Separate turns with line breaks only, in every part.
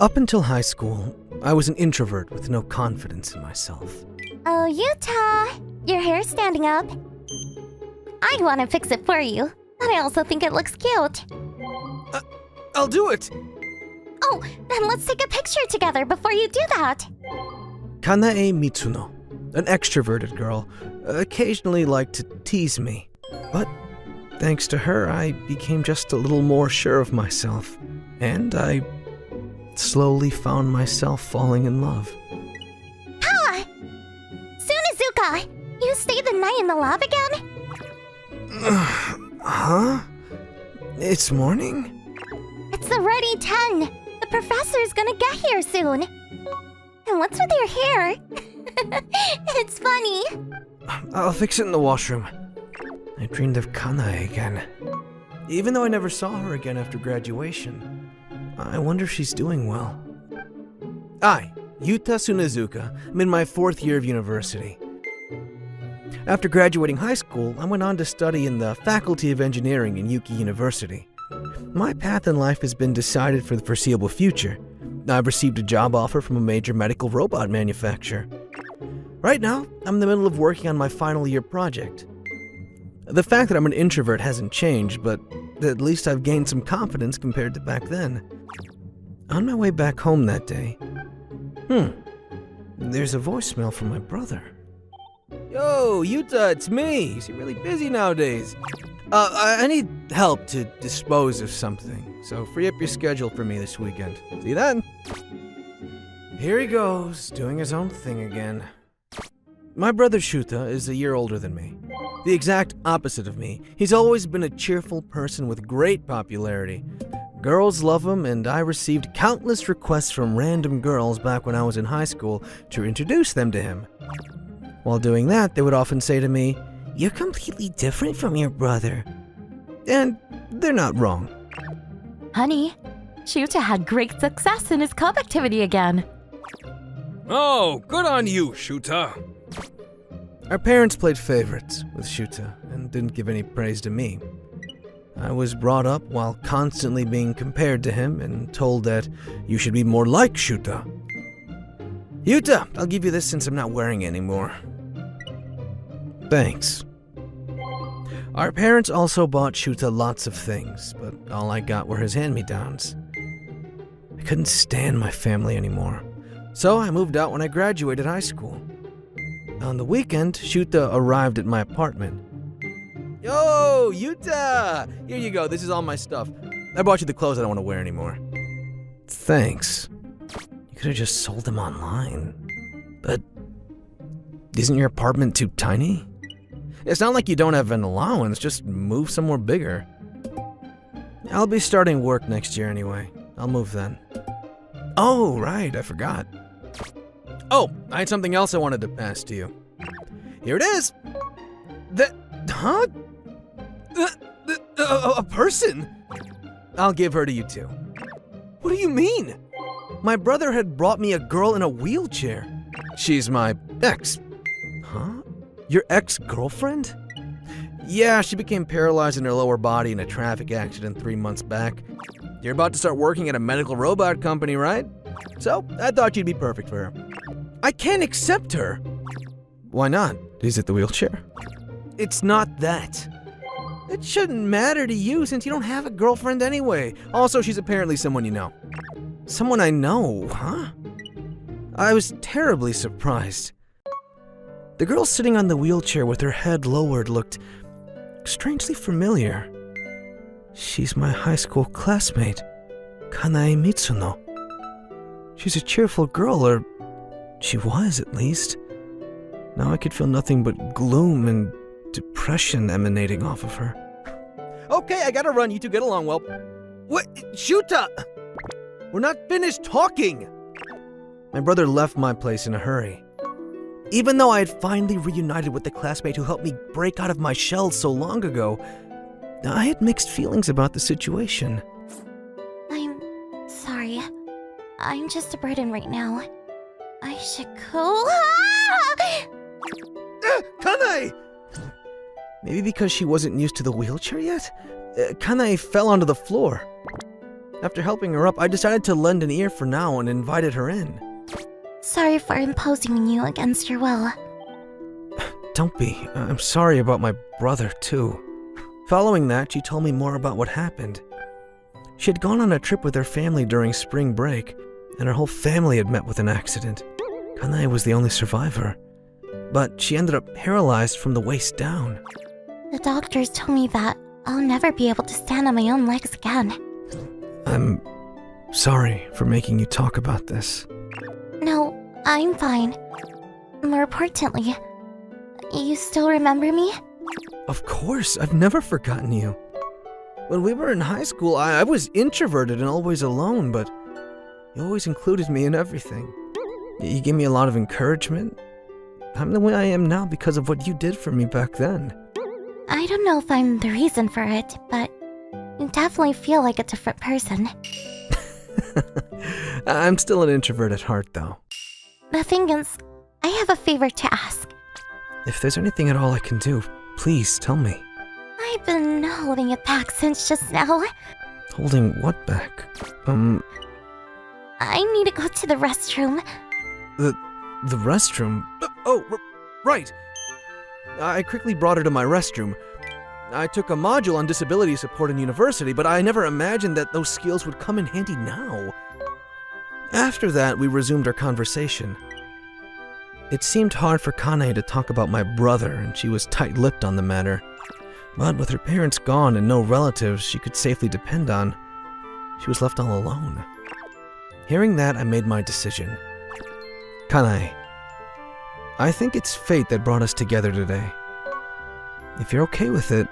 Up until high school, I was an introvert with no confidence in myself.
Oh, Yuta! Your hair's standing up. I'd want to fix it for you, but I also think it looks cute.
I'll do it!
Oh, then let's take a picture together before you do that.
Kanae Mitsuno, an extroverted girl, occasionally liked to tease me. But thanks to her, I became just a little more sure of myself. And I slowly found myself falling in love.
Ah! Sunezuka! You stayed the night in the lab again?
Huh? It's morning?
It's already 10. The professor's gonna get here soon. And what's with your hair? It's funny.
I'll fix it in the washroom. I dreamed of Kanae again. Even though I never saw her again after graduation, I wonder if she's doing well. I, Yuta Sunezuka, am in my 4th year of university. After graduating high school, I went on to study in the Faculty of Engineering in Yuki University. My path in life has been decided for the foreseeable future. I've received a job offer from a major medical robot manufacturer. Right now, I'm in the middle of working on my final year project. The fact that I'm an introvert hasn't changed, but at least I've gained some confidence compared to back then. On my way back home that day, there's a voicemail from my brother. Yo, Yuta, it's me. You seem really busy nowadays. I need help to dispose of something, so free up your schedule for me this weekend. See you then. Here he goes, doing his own thing again. My brother Shuta is a year older than me. The exact opposite of me. He's always been a cheerful person with great popularity. Girls love him, and I received countless requests from random girls back when I was in high school to introduce them to him. While doing that, they would often say to me, "You're completely different from your brother." And they're not wrong.
Honey, Shuta had great success in his club activity again.
Oh, good on you, Shuta.
Our parents played favorites with Shuta and didn't give any praise to me. I was brought up while constantly being compared to him and told that you should be more like Shuta. Yuta, I'll give you this since I'm not wearing it anymore. Thanks. Our parents also bought Shuta lots of things, but all I got were his hand-me-downs. I couldn't stand my family anymore, so I moved out when I graduated high school. On the weekend, Shuta arrived at my apartment. Yo, Yuta! Here you go, this is all my stuff. I bought you the clothes I don't want to wear anymore. Thanks. You could have just sold them online. But isn't your apartment too tiny? It's not like you don't have an allowance, just move somewhere bigger. I'll be starting work next year anyway. I'll move then. Oh, right, I forgot. Oh, I had something else I wanted to pass to you. Here it is! Huh? A person? I'll give her to you too. What do you mean? My brother had brought me a girl in a wheelchair. She's my ex. Huh? Your ex-girlfriend? Yeah, she became paralyzed in her lower body in a traffic accident 3 months back. You're about to start working at a medical robot company, right? So, I thought you'd be perfect for her. I can't accept her! Why not? Is it the wheelchair? It's not that. It shouldn't matter to you since you don't have a girlfriend anyway. Also, she's apparently someone you know. Someone I know, huh? I was terribly surprised. The girl sitting on the wheelchair with her head lowered looked strangely familiar. She's my high school classmate, Kanae Mitsuno. She's a cheerful girl, or she was at least. Now I could feel nothing but gloom and depression emanating off of her. Okay, I gotta run. You two get along well. What? Shuta! We're not finished talking! My brother left my place in a hurry. Even though I had finally reunited with the classmate who helped me break out of my shell so long ago, I had mixed feelings about the situation.
I'm sorry. I'm just a burden right now. I should go.
Kanae! Maybe because she wasn't used to the wheelchair yet? Kanae fell onto the floor. After helping her up, I decided to lend an ear for now and invited her in.
Sorry for imposing on you against your will.
Don't be. I'm sorry about my brother, too. Following that, she told me more about what happened. She had gone on a trip with her family during spring break, and her whole family had met with an accident. Kanae was the only survivor, but she ended up paralyzed from the waist down.
The doctors told me that I'll never be able to stand on my own legs again.
I'm sorry for making you talk about this.
No, I'm fine. More importantly, you still remember me?
Of course, I've never forgotten you. When we were in high school, I was introverted and always alone, but you always included me in everything. You gave me a lot of encouragement. I'm the way I am now because of what you did for me back then.
I don't know if I'm the reason for it, but you definitely feel like a different person.
I'm still an introvert at heart, though.
The thing is, I have a favor to ask.
If there's anything at all I can do, please tell me.
I've been holding it back since just now.
Holding what back?
I need to go to the restroom.
The restroom? Right! I quickly brought her to my restroom. I took a module on disability support in university, but I never imagined that those skills would come in handy now. After that, we resumed our conversation. It seemed hard for Kanae to talk about my brother, and she was tight-lipped on the matter. But with her parents gone and no relatives she could safely depend on, she was left all alone. Hearing that, I made my decision. Kanae, I think it's fate that brought us together today. If you're okay with it,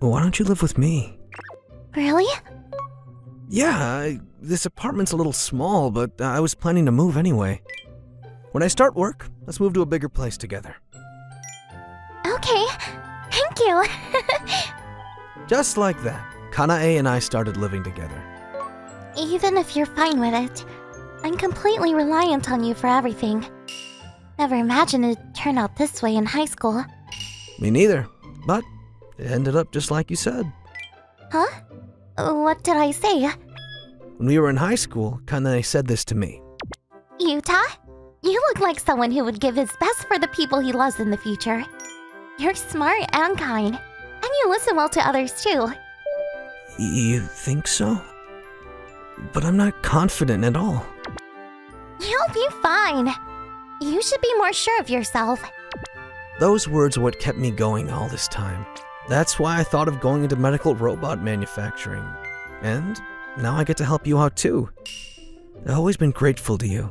why don't you live with me?
Really?
Yeah, this apartment's a little small, but I was planning to move anyway. When I start work, let's move to a bigger place together.
Okay, thank you.
Just like that, Kanae and I started living together.
Even if you're fine with it, I'm completely reliant on you for everything. Never imagined it'd turn out this way in high school.
Me neither, but it ended up just like you said.
Huh? What did I say?
When we were in high school, Kanae said this to me.
Yuta, you look like someone who would give his best for the people he loves in the future. You're smart and kind, and you listen well to others too.
You think so? But I'm not confident at all.
You'll be fine. You should be more sure of yourself.
Those words are what kept me going all this time. That's why I thought of going into medical robot manufacturing. And now I get to help you out too. I've always been grateful to you,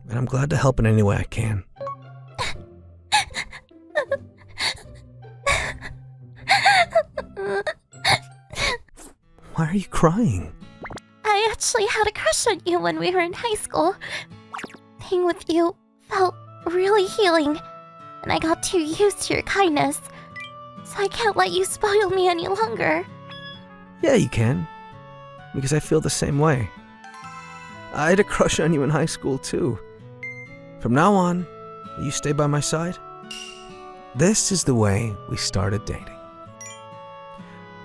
and I'm glad to help in any way I can. Why are you crying?
I actually had a crush on you when we were in high school. Being with you felt really healing, and I got too used to your kindness. So I can't let you spoil me any longer.
Yeah, you can. Because I feel the same way. I had a crush on you in high school too. From now on, will you stay by my side? This is the way we started dating.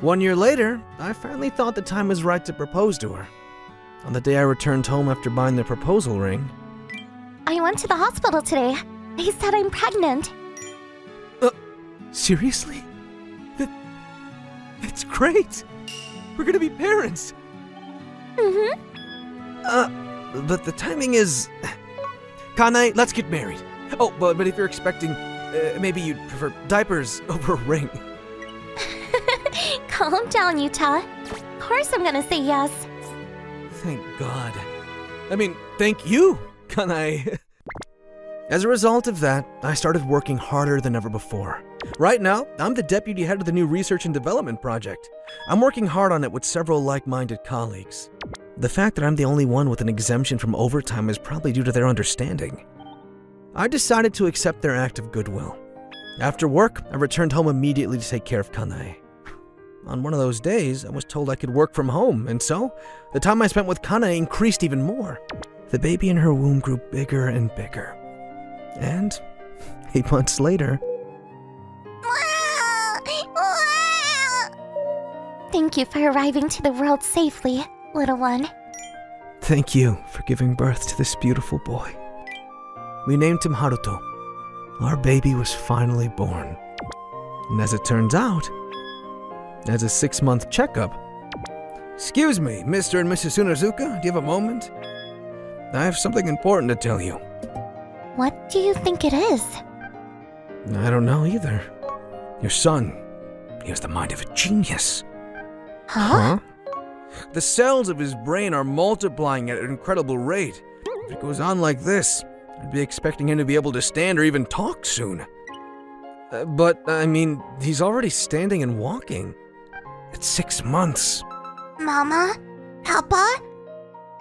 1 year later, I finally thought the time was right to propose to her. On the day I returned home after buying the proposal ring.
I went to the hospital today. They said I'm pregnant.
Seriously? That's great! We're gonna be parents!
Mm-hmm.
But the timing is... Kanae, let's get married. Oh, but if you're expecting, maybe you'd prefer diapers over a ring.
Calm down, Yuta. Of course I'm gonna say yes.
Thank God. Thank you, Kanae. As a result of that, I started working harder than ever before. Right now, I'm the deputy head of the new research and development project. I'm working hard on it with several like-minded colleagues. The fact that I'm the only one with an exemption from overtime is probably due to their understanding. I decided to accept their act of goodwill. After work, I returned home immediately to take care of Kanae. On one of those days, I was told I could work from home, and so, the time I spent with Kanae increased even more. The baby in her womb grew bigger and bigger. And 8 months later...
Thank you for arriving to the world safely. little one.
Thank you for giving birth to this beautiful boy. We named him Haruto. Our baby was finally born. And as it turns out, as a 6-month checkup. Excuse me, Mr. and Mrs. Unazuka, do you have a moment? I have something important to tell you.
What do you think it is?
I don't know either. Your son, he has the mind of a genius.
Huh?
The cells of his brain are multiplying at an incredible rate. If it goes on like this, I'd be expecting him to be able to stand or even talk soon. But, he's already standing and walking. It's 6 months.
Mama? Papa?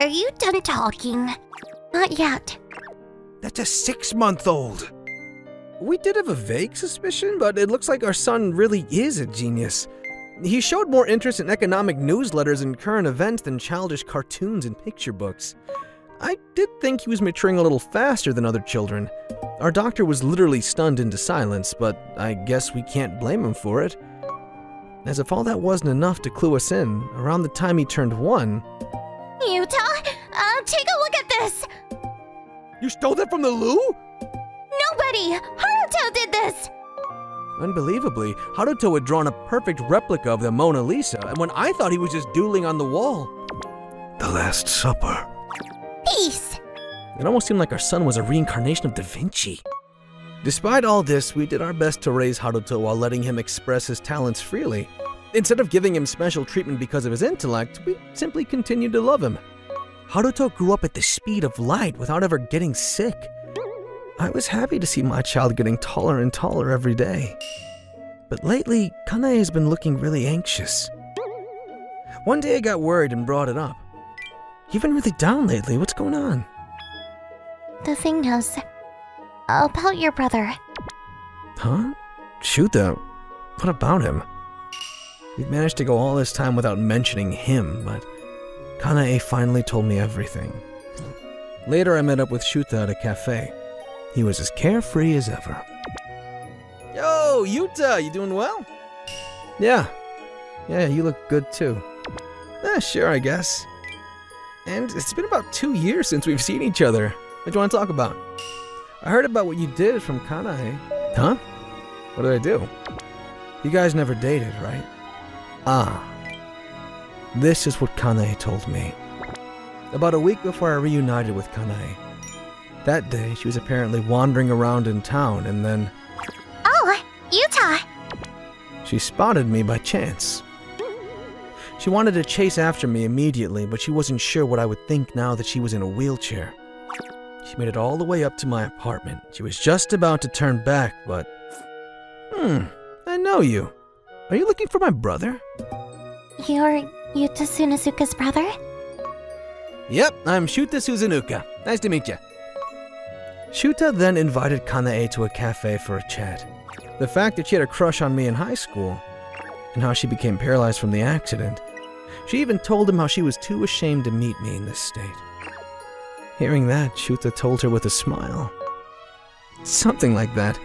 Are you done talking? Not yet.
That's a 6-month-old. We did have a vague suspicion, but it looks like our son really is a genius. He showed more interest in economic newsletters and current events than childish cartoons and picture books. I did think he was maturing a little faster than other children. Our doctor was literally stunned into silence, but I guess we can't blame him for it. As if all that wasn't enough to clue us in, around the time he turned 1...
Yuta, take a look at this!
You stole that from the loo?
Nobody! Haruto did this!
Unbelievably, Haruto had drawn a perfect replica of the Mona Lisa, and when I thought he was just doodling on the wall. The Last Supper.
Peace!
It almost seemed like our son was a reincarnation of Da Vinci. Despite all this, we did our best to raise Haruto while letting him express his talents freely. Instead of giving him special treatment because of his intellect, we simply continued to love him. Haruto grew up at the speed of light without ever getting sick. I was happy to see my child getting taller and taller every day. But lately, Kanae has been looking really anxious. One day I got worried and brought it up. You've been really down lately. What's going on?
The thing is, about your brother.
Huh? Shuta? What about him? We've managed to go all this time without mentioning him, but Kanae finally told me everything. Later I met up with Shuta at a cafe. He was as carefree as ever. Yo, Yuta, you doing well? Yeah, you look good too. Sure, I guess. And it's been about 2 years since we've seen each other. What do you want to talk about? I heard about what you did from Kanae. Huh? What did I do? You guys never dated, right? This is what Kanae told me. About a week before I reunited with Kanae. That day, she was apparently wandering around in town and then...
Oh, Yuta!
She spotted me by chance. She wanted to chase after me immediately, but she wasn't sure what I would think now that she was in a wheelchair. She made it all the way up to my apartment. She was just about to turn back, but... I know you. Are you looking for my brother?
You're Yuta Tsunazuka's brother?
Yep, I'm Shuta Suzunuka. Nice to meet you. Shuta then invited Kanae to a cafe for a chat. The fact that she had a crush on me in high school, and how she became paralyzed from the accident. She even told him how she was too ashamed to meet me in this state. Hearing that, Shuta told her with a smile. Something like that.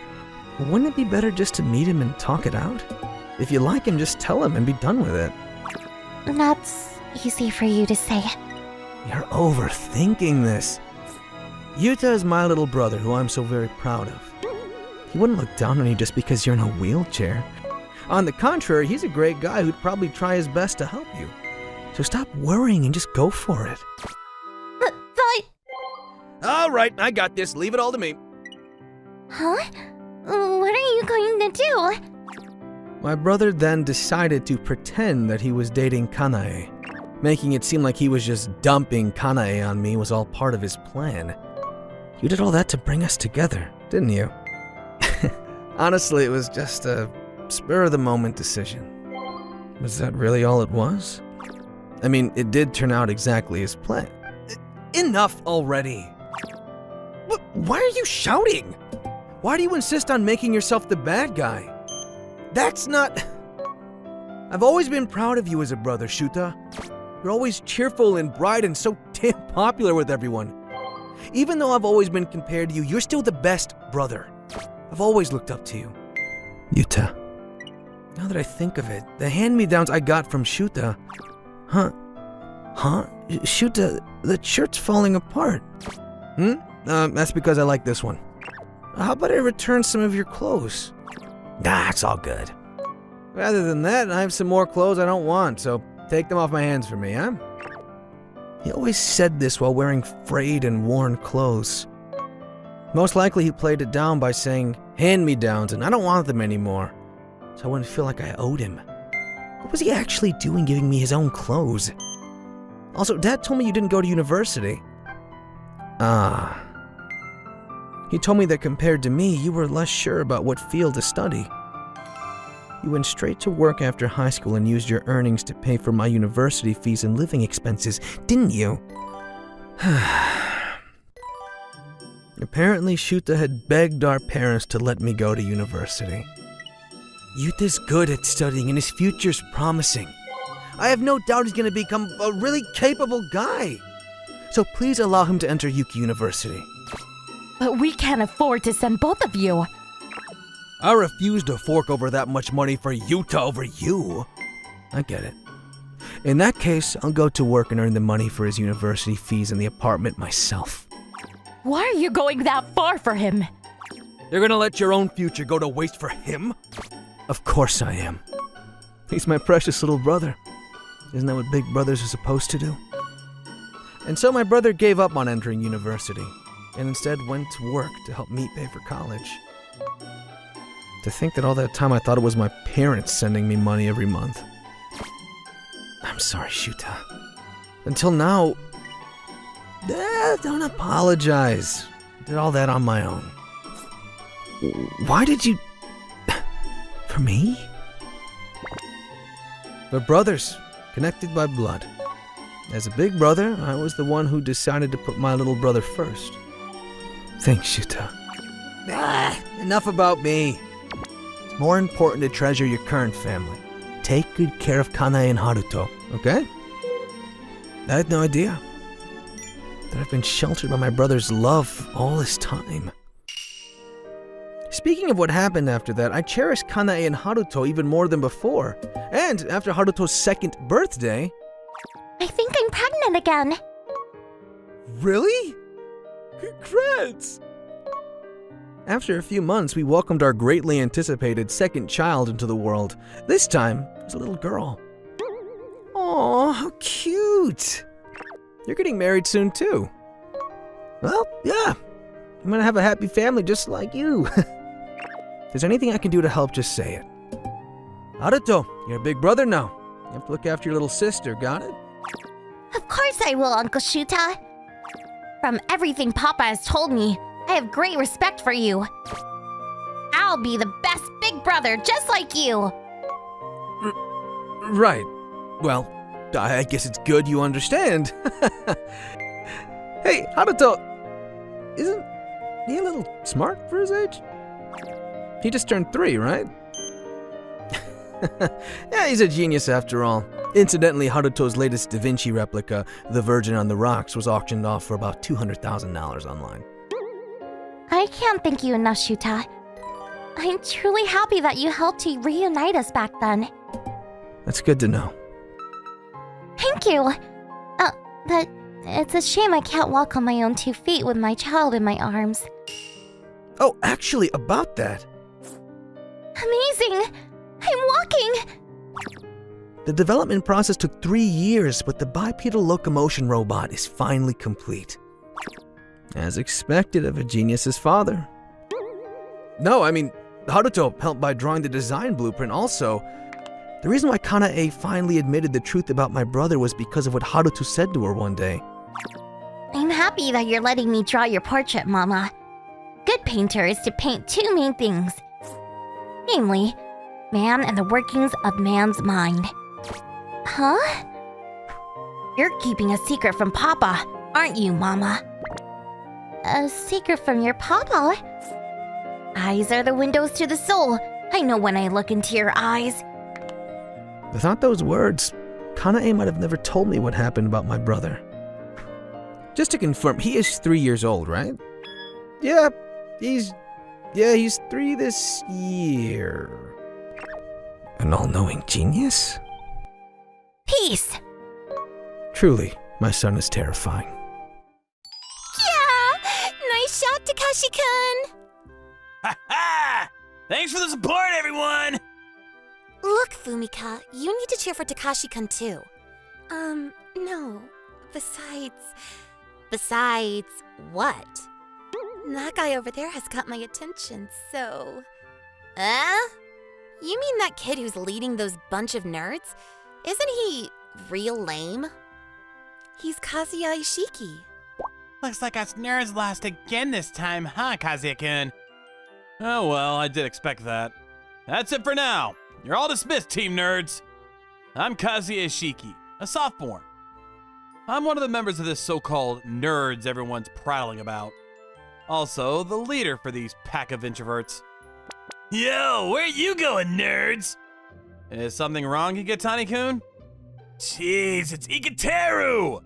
Wouldn't it be better just to meet him and talk it out? If you like him, just tell him and be done with it.
That's easy for you to say.
You're overthinking this. Yuta is my little brother who I'm so very proud of. He wouldn't look down on you just because you're in a wheelchair. On the contrary, he's a great guy who'd probably try his best to help you. So stop worrying and just go for it.
But...
All right, I got this. Leave it all to me.
Huh? What are you going to do?
My brother then decided to pretend that he was dating Kanae. Making it seem like he was just dumping Kanae on me was all part of his plan. You did all that to bring us together, didn't you? Honestly, it was just a spur-of-the-moment decision. Was that really all it was? I mean, it did turn out exactly as planned. Enough already! Why are you shouting? Why do you insist on making yourself the bad guy? That's not... I've always been proud of you as a brother, Shuta. You're always cheerful and bright and so damn popular with everyone. Even though I've always been compared to you, you're still the best brother. I've always looked up to you. Yuta. Now that I think of it, the hand-me-downs I got from Shuta... Huh? Shuta, the shirt's falling apart. That's because I like this one. How about I return some of your clothes? Nah, it's all good. Rather than that, I have some more clothes I don't want, so take them off my hands for me, huh? He always said this while wearing frayed and worn clothes. Most likely he played it down by saying, hand-me-downs, and I don't want them anymore. So I wouldn't feel like I owed him. What was he actually doing giving me his own clothes? Also, Dad told me you didn't go to university. He told me that compared to me, you were less sure about what field to study. You went straight to work after high school and used your earnings to pay for my university fees and living expenses, didn't you? Apparently, Shuta had begged our parents to let me go to university. Youth is good at studying and his future's promising. I have no doubt he's going to become a really capable guy. So please allow him to enter Yuki University.
But we can't afford to send both of you.
I refuse to fork over that much money for Yuta over you. I get it. In that case, I'll go to work and earn the money for his university fees and the apartment myself.
Why are you going that far for him?
You're gonna let your own future go to waste for him? Of course I am. He's my precious little brother. Isn't that what big brothers are supposed to do? And so my brother gave up on entering university and instead went to work to help me pay for college. To think that all that time I thought it was my parents sending me money every month. I'm sorry, Shuta. Until now, don't apologize. I did all that on my own. Why did you... For me? We're brothers, connected by blood. As a big brother, I was the one who decided to put my little brother first. Thanks, Shuta. Enough about me. It's more important to treasure your current family. Take good care of Kanae and Haruto, okay? I had no idea that I've been sheltered by my brother's love all this time. Speaking of what happened after that, I cherish Kanae and Haruto even more than before. And after Haruto's second birthday...
I think I'm pregnant again.
Really? Congrats! After a few months, we welcomed our greatly anticipated second child into the world. This time, as a little girl. Aw, how cute! You're getting married soon, too. Well, yeah. I'm gonna have a happy family just like you. If there's anything I can do to help, just say it. Haruto, you're a big brother now. You have to look after your little sister, got it?
Of course I will, Uncle Shuta. From everything Papa has told me, I have great respect for you. I'll be the best big brother, just like you.
Right. Well, I guess it's good you understand. Hey, Haruto, isn't he a little smart for his age? He just turned 3, right? Yeah, he's a genius after all. Incidentally, Haruto's latest Da Vinci replica, The Virgin on the Rocks, was auctioned off for about $200,000 online.
I can't thank you enough, Shuta. I'm truly happy that you helped to reunite us back then.
That's good to know.
Thank you. But it's a shame I can't walk on my own 2 feet with my child in my arms.
Oh, actually, about that.
Amazing! I'm walking!
The development process took 3 years, but the bipedal locomotion robot is finally complete. As expected of a genius's father. No, I mean, Haruto helped by drawing the design blueprint also. The reason why Kanae finally admitted the truth about my brother was because of what Haruto said to her one day.
I'm happy that you're letting me draw your portrait, Mama. Good painter is to paint 2 main things. Namely, man and the workings of man's mind. Huh? You're keeping a secret from Papa, aren't you, Mama? A secret from your Papa? Eyes are the windows to the soul. I know when I look into your eyes.
Without those words, Kanae might have never told me what happened about my brother. Just to confirm, he is 3 years old, right? Yeah, he's 3 this year. An all-knowing genius?
Peace!
Truly, my son is terrifying.
Yeah! Nice shot, Takashi-kun!
Ha ha! Thanks for the support, everyone!
Look, Fumika, you need to cheer for Takashi-kun too. No. Besides what? That guy over there has got my attention, so... You mean that kid who's leading those bunch of nerds? Isn't he real lame? He's Kazuya Ishiki.
Looks like us nerds lost again this time, huh, Kazuya-kun? Oh well, I did expect that. That's it for now. You're all dismissed, team nerds. I'm Kazuya Ishiki, a sophomore. I'm one of the members of this so-called nerds everyone's prattling about. Also, the leader for these pack of introverts. Yo, where you going, nerds? Is something wrong, Higatani-kun? Jeez, it's Ikateru!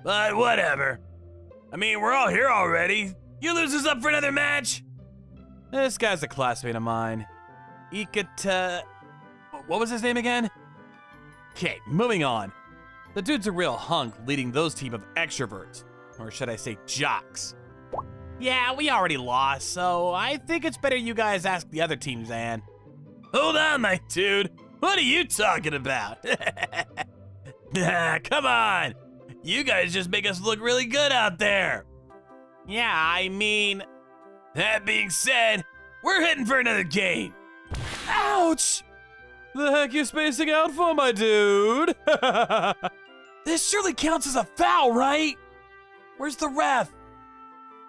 But whatever. I mean, we're all here already. You losers up for another match? This guy's a classmate of mine. What was his name again? Okay, moving on. The dude's a real hunk leading those team of extroverts. Or should I say jocks. Yeah, we already lost, so I think it's better you guys ask the other team, Zan. Hold on, my dude. What are you talking about? Come on. You guys just make us look really good out there. Yeah, I mean... That being said, we're heading for another game. Ouch! The heck you spacing out for, my dude? This surely counts as a foul, right? Where's the ref?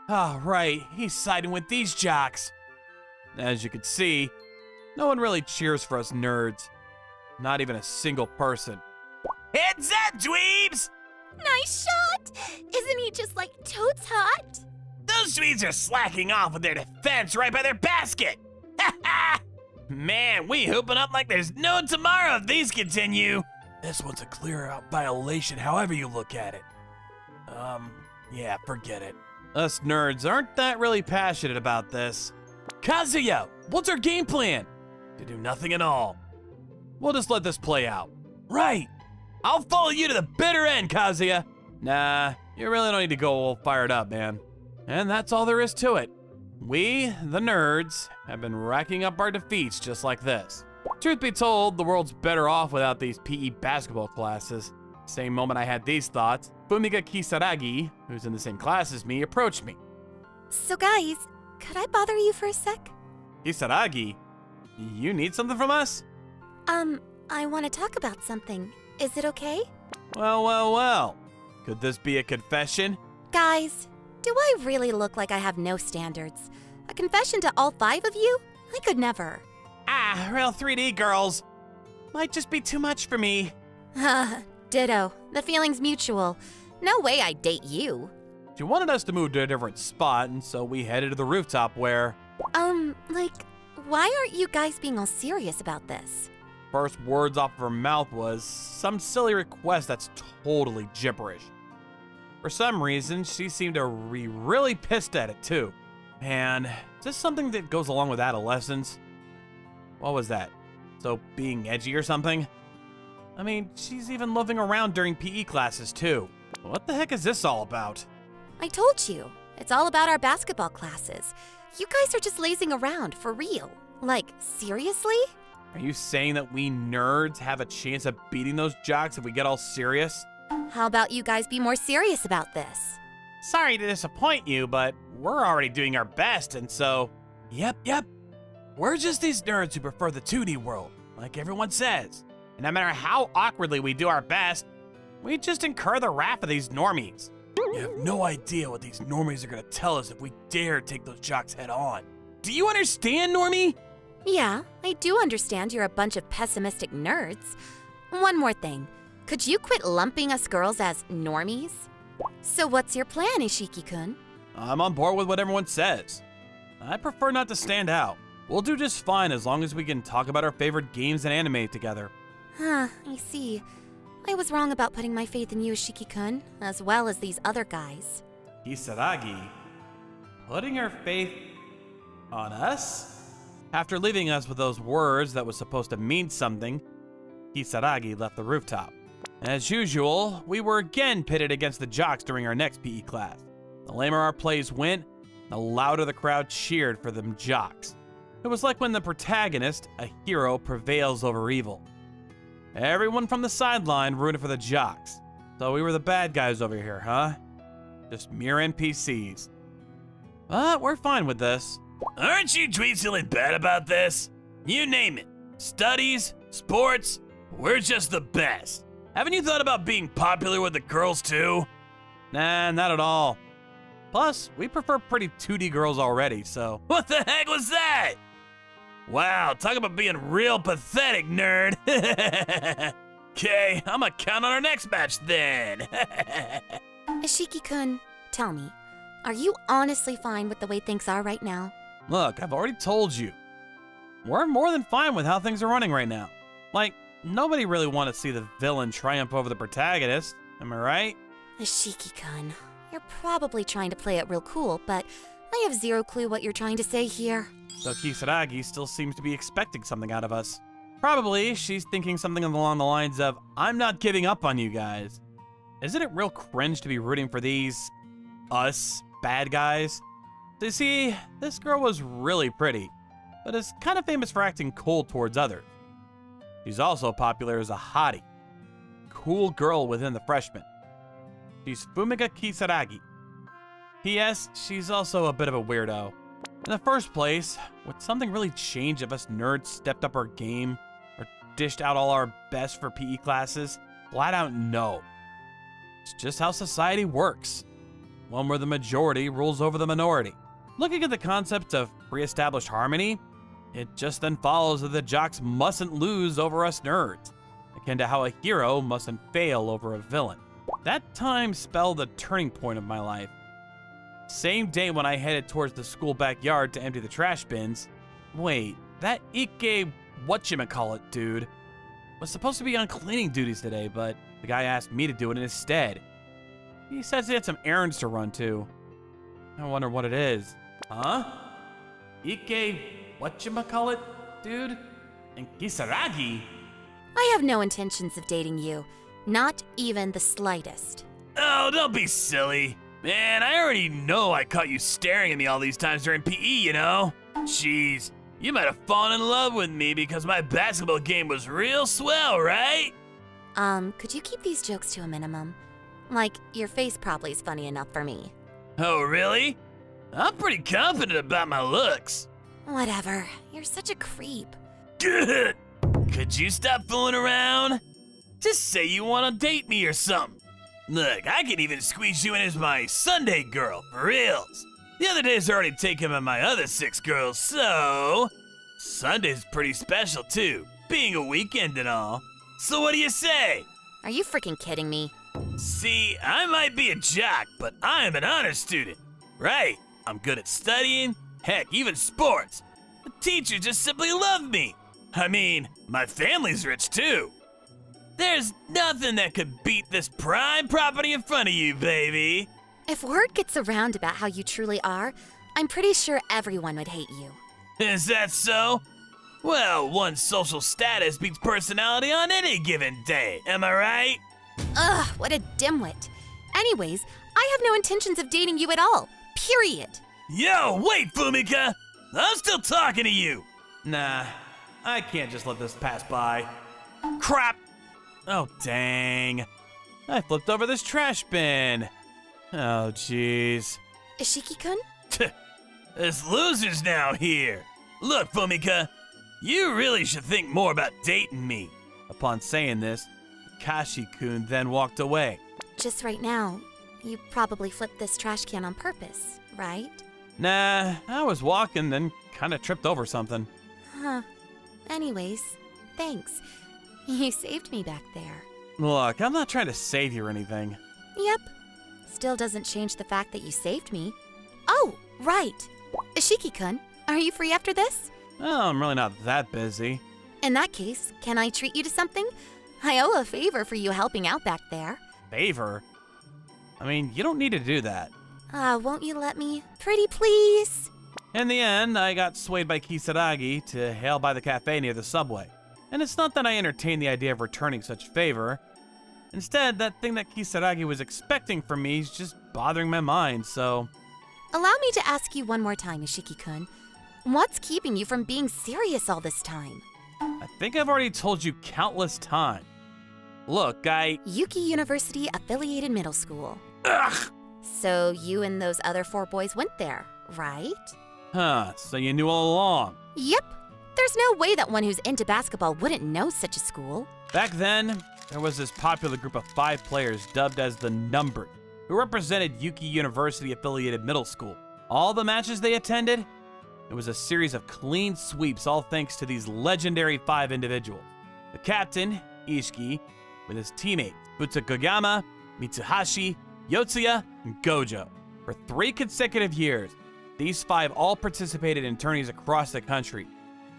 Oh, right, he's siding with these jocks. As you can see, no one really cheers for us nerds. Not even a single person. Heads up, dweebs!
Nice shot! Isn't he just like totes hot?
Those dweebs are slacking off with their defense right by their basket! Ha ha! Man, we hooping up like there's no tomorrow if these continue. This one's a clear-out violation however you look at it. Yeah, forget it. Us nerds aren't that really passionate about this. Kazuya, what's our game plan? To do nothing at all. We'll just let this play out. Right! I'll follow you to the bitter end, Kazuya! Nah, you really don't need to go all fired up, man. And that's all there is to it. We, the nerds, have been racking up our defeats just like this. Truth be told, the world's better off without these PE basketball classes. Same moment I had these thoughts, Fumika Kisaragi, who's in the same class as me, approached me.
So guys, could I bother you for a sec?
Kisaragi, you need something from us?
I want to talk about something. Is it okay?
Well. Could this be a confession?
Guys, do I really look like I have no standards? A confession to all 5 of you? I could never.
Real 3D girls. Might just be too much for me.
Ditto. The feeling's mutual. No way I'd date you.
She wanted us to move to a different spot, and so we headed to the rooftop where...
Why aren't you guys being all serious about this?
First words off of her mouth was some silly request that's totally gibberish. For some reason, she seemed to be really pissed at it too. And is this something that goes along with adolescence? What was that? So being edgy or something? I mean, she's even loafing around during PE classes too. What the heck is this all about?
I told you. It's all about our basketball classes. You guys are just lazing around, for real. Like, seriously?
Are you saying that we nerds have a chance of beating those jocks if we get all serious?
How about you guys be more serious about this?
Sorry to disappoint you, but we're already doing our best, and so... Yep. We're just these nerds who prefer the 2D world, like everyone says. And no matter how awkwardly we do our best, we just incur the wrath of these normies. You have no idea what these normies are gonna tell us if we dare take those jocks head on. Do you understand, normie?
Yeah, I do understand you're a bunch of pessimistic nerds. One more thing. Could you quit lumping us girls as normies? So what's your plan, Ishiki-kun?
I'm on board with what everyone says. I prefer not to stand out. We'll do just fine as long as we can talk about our favorite games and anime together.
I see. I was wrong about putting my faith in you, Ishiki-kun, as well as these other guys.
Kisaragi, putting her faith on us? After leaving us with those words that was supposed to mean something, Kisaragi left the rooftop. As usual, we were again pitted against the jocks during our next PE class. The lamer our plays went, the louder the crowd cheered for them jocks. It was like when the protagonist, a hero, prevails over evil. Everyone from the sideline rooted for the jocks. So we were the bad guys over here, huh? Just mere NPCs. But we're fine with this.
Aren't you tweets feeling bad about this? You name it. Studies, sports, we're just the best. Haven't you thought about being popular with the girls too?
Nah, not at all. Plus, we prefer pretty 2D girls already, so.
What the heck was that? Wow, talk about being real pathetic, nerd. Okay, I'm gonna count on our next match then.
Ashiki-kun, tell me, are you honestly fine with the way things are right now?
Look, I've already told you. We're more than fine with how things are running right now. Like, nobody really wants to see the villain triumph over the protagonist, am I right?
Ashiki-kun, you're probably trying to play it real cool, but I have zero clue what you're trying to say here.
So Kisaragi still seems to be expecting something out of us. Probably she's thinking something along the lines of, I'm not giving up on you guys. Isn't it real cringe to be rooting for us bad guys? So you see, this girl was really pretty, but is kind of famous for acting cold towards others. She's also popular as a hottie. Cool girl within the freshmen. She's Fumiga Kisaragi. P.S. She's also a bit of a weirdo. In the first place, would something really change if us nerds stepped up our game or dished out all our best for PE classes? Flat out no. It's just how society works. One where the majority rules over the minority. Looking at the concept of pre-established harmony, it just then follows that the jocks mustn't lose over us nerds, akin to how a hero mustn't fail over a villain. That time spelled the turning point of my life. Same day when I headed towards the school backyard to empty the trash bins. Wait, that Ike whatchamacallit dude was supposed to be on cleaning duties today, but the guy asked me to do it instead. He says he had some errands to run too. I wonder what it is. Huh? Ike whatchamacallit dude? And Kisaragi?
I have no intentions of dating you, not even the slightest.
Oh, don't be silly. Man, I already know I caught you staring at me all these times during PE, you know? Jeez, you might have fallen in love with me because my basketball game was real swell, right?
Could you keep these jokes to a minimum? Like, your face probably is funny enough for me.
Oh, really? I'm pretty confident about my looks.
Whatever, you're such a creep.
Good. Could you stop fooling around? Just say you want to date me or something. Look, I could even squeeze you in as my Sunday girl, for reals. The other day's already taken by my other 6 girls, so... Sunday's pretty special too, being a weekend and all. So what do you say?
Are you freaking kidding me?
See, I might be a jock, but I am an honor student. Right, I'm good at studying, heck, even sports. The teachers just simply love me. I mean, my family's rich too. There's nothing that could beat this prime property in front of you, baby.
If word gets around about how you truly are, I'm pretty sure everyone would hate you.
Is that so? Well, one's social status beats personality on any given day, am I right?
Ugh, what a dimwit. Anyways, I have no intentions of dating you at all. Period.
Yo, wait, Fumika! I'm still talking to you!
Nah, I can't just let this pass by.
Crap!
Oh, dang. I flipped over this trash bin. Oh, jeez.
Ishiki-kun?
There's losers now here. Look, Fumika, you really should think more about dating me.
Upon saying this, Kashi-kun then walked away.
Just right now, you probably flipped this trash can on purpose, right?
Nah, I was walking, then kind of tripped over something.
Huh. Anyways, thanks. You saved me back there.
Look, I'm not trying to save you or anything.
Yep. Still doesn't change the fact that you saved me. Oh, right. Ishiki-kun, are you free after this?
Oh, I'm really not that busy.
In that case, can I treat you to something? I owe a favor for you helping out back there.
Favor? I mean, you don't need to do that.
Won't you let me? Pretty please?
In the end, I got swayed by Kisaragi to hail by the cafe near the subway. And it's not that I entertained the idea of returning such favor.
Instead, that thing that Kisaragi was expecting from me is just bothering my mind, so...
Allow me to ask you one more time, Ishiki-kun. What's keeping you from being serious all this time?
I think I've already told you countless times. Look,
Yuki University Affiliated Middle School.
Ugh!
So you and those other 4 boys went there, right?
Huh, so you knew all along.
Yep. There's no way that one who's into basketball wouldn't know such a school.
Back then, there was this popular group of 5 players dubbed as the Numbered, who represented Yuki University Affiliated Middle School. All the matches they attended, it was a series of clean sweeps, all thanks to these legendary 5 individuals. The captain, Ishiki, with his teammates, Futsukagama, Mitsuhashi, Yotsuya, and Gojo. For 3 consecutive years, these 5 all participated in tourneys across the country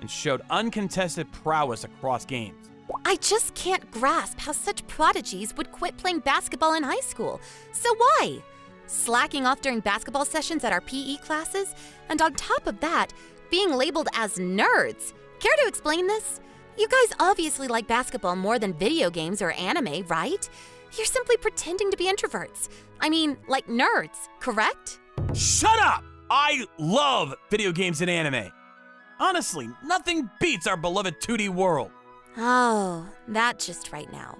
and showed uncontested prowess across games.
I just can't grasp how such prodigies would quit playing basketball in high school. So why? Slacking off during basketball sessions at our PE classes, and on top of that, being labeled as nerds. Care to explain this? You guys obviously like basketball more than video games or anime, right? You're simply pretending to be introverts. I mean, like nerds, correct?
Shut up! I love video games and anime. Honestly, nothing beats our beloved 2D world.
Oh, that just right now.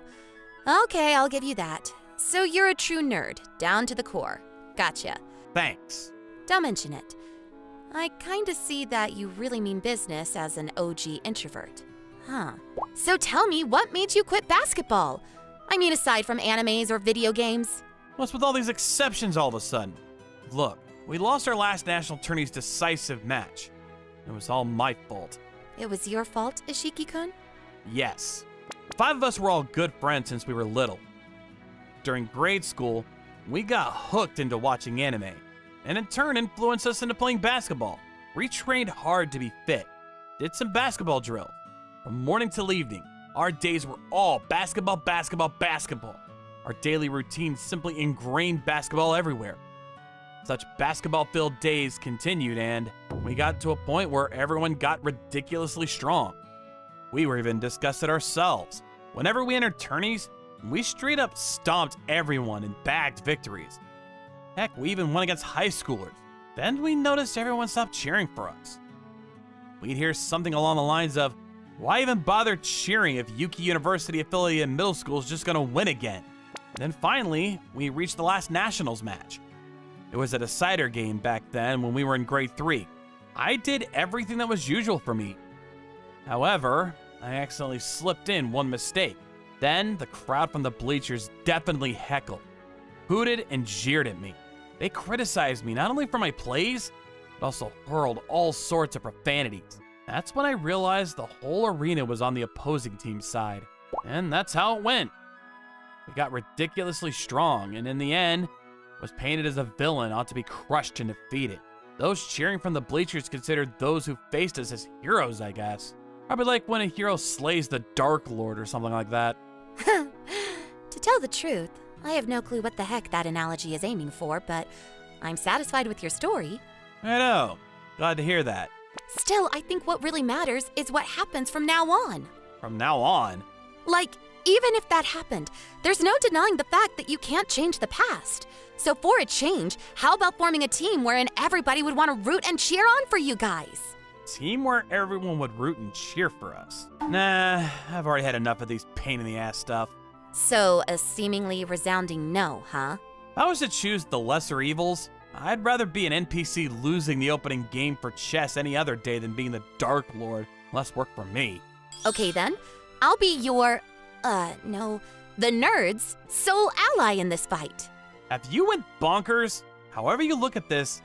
Okay, I'll give you that. So you're a true nerd, down to the core. Gotcha.
Thanks.
Don't mention it. I kinda see that you really mean business as an OG introvert. Huh. So tell me, what made you quit basketball? I mean, aside from animes or video games.
What's with all these exceptions all of a sudden? Look, we lost our last national tourney's decisive match. It was all my fault.
It was your fault, Ishiki-kun?
Yes. 5 of us were all good friends since we were little. During grade school, we got hooked into watching anime, and in turn influenced us into playing basketball. We trained hard to be fit, did some basketball drills. From morning till evening, our days were all basketball, basketball, basketball. Our daily routine simply ingrained basketball everywhere. Such basketball-filled days continued, and we got to a point where everyone got ridiculously strong. We were even disgusted ourselves. Whenever we entered tourneys, we straight up stomped everyone and bagged victories. Heck, we even won against high schoolers. Then we noticed everyone stopped cheering for us. We'd hear something along the lines of, why even bother cheering if Yuki University Affiliated Middle School is just gonna win again? And then finally, we reached the last nationals match. It was a decider game back then when we were in grade 3. I did everything that was usual for me. However, I accidentally slipped in one mistake. Then the crowd from the bleachers deafeningly heckled, hooted, and jeered at me. They criticized me not only for my plays, but also hurled all sorts of profanities. That's when I realized the whole arena was on the opposing team's side. And that's how it went. We got ridiculously strong, and in the end, was painted as a villain ought to be crushed and defeated. Those cheering from the bleachers considered those who faced us as heroes, I guess. Probably like when a hero slays the Dark Lord or something like that.
To tell the truth, I have no clue what the heck that analogy is aiming for, but I'm satisfied with your story.
I know. Glad to hear that.
Still, I think what really matters is what happens from now on.
From now on?
Like, even if that happened, there's no denying the fact that you can't change the past. So for a change, how about forming a team wherein everybody would want to root and cheer on for you guys?
Team where everyone would root and cheer for us. Nah, I've already had enough of these pain-in-the-ass stuff.
So, a seemingly resounding no, huh?
If I was to choose the lesser evils, I'd rather be an NPC losing the opening game for chess any other day than being the Dark Lord. Less work for me.
Okay then, I'll be your, the nerd's sole ally in this fight.
Have you went bonkers? However you look at this,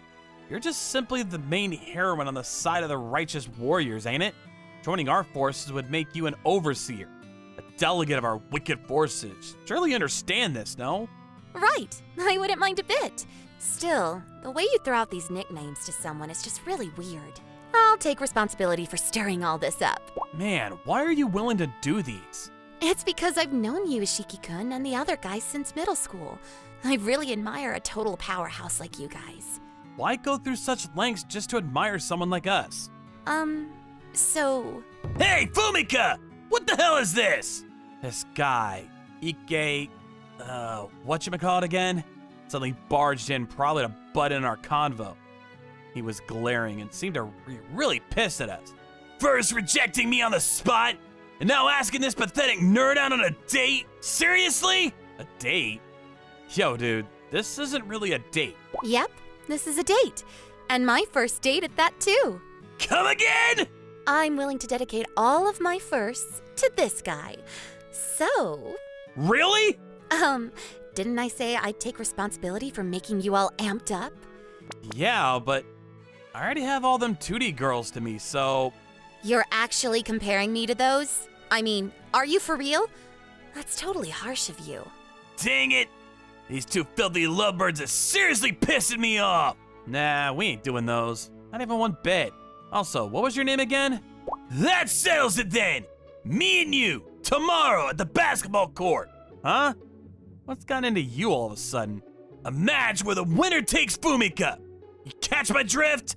you're just simply the main heroine on the side of the righteous warriors, ain't it? Joining our forces would make you an overseer, a delegate of our wicked forces. Surely you understand this, no?
Right, I wouldn't mind a bit. Still, the way you throw out these nicknames to someone is just really weird. I'll take responsibility for stirring all this up.
Man, why are you willing to do these?
It's because I've known you, Ishiki-kun, and the other guys since middle school. I really admire a total powerhouse like you guys.
Why go through such lengths just to admire someone like us?
So...
Hey, Fumika! What the hell is this?
This guy, Ike whatchamacallit again? Suddenly barged in, probably to butt in our convo. He was glaring and seemed to be really pissed at us. First rejecting me on the spot, and now asking this pathetic nerd out on a date? Seriously? A date? Yo, dude, this isn't really a date.
Yep, this is a date. And my first date at that, too.
Come again?
I'm willing to dedicate all of my firsts to this guy. So,
Really?
didn't I say I'd take responsibility for making you all amped up?
Yeah, but I already have all them 2D girls to me, so...
You're actually comparing me to those? I mean, are you for real? That's totally harsh of you.
Dang it! These two filthy lovebirds are seriously pissing me off! Nah, we ain't doing those. Not even one bit. Also, what was your name again? That settles it then! Me and you, tomorrow at the basketball court! Huh? What's gotten into you all of a sudden? A match where the winner takes Fumika! You catch my drift?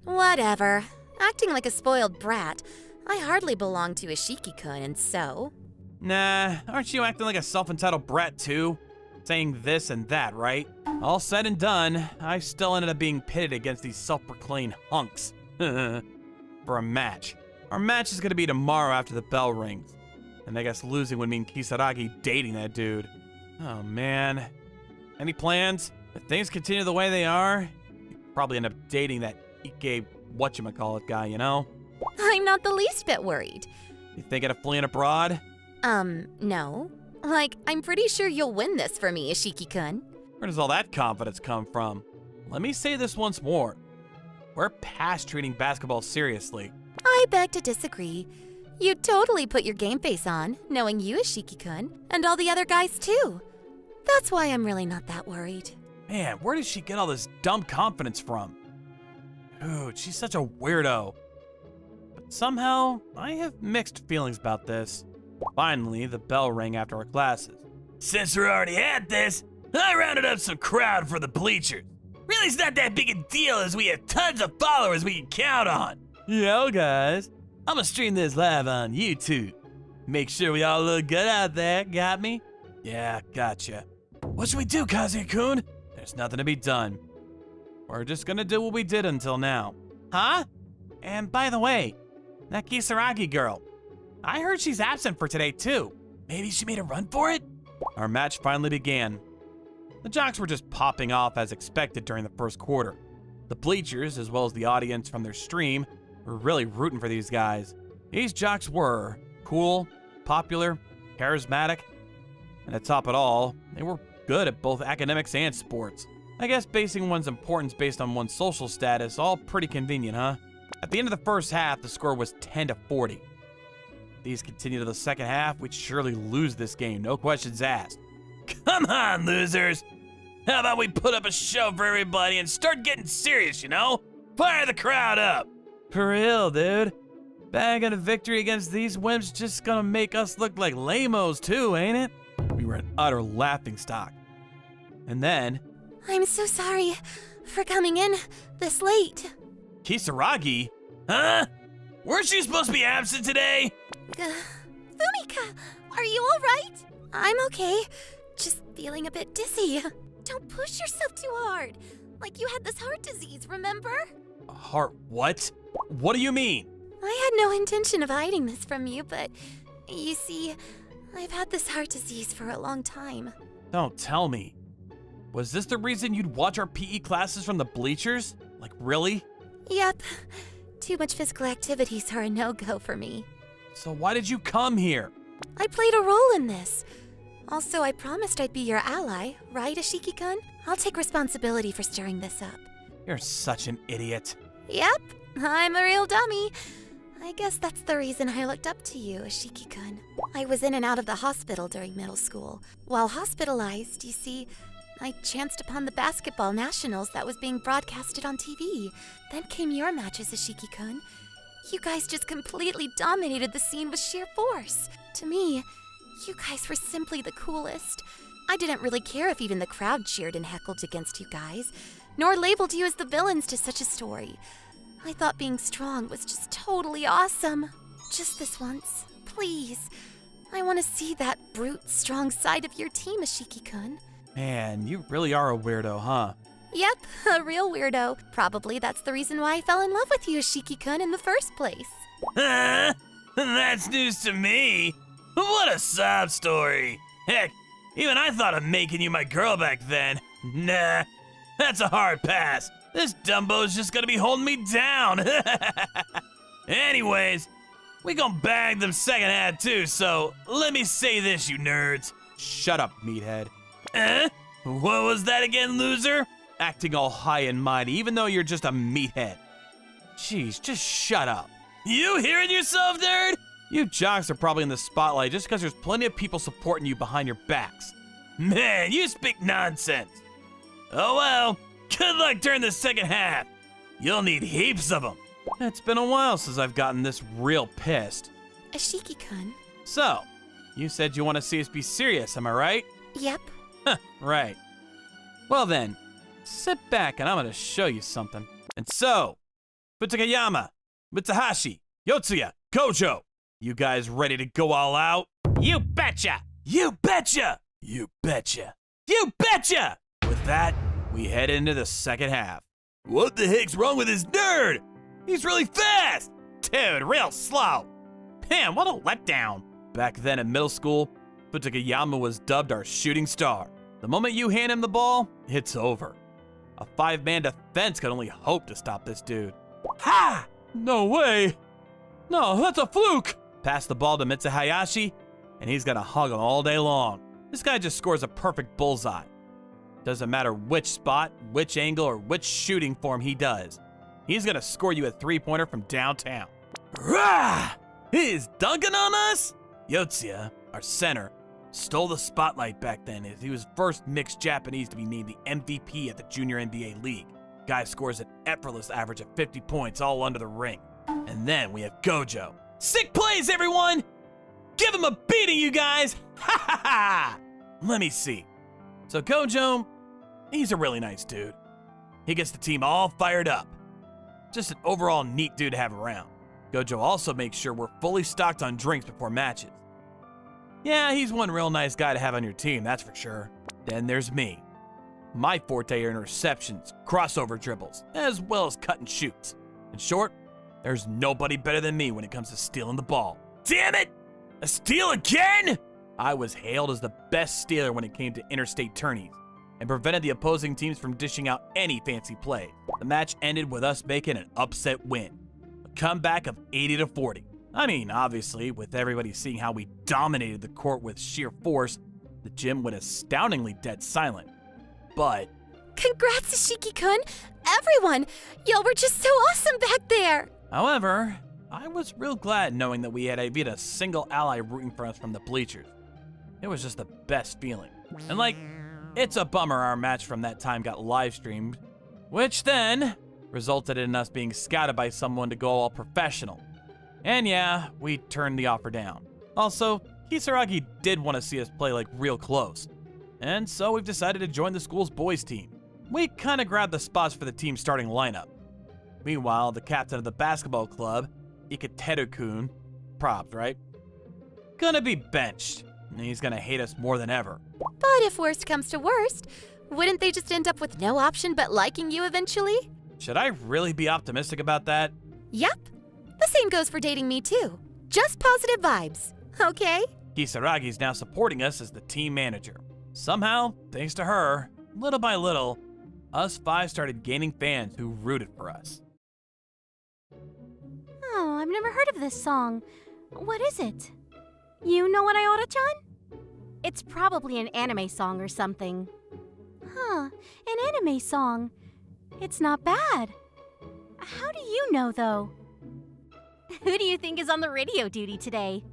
Whatever. Acting like a spoiled brat, I hardly belong to Ashiki-kun, and so...
Nah, aren't you acting like a self-entitled brat too? Saying this and that, right? All said and done, I still ended up being pitted against these self-proclaimed hunks. For a match. Our match is gonna be tomorrow after the bell rings. And I guess losing would mean Kisaragi dating that dude. Oh man. Any plans? If things continue the way they are, you'd probably end up dating that Ike whatchamacallit guy, you know?
I'm not the least bit worried.
You thinking of fleeing abroad?
No. Like, I'm pretty sure you'll win this for me, Ashiki-kun.
Where does all that confidence come from? Let me say this once more. We're past treating basketball seriously.
I beg to disagree. You totally put your game face on, knowing you, Ashiki-kun, and all the other guys too. That's why I'm really not that worried.
Man, where does she get all this dumb confidence from? Dude, she's such a weirdo. But somehow, I have mixed feelings about this. Finally, the bell rang after our classes. Since we're already at this, I rounded up some crowd for the bleachers. Really, it's not that big a deal as we have tons of followers we can count on. Yo, guys, I'm gonna stream this live on YouTube. Make sure we all look good out there, got me? Yeah, gotcha. What should we do, Kazuya-kun? There's nothing to be done. We're just gonna do what we did until now. Huh? And by the way, that Kisaragi girl, I heard she's absent for today too. Maybe she made a run for it? Our match finally began. The jocks were just popping off as expected during the first quarter. The bleachers, as well as the audience from their stream, were really rooting for these guys. These jocks were cool, popular, charismatic, and to top it all, they were good at both academics and sports. I guess basing one's importance based on one's social status, all pretty convenient, huh? At the end of the first half, the score was 10-40. If these continue to the second half, we'd surely lose this game, no questions asked. Come on, losers! How about we put up a show for everybody and start getting serious, you know? Fire the crowd up! For real, dude. Bagging a victory against these wimps just gonna make us look like lamos too, ain't it? We were an utter laughingstock. And then...
I'm so sorry for coming in this late.
Kisaragi? Huh? Weren't you supposed to be absent today?
Fumika, are you alright? I'm okay. Just feeling a bit dizzy. Don't push yourself too hard. Like you had this heart disease, remember?
Heart what? What do you mean?
I had no intention of hiding this from you, but you see, I've had this heart disease for a long time.
Don't tell me. Was this the reason you'd watch our PE classes from the bleachers? Like, really?
Yep. Too much physical activities are a no-go for me.
So why did you come here?
I played a role in this. Also, I promised I'd be your ally, right, Ashiki-kun? I'll take responsibility for stirring this up.
You're such an idiot.
Yep, I'm a real dummy. I guess that's the reason I looked up to you, Ashiki-kun. I was in and out of the hospital during middle school. While hospitalized, you see, I chanced upon the basketball nationals that was being broadcasted on TV. Then came your matches, Ashiki-kun. You guys just completely dominated the scene with sheer force. To me, you guys were simply the coolest. I didn't really care if even the crowd cheered and heckled against you guys, nor labeled you as the villains to such a story. I thought being strong was just totally awesome. Just this once, please. I want to see that brute, strong side of your team, Ashiki-kun.
Man, you really are a weirdo, huh?
Yep, a real weirdo. Probably that's the reason why I fell in love with you, Ashiki-kun, in the first place.
Huh? That's news to me. What a sob story. Heck, even I thought of making you my girl back then. Nah, that's a hard pass. This Dumbo's just gonna be holding me down. Anyways, we gon' bag them second half too, so let me say this, you nerds.
Shut up, meathead.
What was that again, loser?
Acting all high and mighty, even though you're just a meathead. Jeez, just shut up.
You hearing yourself, nerd?
You jocks are probably in the spotlight just because there's plenty of people supporting you behind your backs.
Man, you speak nonsense. Oh well, good luck during the second half. You'll need heaps of them.
It's been a while since I've gotten this real pissed.
Ashiki-kun.
So, you said you want to see us be serious, am I right?
Yep.
Huh, right. Well then, sit back and I'm gonna show you something. And so, Futakayama, Mitsuhashi, Yotsuya, Kojo, you guys ready to go all out?
You betcha! You betcha! You betcha! You betcha!
With that, we head into the second half.
What the heck's wrong with this nerd? He's really fast!
Dude, real slow. Man, what a letdown. Back then in middle school, Futakayama was dubbed our shooting star. The moment you hand him the ball, it's over. A 5-man defense could only hope to stop this dude.
Ha!
No way! No, that's a fluke! Pass the ball to Mitsuhayashi, and he's gonna hug him all day long. This guy just scores a perfect bullseye. Doesn't matter which spot, which angle, or which shooting form he does. He's gonna score you a 3-pointer from downtown.
Rah! He's dunking on us?
Yotsuya, our center, stole the spotlight back then as he was first mixed Japanese to be named the MVP at the Junior NBA League. Guy scores an effortless average of 50 points all under the ring. And then we have Gojo.
Sick plays, everyone! Give him a beating, you guys! Ha ha ha!
Let me see. So Gojo, he's a really nice dude. He gets the team all fired up. Just an overall neat dude to have around. Gojo also makes sure we're fully stocked on drinks before matches. Yeah, he's one real nice guy to have on your team, that's for sure. Then there's me. My forte are interceptions, crossover dribbles, as well as cut and shoots. In short, there's nobody better than me when it comes to stealing the ball.
Damn it! A steal again?
I was hailed as the best stealer when it came to interstate tourneys, and prevented the opposing teams from dishing out any fancy play. The match ended with us making an upset win. A comeback of 80-40. I mean, obviously, with everybody seeing how we dominated the court with sheer force, the gym went astoundingly dead silent. But
Congrats, Ashiki-kun! Everyone! Y'all were just so awesome back there!
however, I was real glad knowing that we had even a single ally rooting for us from the bleachers. It was just the best feeling. And like, it's a bummer our match from that time got live streamed, which then resulted in us being scouted by someone to go all professional. And yeah, we turned the offer down. Also, Kisaragi did want to see us play like real close. And so we've decided to join the school's boys team. We kinda grabbed the spots for the team's starting lineup. Meanwhile, the captain of the basketball club, Ikateru-kun, props, right? Gonna be benched, and he's gonna hate us more than ever.
But if worst comes to worst, wouldn't they just end up with no option but liking you eventually?
Should I really be optimistic about that?
Yep. The same goes for dating me too. Just positive vibes, okay?
Kisaragi's now supporting us as the team manager. Somehow, thanks to her, little by little, us 5 started gaining fans who rooted for us.
Oh, I've never heard of this song. What is it? You know what, Iota-chan? It's probably an anime song or something. Huh, an anime song. It's not bad. How do you know, though? Who do you think is on the radio duty today?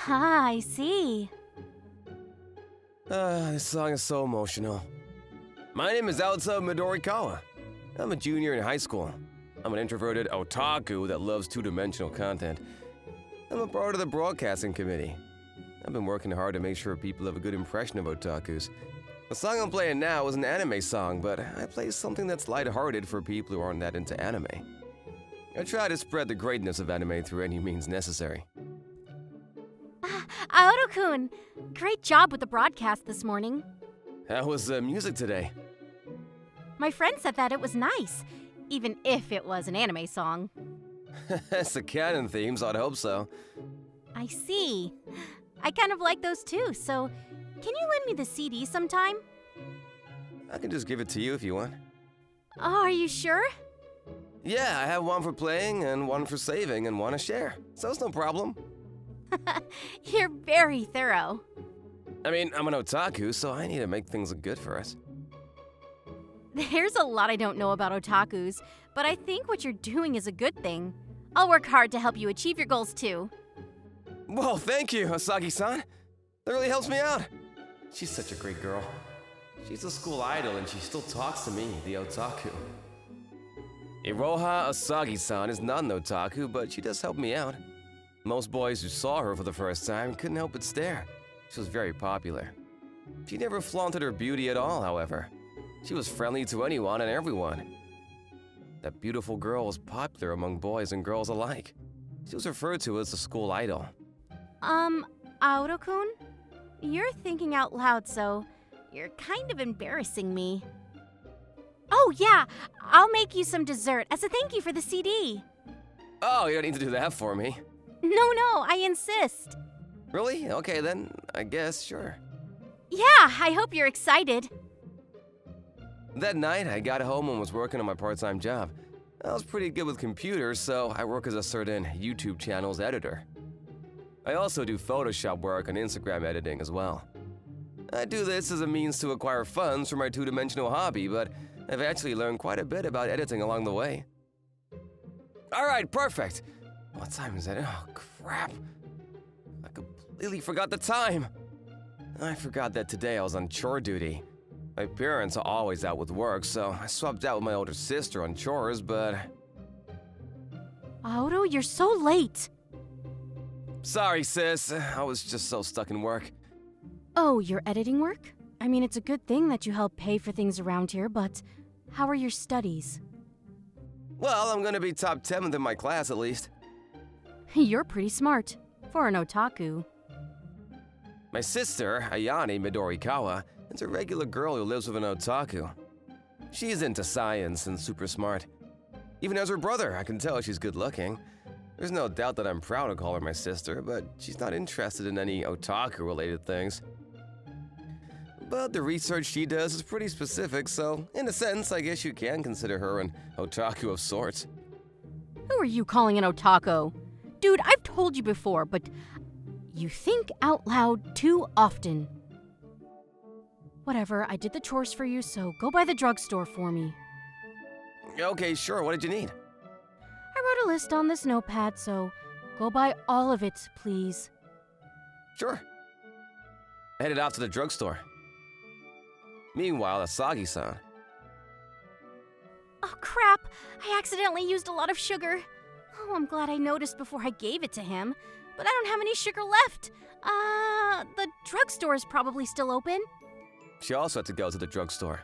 Ah, I see.
This song is so emotional. My name is Alta Midorikawa. I'm a junior in high school. I'm an introverted otaku that loves two-dimensional content. I'm a part of the broadcasting committee. I've been working hard to make sure people have a good impression of otakus. The song I'm playing now is an anime song, but I play something that's lighthearted for people who aren't that into anime. I try to spread the greatness of anime through any means necessary.
Aoto-kun, great job with the broadcast this morning.
How was the music today?
My friend said that it was nice, even if it was an anime song.
It's the Kanon theme, so I'd hope so.
I see. I kind of like those too, so can you lend me the CD sometime?
I can just give it to you if you want.
Oh, are you sure?
Yeah, I have one for playing and one for saving and one to share, so it's no problem.
You're very thorough.
I mean, I'm an otaku, so I need to make things look good for us.
There's a lot I don't know about otakus, but I think what you're doing is a good thing. I'll work hard to help you achieve your goals too.
Well, thank you, Asagi-san. That really helps me out. She's such a great girl. She's a school idol and she still talks to me, the otaku. Iroha Asagi-san is not an otaku, but she does help me out. Most boys who saw her for the first time couldn't help but stare. She was very popular. She never flaunted her beauty at all, however. She was friendly to anyone and everyone. That beautiful girl was popular among boys and girls alike. She was referred to as the school idol.
Aoto-kun? You're thinking out loud, so you're kind of embarrassing me. Oh yeah, I'll make you some dessert as a thank you for the CD.
Oh, you don't need to do that for me.
No, I insist.
Really? Okay then, I guess, sure.
Yeah, I hope you're excited.
That night, I got home and was working on my part-time job. I was pretty good with computers, so I work as a certain YouTube channel's editor. I also do Photoshop work and Instagram editing as well. I do this as a means to acquire funds for my two-dimensional hobby, but I've actually learned quite a bit about editing along the way. Alright, perfect! What time is it? Oh, crap. I completely forgot the time. I forgot that today I was on chore duty. My parents are always out with work, so I swapped out with my older sister on chores, but...
Aoto, you're so late.
Sorry, sis. I was just so stuck in work.
Oh, your editing work? I mean, it's a good thing that you help pay for things around here, but how are your studies?
Well, I'm gonna be top 10th in my class at least.
You're pretty smart, for an otaku.
My sister, Ayane Midorikawa, is a regular girl who lives with an otaku. She's into science and super smart. Even as her brother, I can tell she's good looking. There's no doubt that I'm proud to call her my sister, but she's not interested in any otaku-related things. But the research she does is pretty specific, so in a sense, I guess you can consider her an otaku of sorts.
Who are you calling an otaku? Dude, I've told you before, but you think out loud too often. Whatever, I did the chores for you, so go by the drugstore for me.
Okay, sure, what did you need?
I wrote a list on this notepad, so go buy all of it, please.
Sure. I headed out to the drugstore. Meanwhile, Asagi-san.
Oh crap, I accidentally used a lot of sugar. Oh, I'm glad I noticed before I gave it to him, but I don't have any sugar left. The drugstore is probably still open.
She also had to go to the drugstore.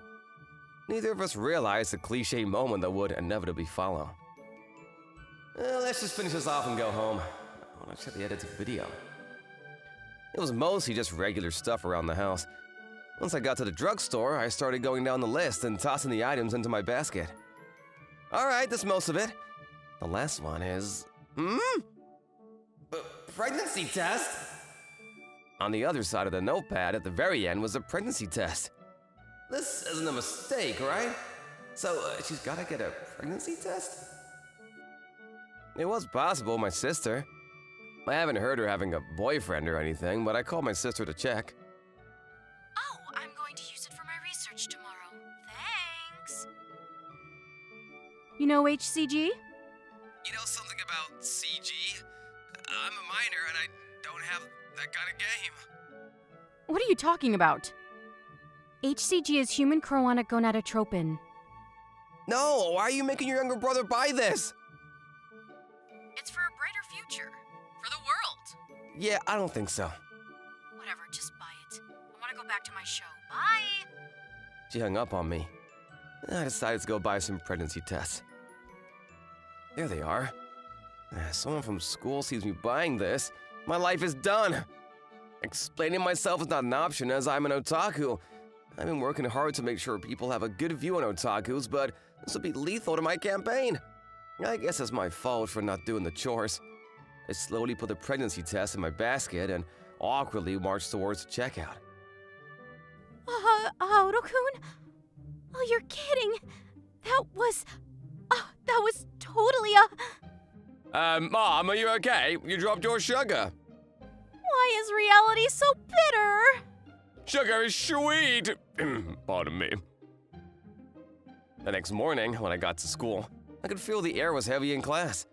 Neither of us realized the cliche moment that would inevitably follow. Let's just finish this off and go home. I want to check the edited video. It was mostly just regular stuff around the house. Once I got to the drugstore, I started going down the list and tossing the items into my basket. Alright, that's most of it. The last one is... pregnancy test? On the other side of the notepad at the very end was a pregnancy test. This isn't a mistake, right? So she's gotta get a pregnancy test? It was possible, my sister. I haven't heard her having a boyfriend or anything, but I called my sister to check.
Oh, I'm going to use it for my research tomorrow. Thanks. You know HCG?
You know something about CG? I'm a minor and I don't have that kind of game.
What are you talking about? HCG is human chorionic gonadotropin.
No, why are you making your younger brother buy this?
It's for a brighter future. For the world.
Yeah, I don't think so.
Whatever, just buy it. I want to go back to my show. Bye!
She hung up on me. I decided to go buy some pregnancy tests. There they are. Someone from school sees me buying this. My life is done. Explaining myself is not an option as I'm an otaku. I've been working hard to make sure people have a good view on otakus, but this will be lethal to my campaign. I guess it's my fault for not doing the chores. I slowly put the pregnancy test in my basket and awkwardly marched towards the checkout.
Auro-kun? Oh, you're kidding. That was totally a...
Mom, are you okay? You dropped your sugar.
Why is reality so bitter?
Sugar is sweet! Pardon me. The next morning, when I got to school, I could feel the air was heavy in class.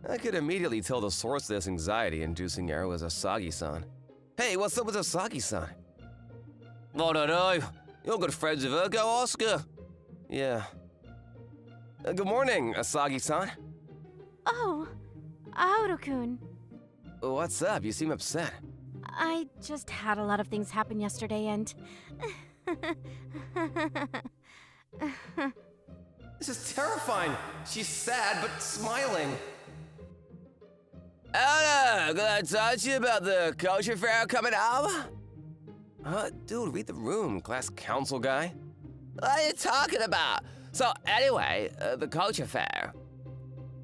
I could immediately tell the source of this anxiety-inducing air was Asagi-san. Hey, what's up with Asagi-san? I don't know. You're good friends with her. Go ask her. Yeah. Good morning, Asagi-san.
Oh, Auro-kun.
What's up? You seem upset.
I just had a lot of things happen yesterday and...
This is terrifying. She's sad, but smiling. Anna, can I talk to you about the culture fair coming up? Dude, read the room, class council guy. What are you talking about? So, anyway, the culture fair.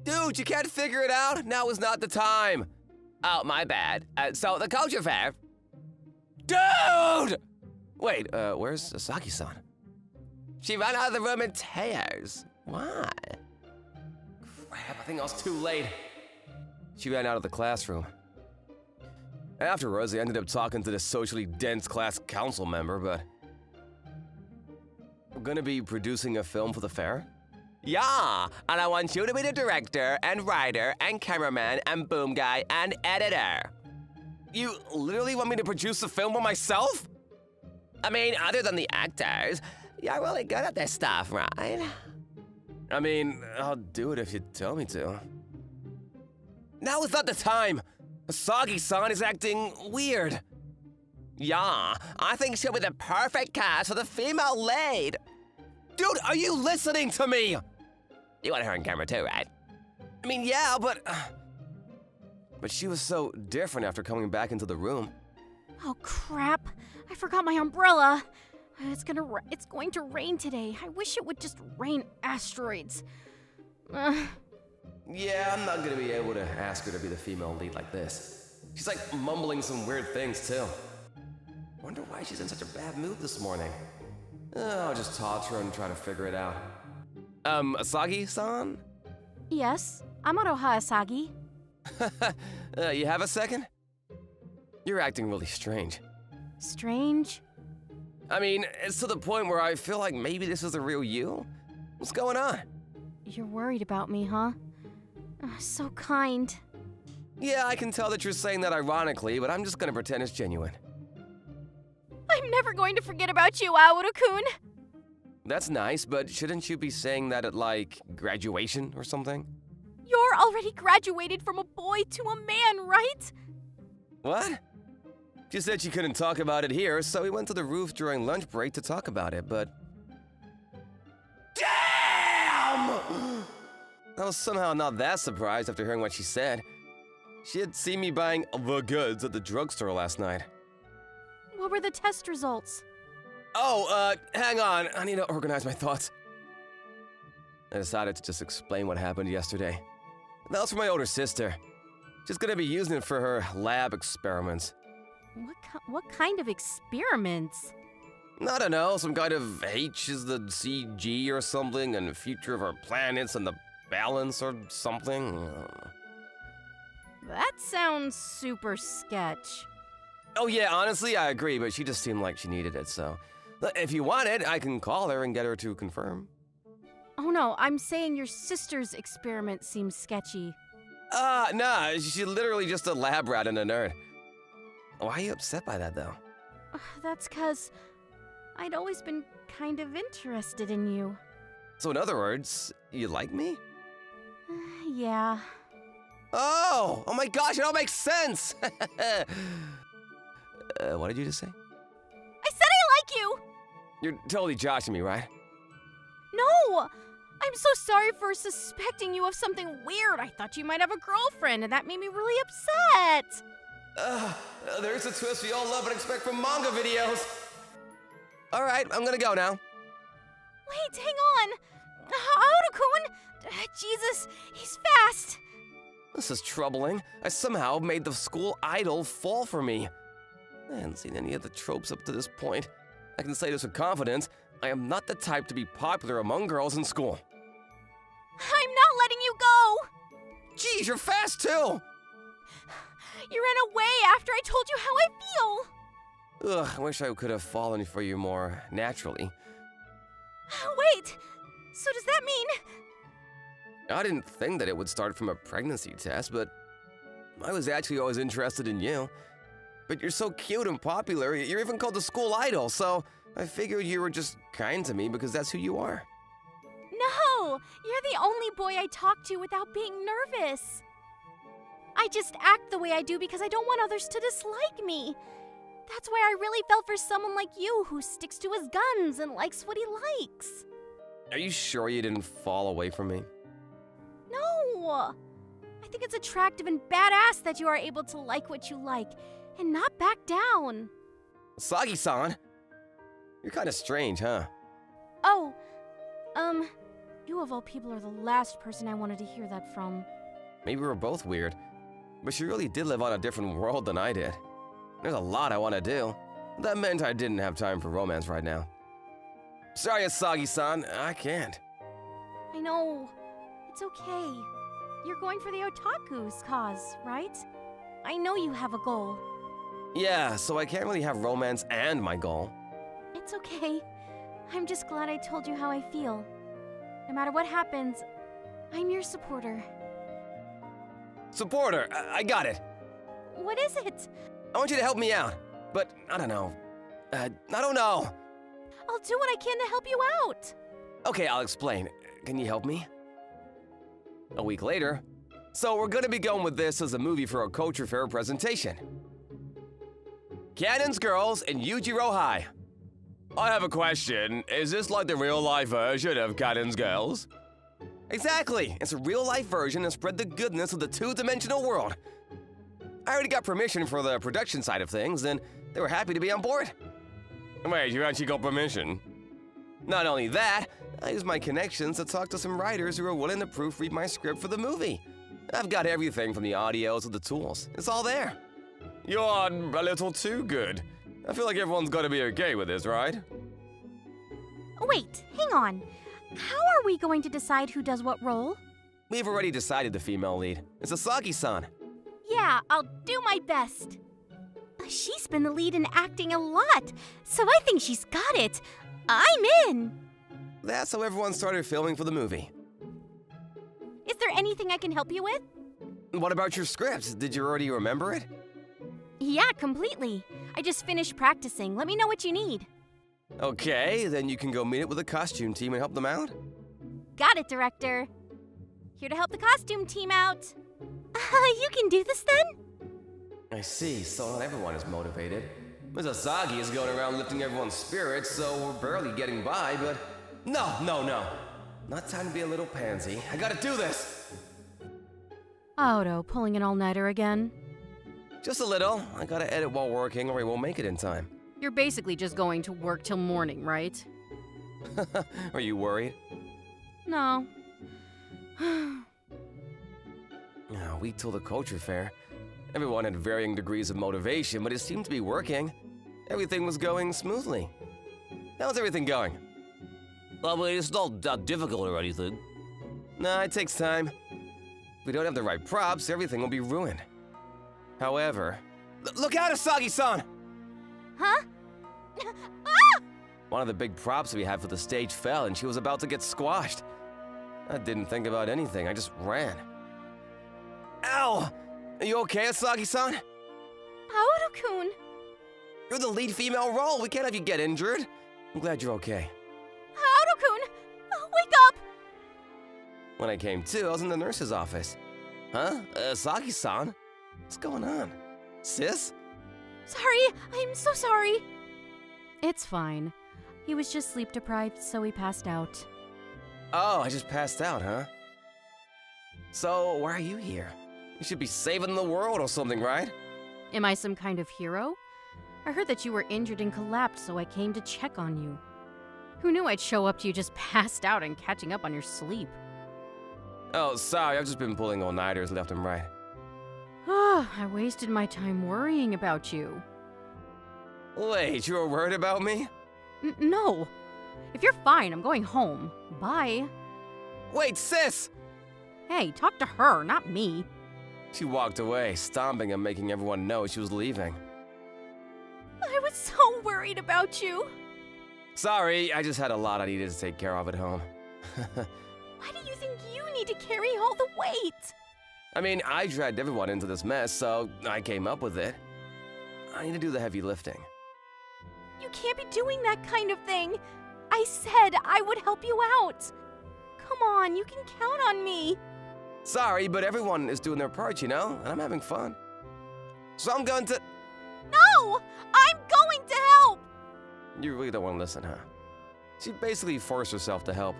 Dude, you can't figure it out? Now is not the time. Oh, my bad. So, the culture fair. Dude! Wait, where's Asagi-san? She ran out of the room in tears. Why? Crap, I think I was too late. She ran out of the classroom. Afterwards, I ended up talking to the socially dense class council member, but... We're gonna be producing a film for the fair? Yeah, and I want you to be the director, and writer, and cameraman, and boom guy, and editor. You literally want me to produce a film by myself? I mean, other than the actors, you're really good at this stuff, right? I mean, I'll do it if you tell me to. Now is not the time! Asagi-san is acting weird. Yeah, I think she'll be the perfect cast for the female lead. Dude, are you listening to me? You want her on camera too, right? I mean, yeah, but she was so different after coming back into the room.
Oh, crap. I forgot my umbrella. It's going to rain today. I wish it would just rain asteroids.
Yeah, I'm not gonna be able to ask her to be the female lead like this. She's like mumbling some weird things too. Wonder why she's in such a bad mood this morning. I'll just talk to her and try to figure it out. Asagi-san?
Yes, I'm Aroha Asagi.
You have a second? You're acting really strange.
Strange?
I mean, it's to the point where I feel like maybe this is the real you. What's going on?
You're worried about me, huh? So kind.
Yeah, I can tell that you're saying that ironically, but I'm just gonna pretend it's genuine.
I'm never going to forget about you, Auro-kun.
That's nice, but shouldn't you be saying that at, like, graduation or something?
You're already graduated from a boy to a man, right?
What? She said she couldn't talk about it here, so we went to the roof during lunch break to talk about it, but... Damn! I was somehow not that surprised after hearing what she said. She had seen me buying the goods at the drugstore last night.
What were the test results?
Oh, hang on. I need to organize my thoughts. I decided to just explain what happened yesterday. That was for my older sister. She's gonna be using it for her lab experiments.
What kind of experiments?
I don't know, some kind of H is the CG or something, and the future of our planets and the balance or something.
That sounds super sketch.
Oh yeah, honestly, I agree, but she just seemed like she needed it, so... If you want it, I can call her and get her to confirm.
Oh no, I'm saying your sister's experiment seems sketchy.
Nah, she's literally just a lab rat and a nerd. Why are you upset by that, though?
That's 'cause I'd always been kind of interested in you.
So in other words, you like me?
Yeah.
Oh my gosh, it all makes sense! What did you just say?
I said I like you!
You're totally joshing me, right?
No! I'm so sorry for suspecting you of something weird. I thought you might have a girlfriend, and that made me really upset.
There's a twist we all love and expect from manga videos. All right, I'm gonna go now.
Wait, hang on! Aoda-kun! Jesus, he's fast!
This is troubling. I somehow made the school idol fall for me. I hadn't seen any of the tropes up to this point. I can say this with confidence. I am not the type to be popular among girls in school.
I'm not letting you go!
Geez, you're fast too!
You ran away after I told you how I feel!
Ugh, I wish I could have fallen for you more naturally.
Wait, so does that mean...
I didn't think that it would start from a pregnancy test, but I was actually always interested in you. But you're so cute and popular, you're even called the school idol, so I figured you were just kind to me because that's who you are.
No! You're the only boy I talk to without being nervous. I just act the way I do because I don't want others to dislike me. That's why I really fell for someone like you who sticks to his guns and likes what he likes.
Are you sure you didn't fall away from me?
No! I think it's attractive and badass that you are able to like what you like and not back down.
Asagi-san! You're kinda strange, huh?
Oh, you of all people are the last person I wanted to hear that from.
Maybe we're both weird, but she really did live on a different world than I did. There's a lot I want to do. That meant I didn't have time for romance right now. Sorry, Asagi-san, I can't.
I know. It's okay. You're going for the otaku's cause, right? I know you have a goal.
Yeah, so I can't really have romance and my goal.
It's okay. I'm just glad I told you how I feel. No matter what happens, I'm your supporter.
Supporter, I got it.
What is it?
I want you to help me out, but I don't know. I don't know.
I'll do what I can to help you out.
Okay, I'll explain. Can you help me? A week later. So we're gonna be going with this as a movie for our culture fair presentation. Kanon's Girls in Yujiro High. I have a question. Is this like the real-life version of Kanon's Girls? Exactly. It's a real-life version and spread the goodness of the two-dimensional world. I already got permission for the production side of things, and they were happy to be on board. Wait, you actually got permission? Not only that, I used my connections to talk to some writers who are willing to proofread my script for the movie. I've got everything from the audios to the tools. It's all there. You're a little too good. I feel like everyone's gotta be okay with this, right?
Wait, hang on. How are we going to decide who does what role?
We've already decided the female lead. It's Asagi-san.
Yeah, I'll do my best. She's been the lead in acting a lot, so I think she's got it. I'm in.
That's how everyone started filming for the movie.
Is there anything I can help you with?
What about your script? Did you already remember it?
Yeah, completely. I just finished practicing. Let me know what you need.
Okay, then you can go meet it with the costume team and help them out.
Got it, director. Here to help the costume team out. You can do this then?
I see, so not everyone is motivated. Ms. Asagi is going around lifting everyone's spirits, so we're barely getting by, but... No. Not time to be a little pansy. I gotta do this!
Odo, pulling an all-nighter again?
Just a little. I gotta edit while working or I won't make it in time.
You're basically just going to work till morning, right?
Are you worried?
No.
A week till the culture fair. Everyone had varying degrees of motivation, but it seemed to be working. Everything was going smoothly. How's everything going? I mean, it's not that difficult or anything. Nah, it takes time. If we don't have the right props, everything will be ruined. However... Look out, Asagi-san!
Huh?
One of the big props we had for the stage fell and she was about to get squashed. I didn't think about anything, I just ran. Ow! Are you okay, Asagi-san?
Aodo-kun!
You're the lead female role, we can't have you get injured. I'm glad you're okay.
Aodo-kun! Wake up!
When I came to, I was in the nurse's office. Huh? Asagi-san? What's going on? Sis?
Sorry, I'm so sorry.
It's fine. He was just sleep deprived, so he passed out.
Oh, I just passed out, huh? So, why are you here? You should be saving the world or something, right?
Am I some kind of hero? I heard that you were injured and collapsed, so I came to check on you. Who knew I'd show up to you just passed out and catching up on your sleep?
Oh, sorry, I've just been pulling all-nighters left and right.
I wasted my time worrying about you.
Wait, you were worried about me?
No. If you're fine, I'm going home. Bye.
Wait, sis!
Hey, talk to her, not me.
She walked away, stomping and making everyone know she was leaving.
I was so worried about you.
Sorry, I just had a lot I needed to take care of at home.
Why do you think you need to carry all the weight?
I mean, I dragged everyone into this mess, so I came up with it. I need to do the heavy lifting.
You can't be doing that kind of thing. I said I would help you out. Come on, you can count on me.
Sorry, but everyone is doing their part, you know, and I'm having fun. So I'm going to...
No! I'm going to help!
You really don't want to listen, huh? She basically forced herself to help.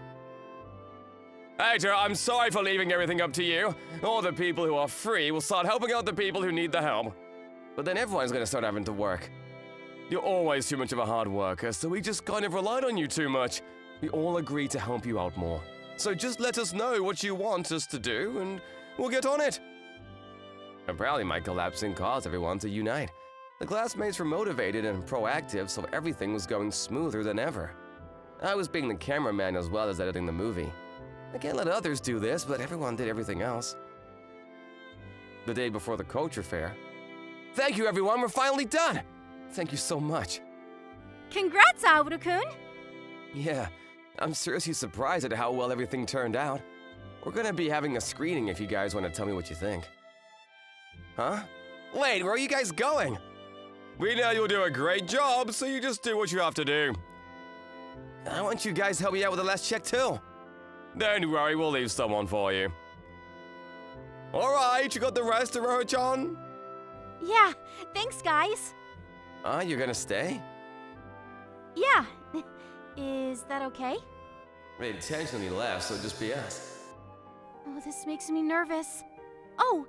Hey, Joe, I'm sorry for leaving everything up to you. All the people who are free will start helping out the people who need the help. But then everyone's gonna start having to work. You're always too much of a hard worker, so we just kind of relied on you too much. We all agreed to help you out more. So just let us know what you want us to do, and we'll get on it. Apparently my collapsing caused everyone to unite. The classmates were motivated and proactive, so everything was going smoother than ever. I was being the cameraman as well as editing the movie. I can't let others do this, but everyone did everything else. The day before the culture fair. Thank you, everyone, we're finally done! Thank you so much.
Congrats, Aoru-kun!
Yeah, I'm seriously surprised at how well everything turned out. We're gonna be having a screening if you guys want to tell me what you think. Huh? Wait, where are you guys going? We know you'll do a great job, so you just do what you have to do. I want you guys to help me out with the last check, too. Don't worry, we'll leave someone for you. Alright, you got the rest of her, John?
Yeah, thanks, guys.
You're gonna stay?
Yeah. Is that okay?
We intentionally left, so just be us.
Oh, this makes me nervous. Oh,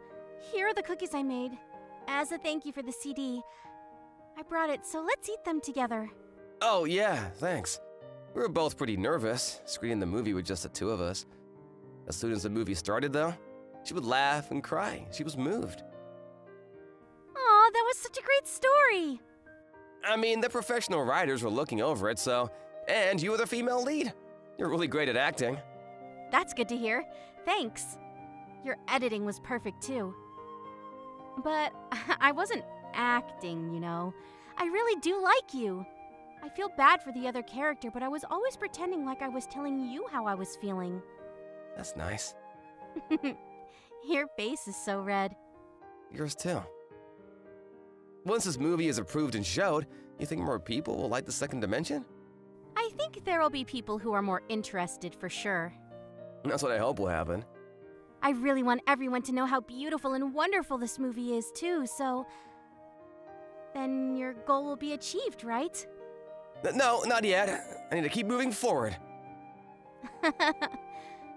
here are the cookies I made. As a thank you for the CD. I brought it, so let's eat them together.
Oh, yeah, thanks. We were both pretty nervous, screening the movie with just the two of us. As soon as the movie started, though, she would laugh and cry. She was moved.
Aw, that was such a great story.
I mean, the professional writers were looking over it, so... And you were the female lead. You're really great at acting.
That's good to hear. Thanks. Your editing was perfect, too. But I wasn't acting, you know. I really do like you. I feel bad for the other character, but I was always pretending like I was telling you how I was feeling.
That's nice.
Your face is so red.
Yours too. Once this movie is approved and showed, you think more people will like the second dimension?
I think there will be people who are more interested for sure.
That's what I hope will happen.
I really want everyone to know how beautiful and wonderful this movie is too, so... Then your goal will be achieved, right?
No, not yet. I need to keep moving forward.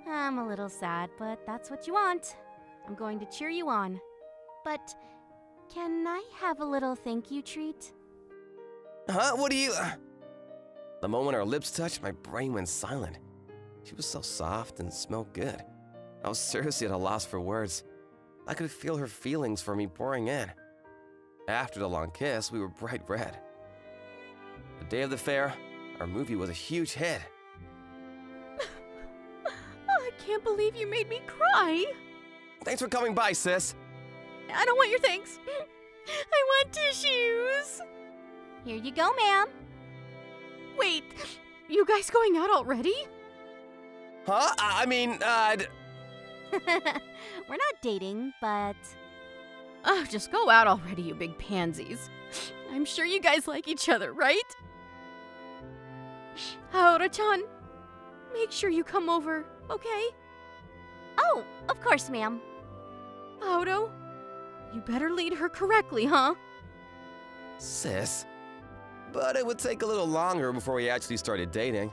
I'm a little sad, but that's what you want. I'm going to cheer you on. But can I have a little thank you treat?
Huh? What do you... The moment our lips touched, my brain went silent. She was so soft and smelled good. I was seriously at a loss for words. I could feel her feelings for me pouring in. After the long kiss, we were bright red. The day of the fair, our movie was a huge hit.
I can't believe you made me cry.
Thanks for coming by, sis.
I don't want your thanks. I want tissues. Here you go, ma'am.
Wait, you guys going out already?
Huh?
We're not dating, but...
Oh, just go out already, you big pansies. I'm sure you guys like each other, right? Aoru-chan, make sure you come over, okay?
Oh, of course, ma'am.
Aoru, you better lead her correctly, huh?
Sis. But it would take a little longer before we actually started dating.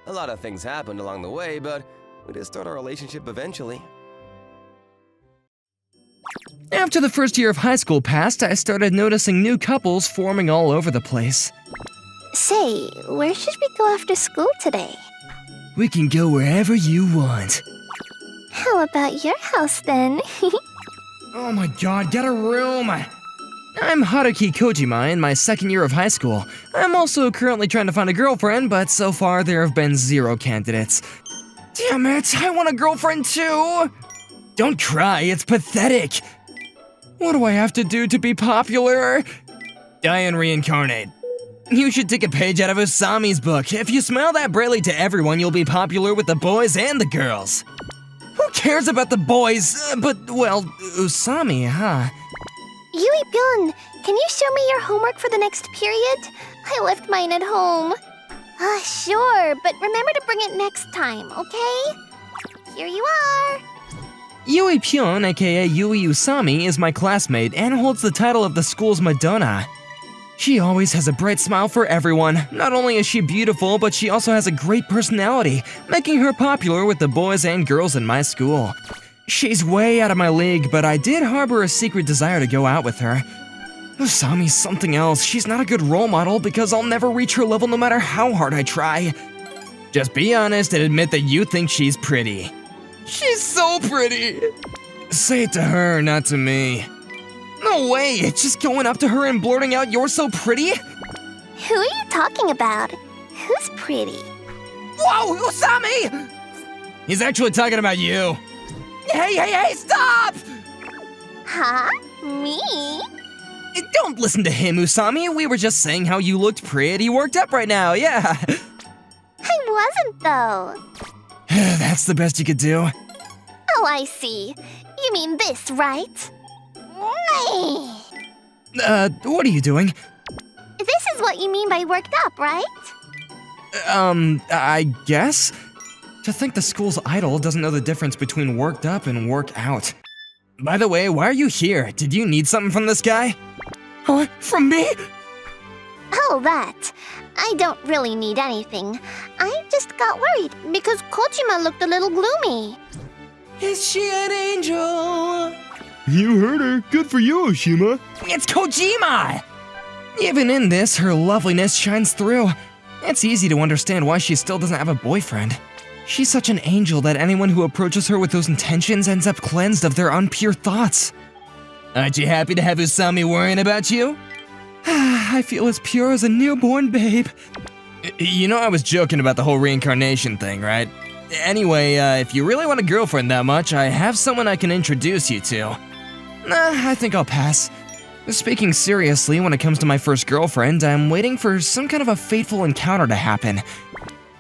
A lot of things happened along the way, but we did start our relationship eventually.
After the first year of high school passed, I started noticing new couples forming all over the place.
Say, where should we go after school today?
We can go wherever you want.
How about your house then?
Oh my god, get a room! I'm Haruki Kojima in my second year of high school. I'm also currently trying to find a girlfriend, but so far there have been 0 candidates. Damn it, I want a girlfriend too! Don't cry, it's pathetic! What do I have to do to be popular? Die and reincarnate. You should take a page out of Usami's book. If you smile that brightly to everyone, you'll be popular with the boys and the girls. Who cares about the boys? But, well, Usami, huh?
Yui-byun, can you show me your homework for the next period? I left mine at home. Sure, but remember to bring it next time, okay? Here you are.
Yui Pyun, aka Yui Usami, is my classmate and holds the title of the school's Madonna. She always has a bright smile for everyone. Not only is she beautiful, but she also has a great personality, making her popular with the boys and girls in my school. She's way out of my league, but I did harbor a secret desire to go out with her. Usami's something else. She's not a good role model because I'll never reach her level no matter how hard I try. Just be honest and admit that you think she's pretty. She's so pretty! Say it to her, not to me. No way, it's just going up to her and blurting out, "You're so pretty"?
Who are you talking about? Who's pretty?
Whoa, Usami! He's actually talking about you. Hey, stop!
Huh? Me?
Don't listen to him, Usami. We were just saying how you looked pretty worked up right now, yeah.
I wasn't, though.
That's the best you could do.
Oh, I see. You mean this, right?
What are you doing?
This is what you mean by worked up, right?
I guess? To think the school's idol doesn't know the difference between worked up and work out. By the way, why are you here? Did you need something from this guy? Huh? From me?
Oh, that. I don't really need anything. I just got worried because Kojima looked a little gloomy.
Is she an angel?
You heard her. Good for you, Oshima.
It's Kojima! Even in this, her loveliness shines through. It's easy to understand why she still doesn't have a boyfriend. She's such an angel that anyone who approaches her with those intentions ends up cleansed of their unpure thoughts. Aren't you happy to have Usami worrying about you? I feel as pure as a newborn babe. You know I was joking about the whole reincarnation thing, right? Anyway, if you really want a girlfriend that much, I have someone I can introduce you to. I think I'll pass. Speaking seriously, when it comes to my first girlfriend, I'm waiting for some kind of a fateful encounter to happen.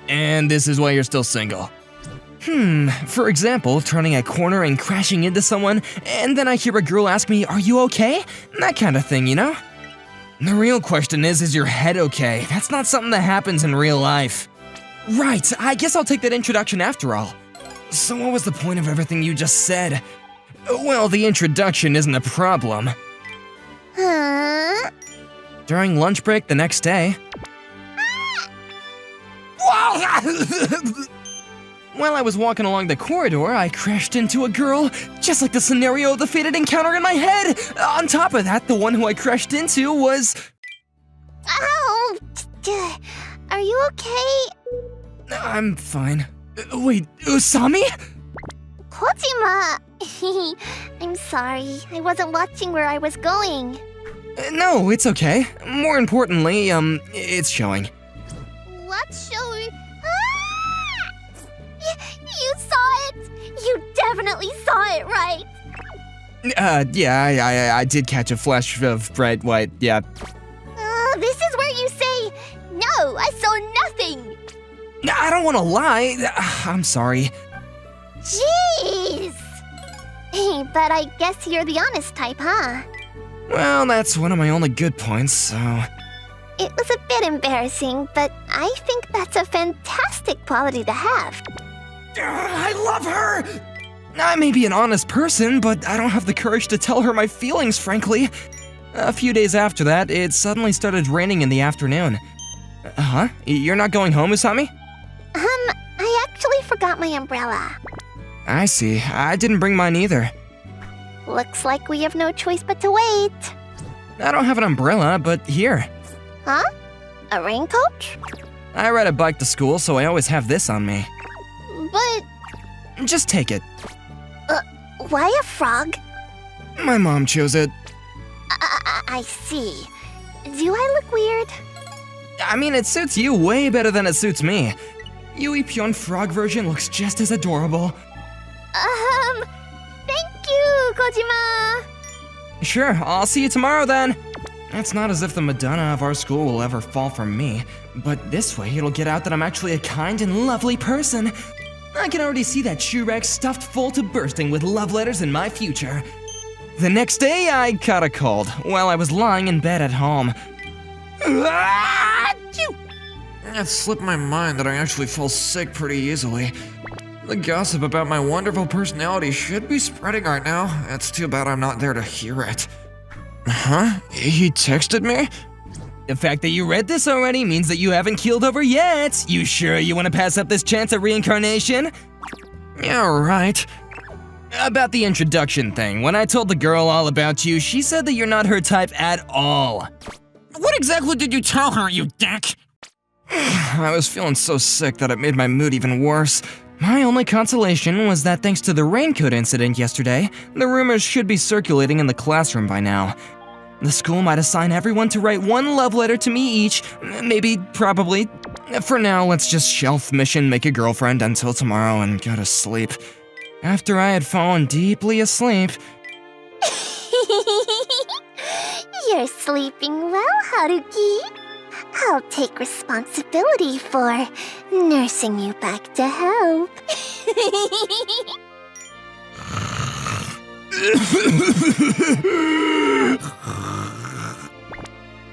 And this is why you're still single. For example, turning a corner and crashing into someone, and then I hear a girl ask me, "Are you okay?" That kind of thing, you know? The real question is your head okay? That's not something that happens in real life. Right, I guess I'll take that introduction after all. So what was the point of everything you just said? Well, the introduction isn't a problem.
Huh?
During lunch break the next day... While I was walking along the corridor, I crashed into a girl, just like the scenario of the fated encounter in my head! On top of that, the one who I crashed into was...
Ow! Are you okay?
I'm fine. Wait, Usami?
Kojima! I'm sorry. I wasn't watching where I was going.
No, it's okay. More importantly, it's showing.
What's showing? Ah! You saw it! You definitely saw it, right?
Yeah, I did catch a flash of bright white, yeah.
This is where you say, "No, I saw nothing!"
I don't want to lie. I'm sorry.
Jeez! But I guess you're the honest type, huh?
Well, that's one of my only good points, so...
It was a bit embarrassing, but I think that's a fantastic quality to have.
I love her! I may be an honest person, but I don't have the courage to tell her my feelings, frankly. A few days after that, it suddenly started raining in the afternoon. Huh? You're not going home, Usami?
I actually forgot my umbrella.
I see. I didn't bring mine either.
Looks like we have no choice but to wait.
I don't have an umbrella, but here.
Huh? A raincoat?
I ride a bike to school, so I always have this on me.
But
Just take it.
why a frog?
My mom chose it.
I see. Do I look weird?
I mean, it suits you way better than it suits me. Yui Pyeon frog version looks just as adorable.
Thank you, Kojima!
Sure, I'll see you tomorrow then. It's not as if the Madonna of our school will ever fall for me, but this way it'll get out that I'm actually a kind and lovely person. I can already see that shoe rack stuffed full to bursting with love letters in my future. The next day, I caught a cold while I was lying in bed at home. It slipped my mind that I actually fall sick pretty easily. The gossip about my wonderful personality should be spreading right now. It's too bad I'm not there to hear it. Huh? He texted me? The fact that you read this already means that you haven't keeled over yet. You sure you want to pass up this chance at reincarnation? Yeah, right. About the introduction thing, when I told the girl all about you, she said that you're not her type at all. What exactly did you tell her, you dick? I was feeling so sick that it made my mood even worse. My only consolation was that thanks to the raincoat incident yesterday, the rumors should be circulating in the classroom by now. The school might assign everyone to write one love letter to me each, maybe, probably. For now, let's just shelf mission make a girlfriend until tomorrow and go to sleep. After I had fallen deeply asleep.
You're sleeping well, Haruki. I'll take responsibility for nursing you back to health.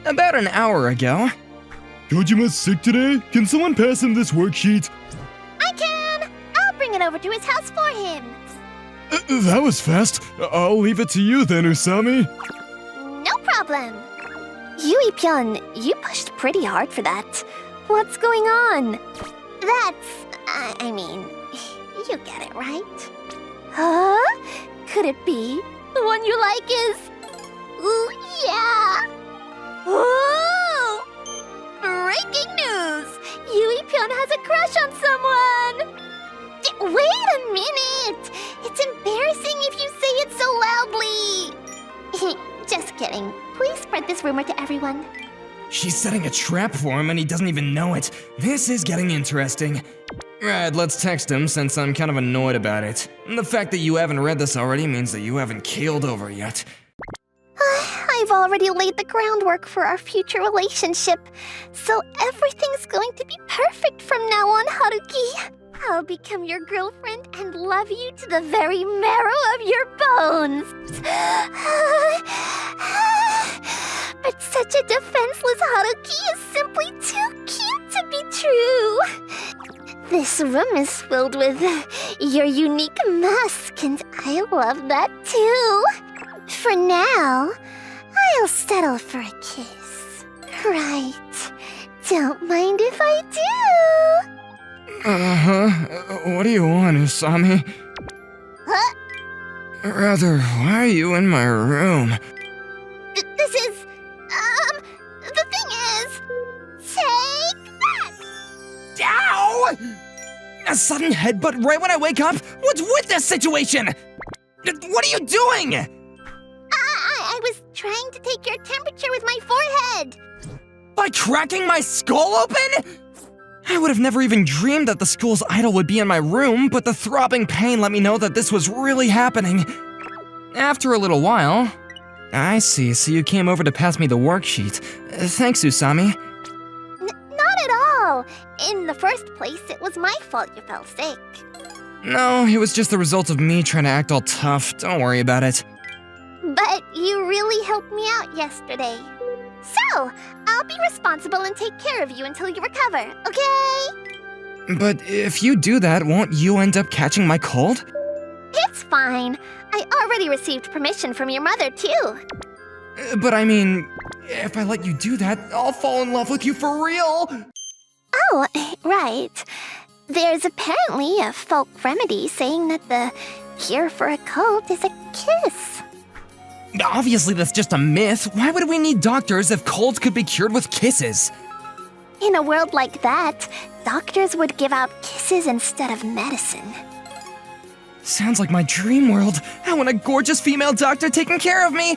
About an hour ago.
Kojima's sick today? Can someone pass him this worksheet?
I can! I'll bring it over to his house for him.
That was fast. I'll leave it to you then, Usami.
No problem. Yui Pyeon, you pushed pretty hard for that. What's going on? I mean, you get it, right? Huh? Could it be the one you like is... Ooh, yeah! Ooh! Breaking news! Yui Pyeon has a crush on someone! Wait a minute! It's embarrassing if you say it so loudly! Just kidding. Please spread this rumor to everyone.
She's setting a trap for him and he doesn't even know it. This is getting interesting. Right, let's text him since I'm kind of annoyed about it. And the fact that you haven't read this already means that you haven't keeled over yet.
I've already laid the groundwork for our future relationship, so everything's going to be perfect from now on, Haruki. I'll become your girlfriend and love you to the very marrow of your bones. But such a defenseless Haruki is simply too cute to be true. This room is filled with your unique musk, and I love that too. For now, I'll settle for a kiss. Right. Don't mind if I do.
What do you want, Usami?
Huh?
Rather, why are you in my room?
This is... the thing is... Take that!
Ow! A sudden headbutt right when I wake up? What's with this situation? What are you doing?
I was trying to take your temperature with my forehead.
By cracking my skull open? I would have never even dreamed that the school's idol would be in my room, but the throbbing pain let me know that this was really happening. After a little while... I see, so you came over to pass me the worksheet. Thanks, Usami.
Not at all. In the first place, it was my fault you fell sick.
No, it was just the result of me trying to act all tough. Don't worry about it.
But you really helped me out yesterday. So, I'll be responsible and take care of you until you recover, okay?
But if you do that, won't you end up catching my cold?
It's fine. I already received permission from your mother, too.
But I mean, if I let you do that, I'll fall in love with you for real!
Oh, right. There's apparently a folk remedy saying that the cure for a cold is a kiss.
Obviously, that's just a myth. Why would we need doctors if colds could be cured with kisses?
In a world like that, doctors would give out kisses instead of medicine.
Sounds like my dream world. I want a gorgeous female doctor taking care of me.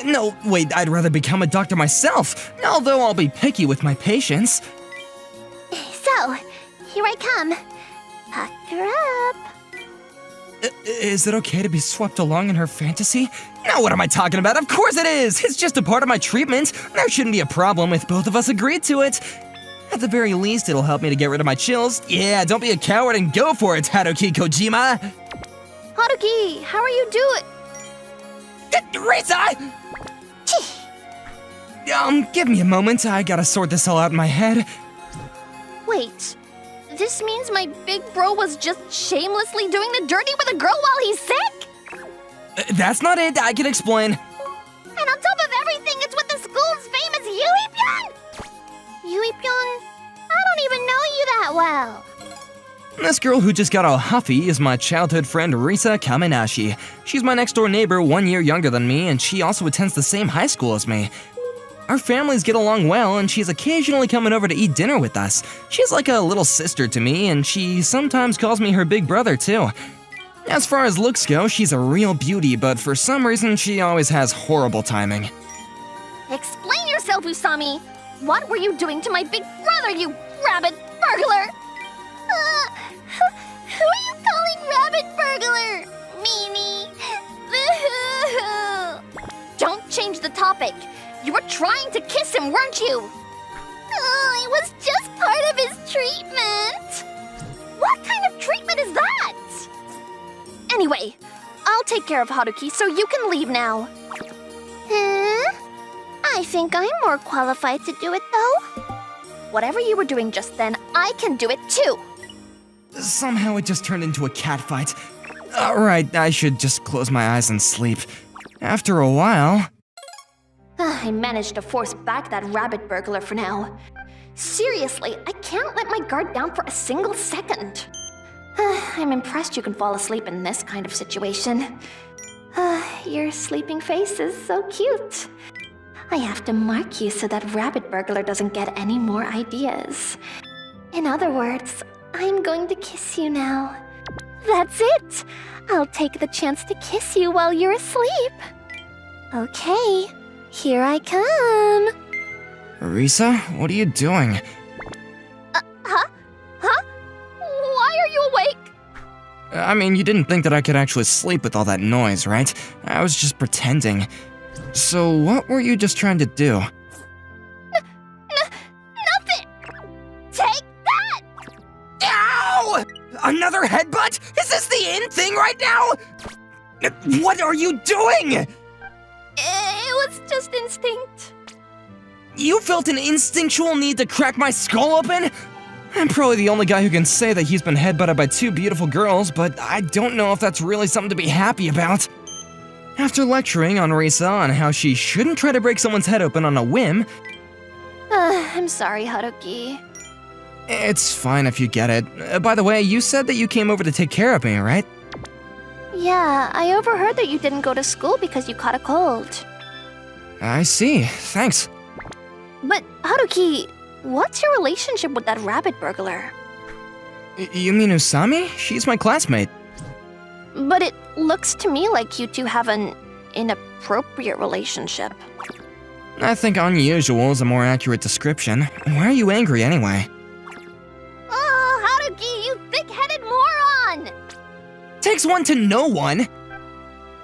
No, wait, I'd rather become a doctor myself, although I'll be picky with my patients.
So, here I come. Pucker up.
Is it okay to be swept along in her fantasy? No, what am I talking about? Of course it is! It's just a part of my treatment. There shouldn't be a problem if both of us agreed to it. At the very least, it'll help me to get rid of my chills. Yeah, don't be a coward and go for it, Haruki Kojima!
Haruki, how are you doing?
Risa! Give me a moment. I gotta sort this all out in my head.
Wait, this means my big bro was just shamelessly doing the dirty with a girl while he's sick?
That's not it. I can explain.
And on top of everything, it's with the school's famous Yuipyeon! Yuipyeon? I don't even know you that well.
This girl who just got all huffy is my childhood friend Risa Kaminashi. She's my next door neighbor, 1 year younger than me, and she also attends the same high school as me. Our families get along well, and she's occasionally coming over to eat dinner with us. She's like a little sister to me, and she sometimes calls me her big brother too. As far as looks go, she's a real beauty, but for some reason she always has horrible timing.
Explain yourself, Usami! What were you doing to my big brother, you rabbit burglar? Who are you calling rabbit burglar? Meanie. Don't change the topic. You were trying to kiss him, weren't you? It was just part of his treatment. What kind of treatment is that? Anyway, I'll take care of Haruki so you can leave now. I think I'm more qualified to do it though. Whatever you were doing just then, I can do it too.
Somehow it just turned into a catfight. Alright, I should just close my eyes and sleep. After a while...
I managed to force back that rabbit burglar for now. Seriously, I can't let my guard down for a single second. I'm impressed you can fall asleep in this kind of situation. Your sleeping face is so cute. I have to mark you so that rabbit burglar doesn't get any more ideas. In other words, I'm going to kiss you now. That's it! I'll take the chance to kiss you while you're asleep. Okay, here I come.
Risa, what are you doing?
Huh? Why are you awake?
I mean, you didn't think that I could actually sleep with all that noise, right? I was just pretending. So what were you just trying to do?
Nothing! Take that!
Ow! Another headbutt? Is this the in thing right now? What are you doing?
It was just instinct.
You felt an instinctual need to crack my skull open? I'm probably the only guy who can say that he's been headbutted by two beautiful girls, but I don't know if that's really something to be happy about. After lecturing on Risa on how she shouldn't try to break someone's head open on a whim...
I'm sorry, Haruki.
It's fine if you get it. By the way, you said that you came over to take care of me, right?
Yeah, I overheard that you didn't go to school because you caught a cold.
I see. Thanks.
But, Haruki, what's your relationship with that rabbit burglar?
You mean Usami? She's my classmate.
But it looks to me like you two have an inappropriate relationship.
I think unusual is a more accurate description. Why are you angry anyway?
Oh, Haruki, you thick-headed moron!
Takes one to know one.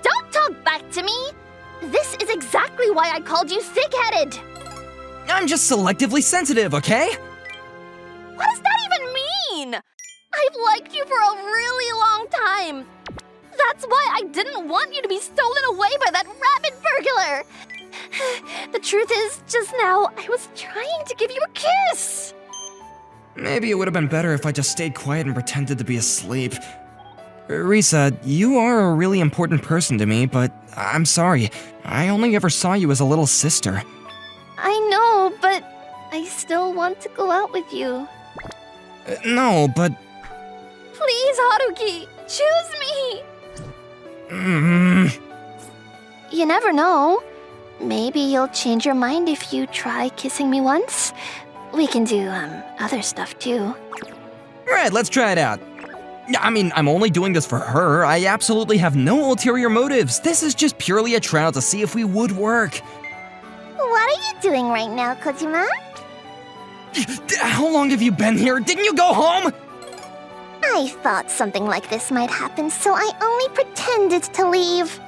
Don't talk back to me! This is exactly why I called you thick-headed!
I'm just selectively sensitive, okay?
What does that even mean? I've liked you for a really long time. That's why I didn't want you to be stolen away by that rabbit burglar. The truth is, just now, I was trying to give you a kiss.
Maybe it would have been better if I just stayed quiet and pretended to be asleep. Risa, you are a really important person to me, but I'm sorry. I only ever saw you as a little sister.
I know, but I still want to go out with you.
No, but...
Please, Haruki, choose me! you never know. Maybe you'll change your mind if you try kissing me once. We can do, other stuff too.
Right, let's try it out. I mean, I'm only doing this for her. I absolutely have no ulterior motives. This is just purely a trial to see if we would work.
What are you doing right now, Kojima?
How long have you been here? Didn't you go home?
I thought something like this might happen, so I only pretended to leave.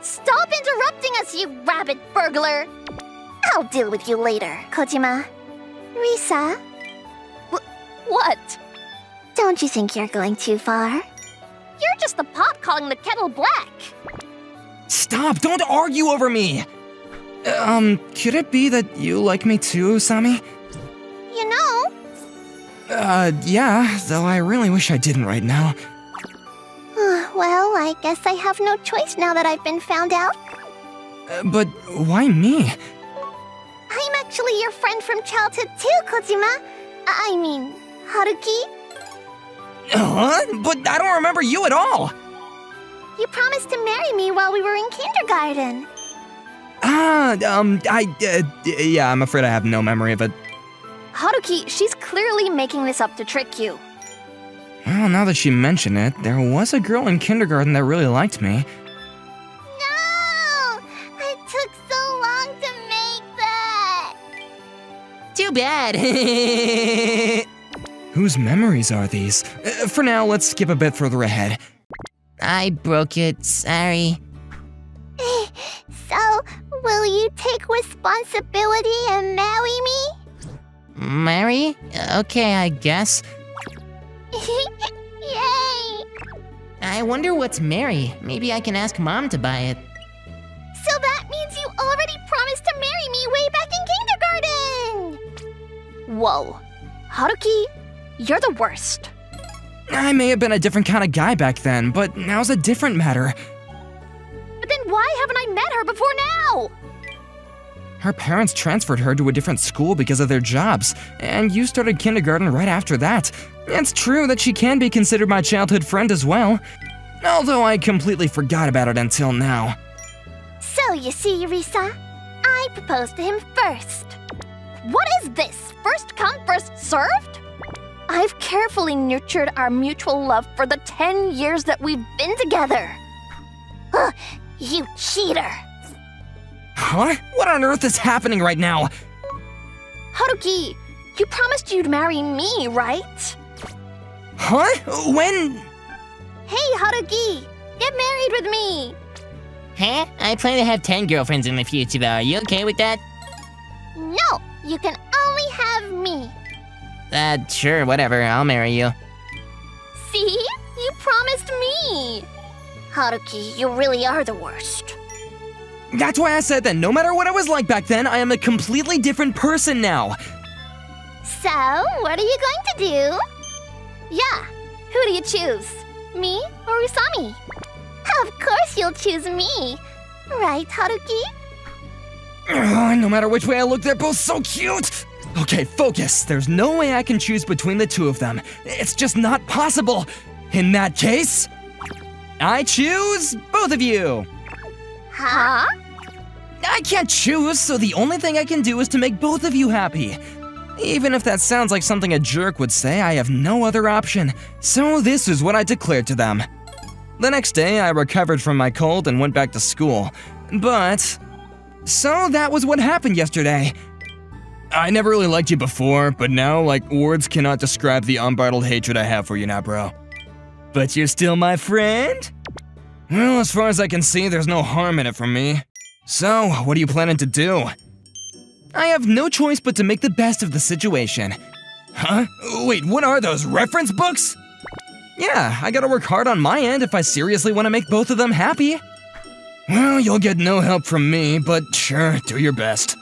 Stop interrupting us, you rabid burglar! I'll deal with you later, Kojima. Risa? What? Don't you think you're going too far? You're just the pot calling the kettle black.
Stop, don't argue over me! Could it be that you like me too, Usami?
You know?
Yeah, though I really wish I didn't right now.
Well, I guess I have no choice now that I've been found out.
But why me?
I'm actually your friend from childhood too, Kojima. I mean, Haruki.
Huh? But I don't remember you at all!
You promised to marry me while we were in kindergarten.
Yeah, I'm afraid I have no memory of it.
Haruki, she's clearly making this up to trick you.
Well, now that she mentioned it, there was a girl in kindergarten that really liked me.
No! It took so long to make that!
Too bad.
Whose memories are these? For now, let's skip a bit further ahead.
I broke it, sorry.
So, will you take responsibility and marry me?
Marry? Okay, I guess.
Yay!
I wonder what's marry. Maybe I can ask Mom to buy it.
So that means you already promised to marry me way back in kindergarten! Whoa. Haruki, you're the worst.
I may have been a different kind of guy back then, but now's a different matter.
But then why haven't I met her before now?
Her parents transferred her to a different school because of their jobs, and you started kindergarten right after that. It's true that she can be considered my childhood friend as well, although I completely forgot about it until now.
So you see, Risa, I proposed to him first. What is this? First come, first served? I've carefully nurtured our mutual love for the 10 years that we've been together. Ugh, you cheater!
Huh? What on earth is happening right now?
Haruki, you promised you'd marry me, right?
Huh? When?
Hey, Haruki, get married with me!
Huh? I plan to have 10 girlfriends in the future, though. Are you okay with that?
No, you can only have me.
Sure, whatever. I'll marry you.
See? You promised me! Haruki, you really are the worst.
That's why I said that no matter what I was like back then, I am a completely different person now.
So, what are you going to do? Yeah, who do you choose? Me or Usami? Of course you'll choose me. Right, Haruki?
No matter which way I look, they're both so cute! Okay, focus. There's no way I can choose between the two of them. It's just not possible. In that case, I choose both of you.
Huh?
I can't choose, so the only thing I can do is to make both of you happy. Even if that sounds like something a jerk would say, I have no other option. So this is what I declared to them. The next day, I recovered from my cold and went back to school. So that was what happened yesterday. I never really liked you before, but now, words cannot describe the unbridled hatred I have for you now, bro. But you're still my friend? Well, as far as I can see, there's no harm in it for me. So, what are you planning to do? I have no choice but to make the best of the situation. Huh? Wait, what are those, reference books? Yeah, I gotta work hard on my end if I seriously want to make both of them happy. Well, you'll get no help from me, but sure, do your best.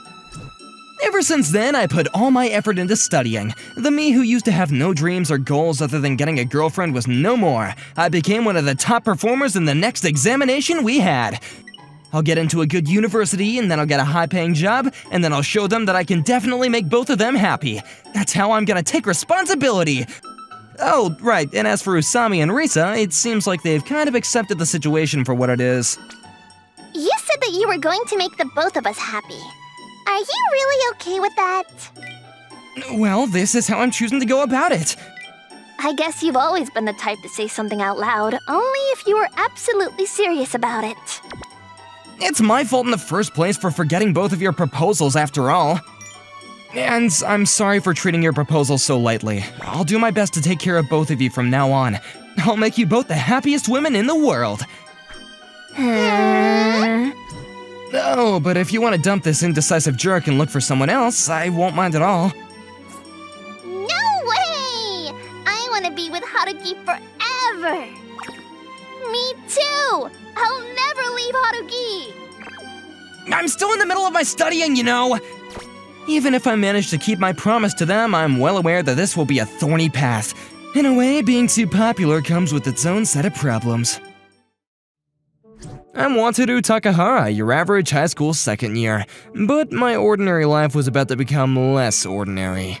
Ever since then, I put all my effort into studying. The me who used to have no dreams or goals other than getting a girlfriend was no more. I became one of the top performers in the next examination we had. I'll get into a good university, and then I'll get a high-paying job, and then I'll show them that I can definitely make both of them happy. That's how I'm gonna take responsibility. Oh, right, and as for Usami and Risa, it seems like they've kind of accepted the situation for what it is.
You said that you were going to make the both of us happy. Are you really okay with that?
Well, this is how I'm choosing to go about it.
I guess you've always been the type to say something out loud, only if you were absolutely serious about it.
It's my fault in the first place for forgetting both of your proposals after all. And I'm sorry for treating your proposal so lightly. I'll do my best to take care of both of you from now on. I'll make you both the happiest women in the world. Oh, but if you want to dump this indecisive jerk and look for someone else, I won't mind at all.
No way! I want to be with Haruki forever! Me too! I'll never leave Haruki!
I'm still in the middle of my studying, you know! Even if I manage to keep my promise to them, I'm well aware that this will be a thorny path. In a way, being too popular comes with its own set of problems. I'm Wataru Takahara, your average high school second year, but my ordinary life was about to become less ordinary.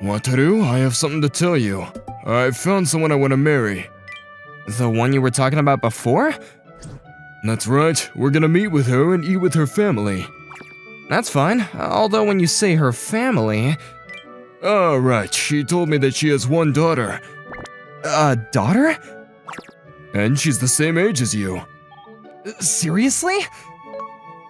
Wataru, I have something to tell you. I've found someone I want to marry.
The one you were talking about before?
That's right, we're gonna meet with her and eat with her family.
That's fine, although when you say her family...
Oh, right, she told me that she has one daughter.
A daughter?
And she's the same age as you.
Seriously?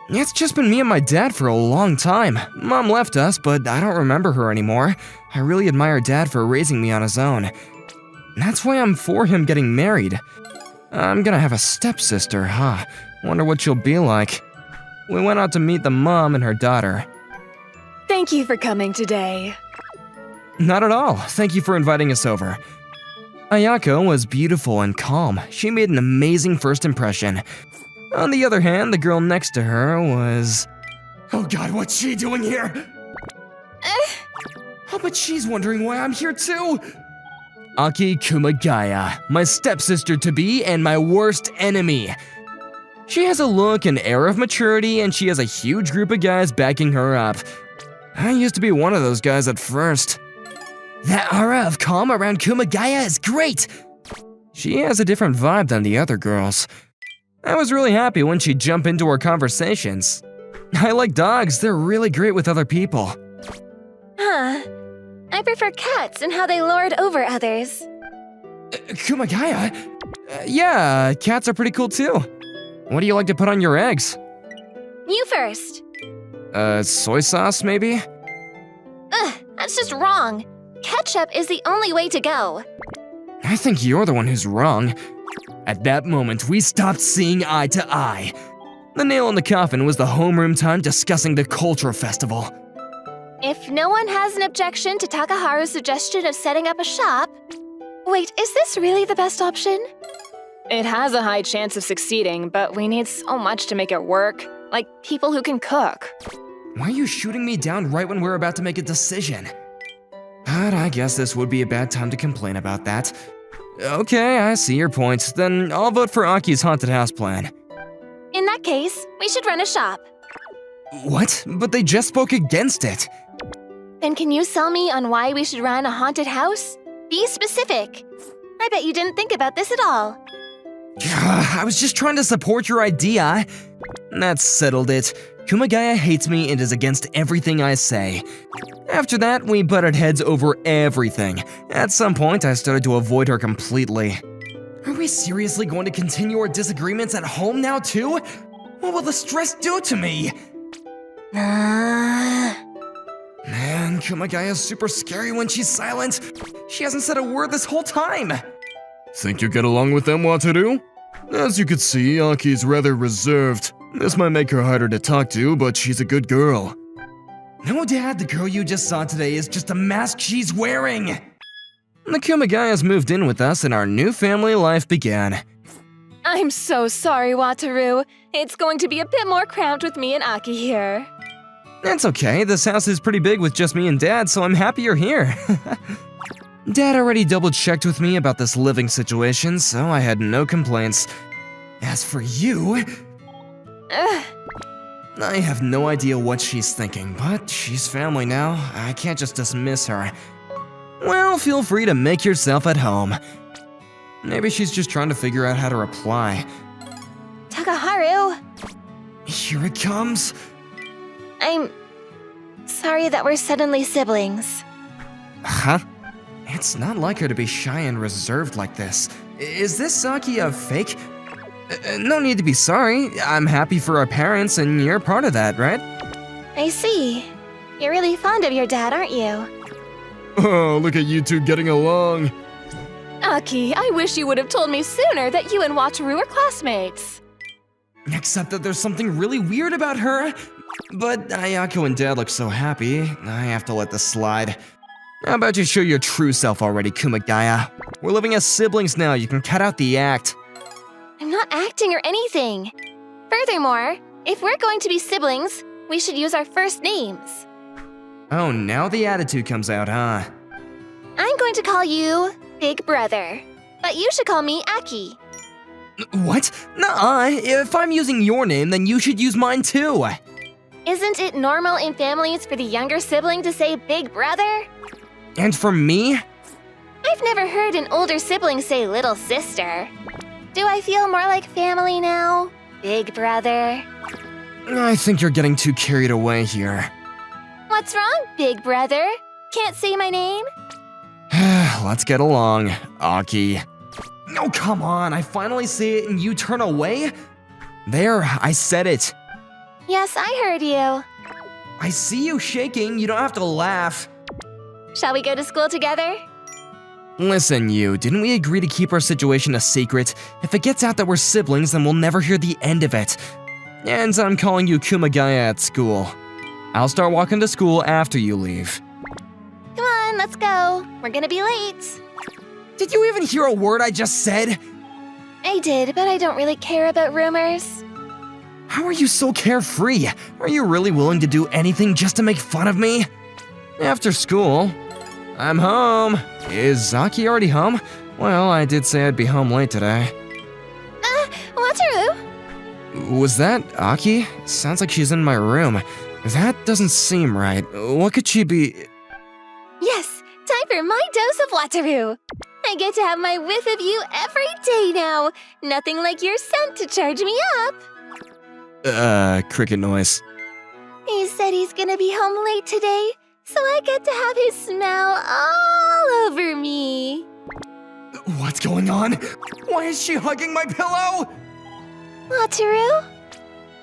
It's just been me and my dad for a long time. Mom left us, but I don't remember her anymore. I really admire Dad for raising me on his own. That's why I'm for him getting married. I'm gonna have a stepsister, huh? Wonder what she'll be like. We went out to meet the mom and her daughter.
Thank you for coming today.
Not at all. Thank you for inviting us over. Ayako was beautiful and calm. She made an amazing first impression. On the other hand, the girl next to her was...
Oh god, what's she doing here?
Oh, but she's wondering why I'm here too. Aki Kumagaya, my stepsister-to-be and my worst enemy. She has a look and air of maturity, and she has a huge group of guys backing her up. I used to be one of those guys at first. That aura of calm around Kumagaya is great! She has a different vibe than the other girls. I was really happy when she'd jump into our conversations. I like dogs, they're really great with other people.
Huh. I prefer cats and how they lord over others.
Kumagaya? Yeah, cats are pretty cool too. What do you like to put on your eggs?
You first.
Soy sauce maybe?
Ugh, that's just wrong. Ketchup is the only way to go.
I think you're the one who's wrong. At that moment, we stopped seeing eye to eye. The nail in the coffin was the homeroom time discussing the culture festival.
If no one has an objection to Takaharu's suggestion of setting up a shop... Wait, is this really the best option?
It has a high chance of succeeding, but we need so much to make it work. Like people who can cook.
Why are you shooting me down right when we're about to make a decision? But I guess this would be a bad time to complain about that. Okay, I see your point. Then I'll vote for Aki's haunted house plan.
In that case, we should run a shop.
What? But they just spoke against it.
Then can you sell me on why we should run a haunted house? Be specific. I bet you didn't think about this at all.
I was just trying to support your idea. That settled it. Kumagaya hates me and is against everything I say. After that, we butted heads over everything. At some point, I started to avoid her completely. Are we seriously going to continue our disagreements at home now too? What will the stress do to me? Man, Kumagaya's super scary when she's silent. She hasn't said a word this whole time.
Think you get along with them, Wataru? As you could see, Aki's rather reserved. This might make her harder to talk to, but she's a good girl.
No, Dad, the girl you just saw today is just a mask she's wearing. The Kumagayas moved in with us and our new family life began.
I'm so sorry, Wataru. It's going to be a bit more cramped with me and Aki here.
It's okay, this house is pretty big with just me and Dad, so I'm happy you're here. Dad already double-checked with me about this living situation, so I had no complaints. As for you... I have no idea what she's thinking, but she's family now. I can't just dismiss her. Well, feel free to make yourself at home. Maybe she's just trying to figure out how to reply.
Takaharu!
Here it comes.
I'm sorry that we're suddenly siblings.
Huh? It's not like her to be shy and reserved like this. Is this Saki a fake? No need to be sorry. I'm happy for our parents, and you're part of that, right?
I see. You're really fond of your dad, aren't you?
Oh, look at you two getting along.
Aki, I wish you would have told me sooner that you and Wataru are classmates.
Except that there's something really weird about her. But Ayako and Dad look so happy, I have to let this slide. How about you show your true self already, Kumagaya? We're living as siblings now, you can cut out the act.
I'm not acting or anything. Furthermore, if we're going to be siblings, we should use our first names.
Oh, now the attitude comes out, huh?
I'm going to call you Big Brother, but you should call me Aki.
What? Nuh-uh, if I'm using your name, then you should use mine too.
Isn't it normal in families for the younger sibling to say Big Brother?
And for me?
I've never heard an older sibling say Little Sister. Do I feel more like family now? Big Brother?
I think you're getting too carried away here.
What's wrong, Big Brother? Can't say my name?
Let's get along, Aki. Oh, come on, I finally say it and you turn away? There, I said it.
Yes, I heard you.
I see you shaking, you don't have to laugh.
Shall we go to school together?
Listen, you, didn't we agree to keep our situation a secret? If it gets out that we're siblings, then we'll never hear the end of it. And I'm calling you Kumagaya at school. I'll start walking to school after you leave.
Come on, let's go. We're gonna be late.
Did you even hear a word I just said?
I did, but I don't really care about rumors.
How are you so carefree? Are you really willing to do anything just to make fun of me? After school, I'm home. Is Zaki already home? Well, I did say I'd be home late today.
Wataru?
Was that Aki? Sounds like she's in my room. That doesn't seem right. What could she be?
Yes, time for my dose of Wataru. I get to have my whiff of you every day now. Nothing like your scent to charge me up.
Cricket noise.
He said he's gonna be home late today, so I get to have his smell all over me.
What's going on? Why is she hugging my pillow?
Wataru?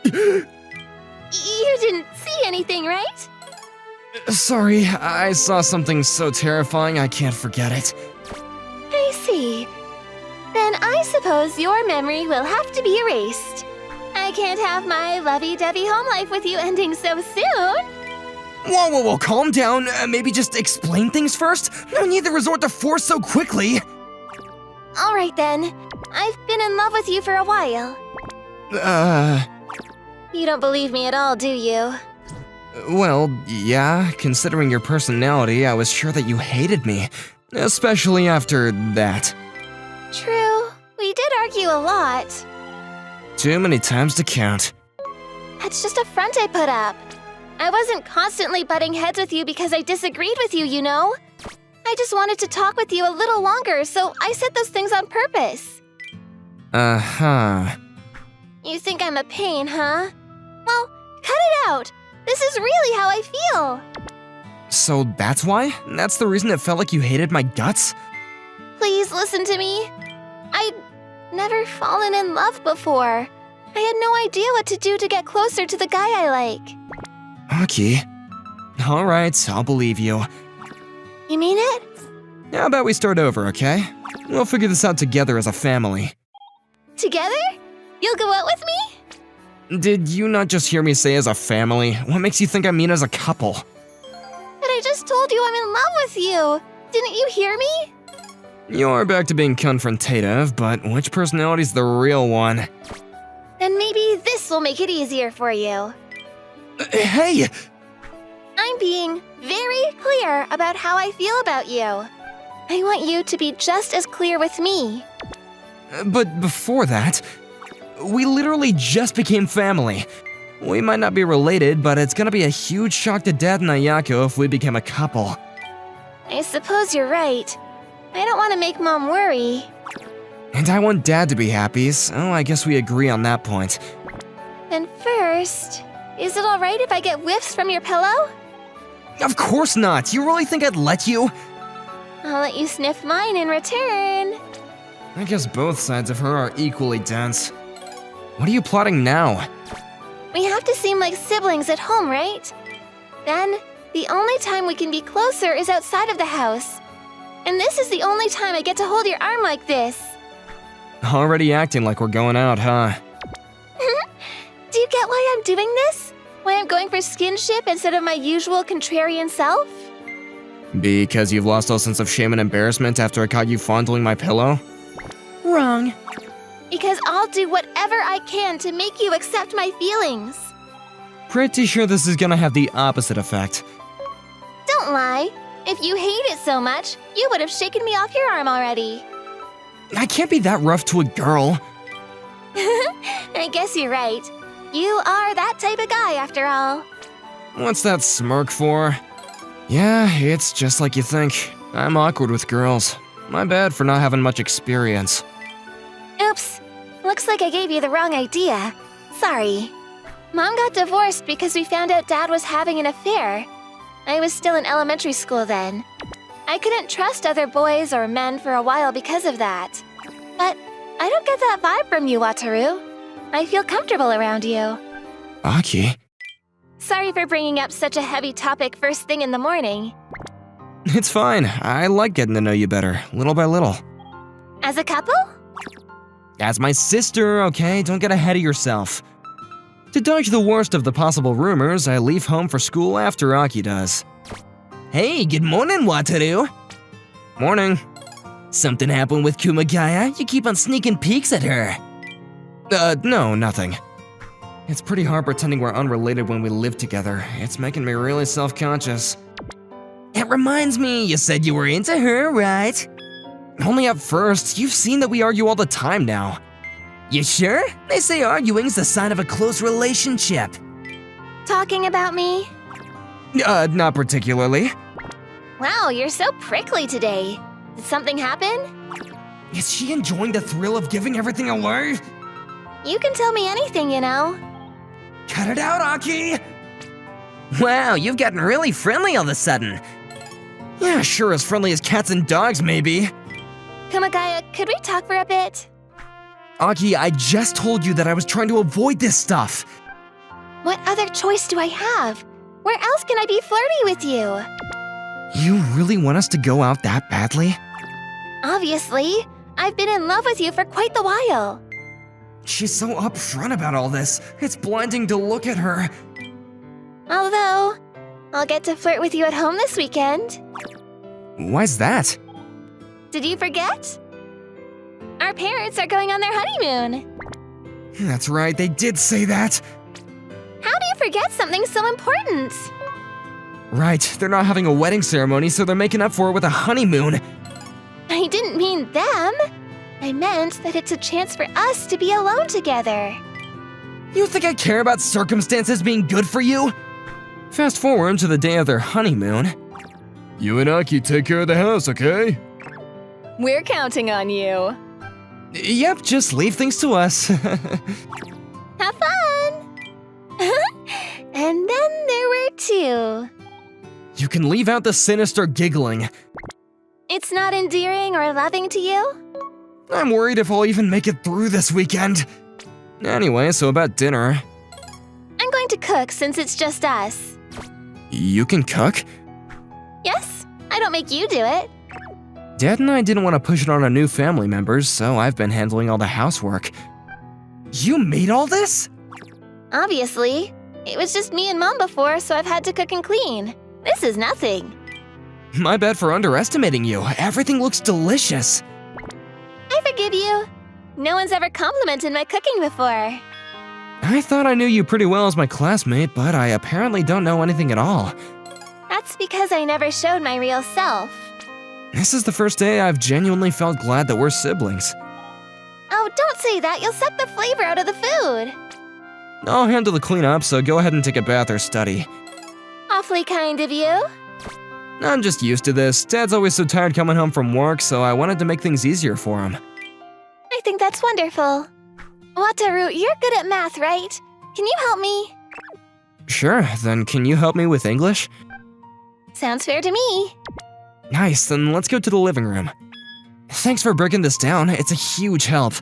You didn't see anything, right?
Sorry, I saw something so terrifying I can't forget it.
I see. Then I suppose your memory will have to be erased. I can't have my lovey-dovey home life with you ending so soon.
Whoa, calm down. Maybe just explain things first? No need to resort to force so quickly.
All right then. I've been in love with you for a while. You don't believe me at all, do you?
Well, yeah, considering your personality, I was sure that you hated me. Especially after that.
True. We did argue a lot.
Too many times to count.
That's just a front I put up. I wasn't constantly butting heads with you because I disagreed with you, you know? I just wanted to talk with you a little longer, so I said those things on purpose.
Uh-huh.
You think I'm a pain, huh? Well, cut it out. This is really how I feel.
So that's why? That's the reason it felt like you hated my guts?
Please listen to me. I'd never fallen in love before. I had no idea what to do to get closer to the guy I like.
Aki. Alright, I'll believe you.
You mean it?
How about we start over, okay? We'll figure this out together as a family.
Together? You'll go out with me?
Did you not just hear me say as a family? What makes you think I mean as a couple?
But I just told you I'm in love with you. Didn't you hear me?
You're back to being confrontative, but which personality's the real one?
Then maybe this will make it easier for you.
Hey!
I'm being very clear about how I feel about you. I want you to be just as clear with me.
But before that, we literally just became family. We might not be related, but it's gonna be a huge shock to Dad and Ayako if we became a couple.
I suppose you're right. I don't want to make Mom worry.
And I want Dad to be happy, so I guess we agree on that point.
And first, is it alright if I get whiffs from your pillow?
Of course not! You really think I'd let you?
I'll let you sniff mine in return.
I guess both sides of her are equally dense. What are you plotting now?
We have to seem like siblings at home, right? Then, the only time we can be closer is outside of the house. And this is the only time I get to hold your arm like this.
Already acting like we're going out, huh?
Do you get why I'm doing this? Why I'm going for skinship instead of my usual contrarian self?
Because you've lost all sense of shame and embarrassment after I caught you fondling my pillow? Wrong.
Because I'll do whatever I can to make you accept my feelings.
Pretty sure this is gonna have the opposite effect.
Don't lie. If you hate it so much, you would have shaken me off your arm already.
I can't be that rough to a girl.
I guess you're right. You are that type of guy after all.
What's that smirk for? Yeah, it's just like you think. I'm awkward with girls. My bad for not having much experience.
Oops. Looks like I gave you the wrong idea. Sorry. Mom got divorced because we found out Dad was having an affair. I was still in elementary school then. I couldn't trust other boys or men for a while because of that. But I don't get that vibe from you, Wataru. I feel comfortable around you.
Aki?
Sorry for bringing up such a heavy topic first thing in the morning.
It's fine. I like getting to know you better, little by little.
As a couple?
As my sister, okay? Don't get ahead of yourself. To dodge the worst of the possible rumors, I leave home for school after Aki does. Hey, good morning, Wataru. Morning. Something happened with Kumagaya? You keep on sneaking peeks at her. No, nothing. It's pretty hard pretending we're unrelated when we live together. It's making me really self-conscious. It reminds me, you said you were into her, right? Only at first. You've seen that we argue all the time now. You sure? They say arguing's the sign of a close relationship.
Talking about me?
Not particularly.
Wow, you're so prickly today. Did something happen?
Is she enjoying the thrill of giving everything away?
You can tell me anything, you know.
Cut it out, Aki! Wow, you've gotten really friendly all of a sudden. Yeah, sure, as friendly as cats and dogs, maybe.
Kumagaya, could we talk for a bit?
Aki, I just told you that I was trying to avoid this stuff.
What other choice do I have? Where else can I be flirty with you?
You really want us to go out that badly?
Obviously. I've been in love with you for quite the while.
She's so upfront about all this. It's blinding to look at her.
Although, I'll get to flirt with you at home this weekend.
Why's that?
Did you forget? Our parents are going on their honeymoon.
That's right, they did say that.
How do you forget something so important?
Right, they're not having a wedding ceremony, so they're making up for it with a honeymoon.
I didn't mean them. I meant that it's a chance for us to be alone together.
You think I care about circumstances being good for you? Fast forward to the day of their honeymoon.
You and Aki take care of the house, okay?
We're counting on you.
Yep, just leave things to us.
Have fun! And then there were two.
You can leave out the sinister giggling.
It's not endearing or loving to you?
I'm worried if I'll even make it through this weekend. Anyway, so about dinner.
I'm going to cook since it's just us.
You can cook?
Yes, I don't make you do it.
Dad and I didn't want to push it on our new family members, so I've been handling all the housework. You made all this?
Obviously. It was just me and Mom before, so I've had to cook and clean. This is nothing.
My bad for underestimating you. Everything looks delicious.
I forgive you. No one's ever complimented my cooking before.
I thought I knew you pretty well as my classmate, but I apparently don't know anything at all.
That's because I never showed my real self.
This is the first day I've genuinely felt glad that we're siblings.
Oh, don't say that. You'll suck the flavor out of the food.
I'll handle the cleanup, so go ahead and take a bath or study.
Awfully kind of you.
I'm just used to this. Dad's always so tired coming home from work, so I wanted to make things easier for him.
I think that's wonderful. Wataru, you're good at math, right? Can you help me?
Sure, then can you help me with English?
Sounds fair to me.
Nice, then let's go to the living room. Thanks for breaking this down, it's a huge help.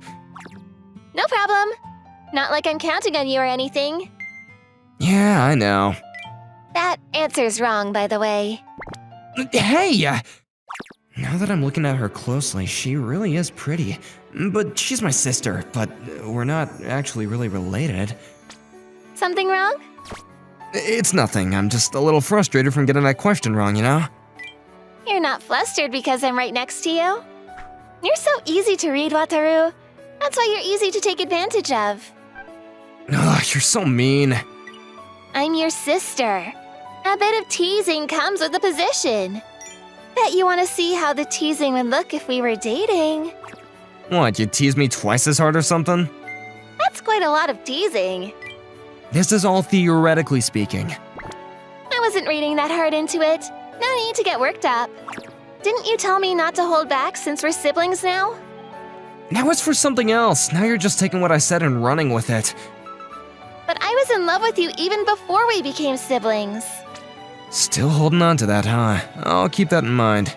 No problem. Not like I'm counting on you or anything.
Yeah, I know.
That answer's wrong, by the way.
Hey! Now that I'm looking at her closely, she really is pretty. But she's my sister, but we're not actually really related.
Something wrong?
It's nothing, I'm just a little frustrated from getting that question wrong, you know?
You're not flustered because I'm right next to you? You're so easy to read, Wataru. That's why you're easy to take advantage of.
Ugh, you're so mean.
I'm your sister. A bit of teasing comes with the position. Bet you want to see how the teasing would look if we were dating.
What, you tease me twice as hard or something?
That's quite a lot of teasing.
This is all theoretically speaking.
I wasn't reading that hard into it. No need to get worked up. Didn't you tell me not to hold back since we're siblings now?
Now it's for something else. Now you're just taking what I said and running with it.
But I was in love with you even before we became siblings.
Still holding on to that, huh? I'll keep that in mind.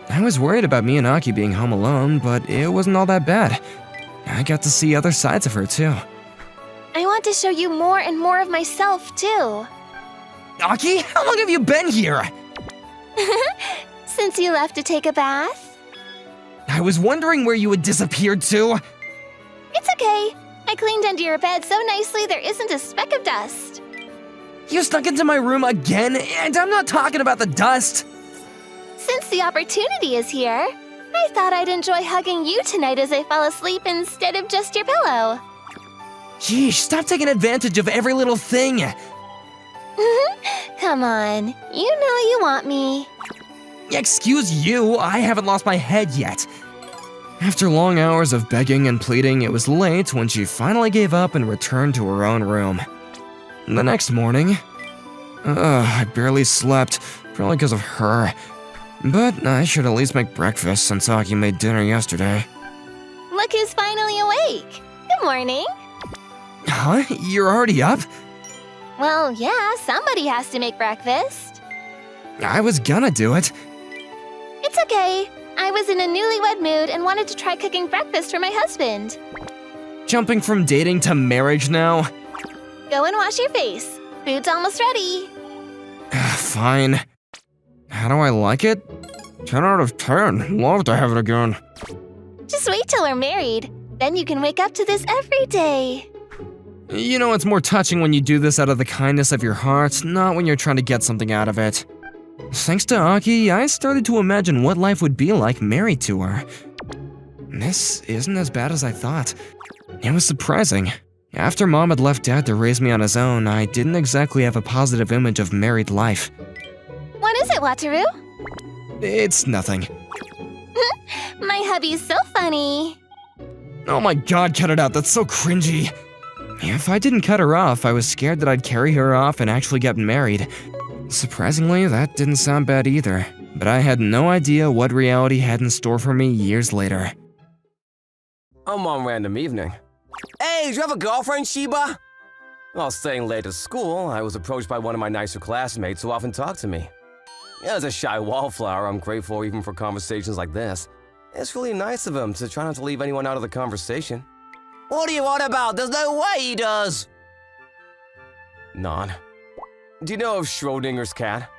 I was worried about me and Aki being home alone, but it wasn't all that bad. I got to see other sides of her, too.
I want to show you more and more of myself, too.
Aki, how long have you been here?
Since you left to take a bath?
I was wondering where you had disappeared to.
It's okay. I cleaned under your bed so nicely there isn't a speck of dust.
You snuck into my room again, and I'm not talking about the dust.
Since the opportunity is here, I thought I'd enjoy hugging you tonight as I fall asleep instead of just your pillow.
Geesh, stop taking advantage of every little thing.
Come on, you know you want me.
Excuse you, I haven't lost my head yet. After long hours of begging and pleading, it was late when she finally gave up and returned to her own room. The next morning, I barely slept, probably because of her. But I should at least make breakfast since Aki made dinner yesterday.
Look who's finally awake. Good morning.
Huh? You're already up?
Well, yeah, somebody has to make breakfast.
I was gonna do it.
It's okay. I was in a newlywed mood and wanted to try cooking breakfast for my husband.
Jumping from dating to marriage now?
Go and wash your face. Food's almost ready.
Fine. How do I like it? 10 out of 10. Love to have it again.
Just wait till we're married. Then you can wake up to this every day.
You know, it's more touching when you do this out of the kindness of your heart, not when you're trying to get something out of it. Thanks to Aki, I started to imagine what life would be like married to her. This isn't as bad as I thought. It was surprising. After Mom had left Dad to raise me on his own, I didn't exactly have a positive image of married life.
What is it, Wataru?
It's nothing.
My hubby's so funny.
Oh my god, cut it out, that's so cringy. If I didn't cut her off, I was scared that I'd carry her off and actually get married. Surprisingly, that didn't sound bad either, but I had no idea what reality had in store for me years later.
I'm on random evening. Hey, do you have a girlfriend, Shiba? While staying late at school, I was approached by one of my nicer classmates who often talked to me. As a shy wallflower, I'm grateful even for conversations like this. It's really nice of him to try not to leave anyone out of the conversation. What are you on about? There's no way he does! Non. Do you know of Schrodinger's cat?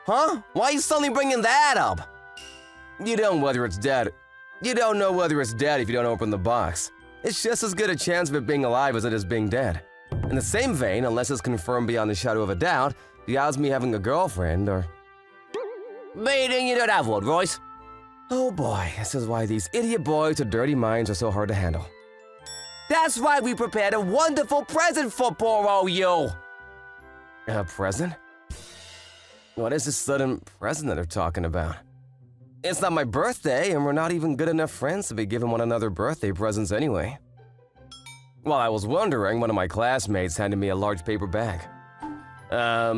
Huh? Why are you suddenly bringing that up? You don't know whether it's dead. You don't know whether it's dead if you don't open the box. It's just as good a chance of it being alive as it is being dead. In the same vein, unless it's confirmed beyond the shadow of a doubt, the odds of me having a girlfriend are... Meaning you don't have one, Royce? Oh boy, this is why these idiot boys with dirty minds are so hard to handle. That's why we prepared a wonderful present for poor old you! A present? What is this sudden present that they're talking about? It's not my birthday, and we're not even good enough friends to be giving one another birthday presents anyway. While I was wondering, one of my classmates handed me a large paper bag.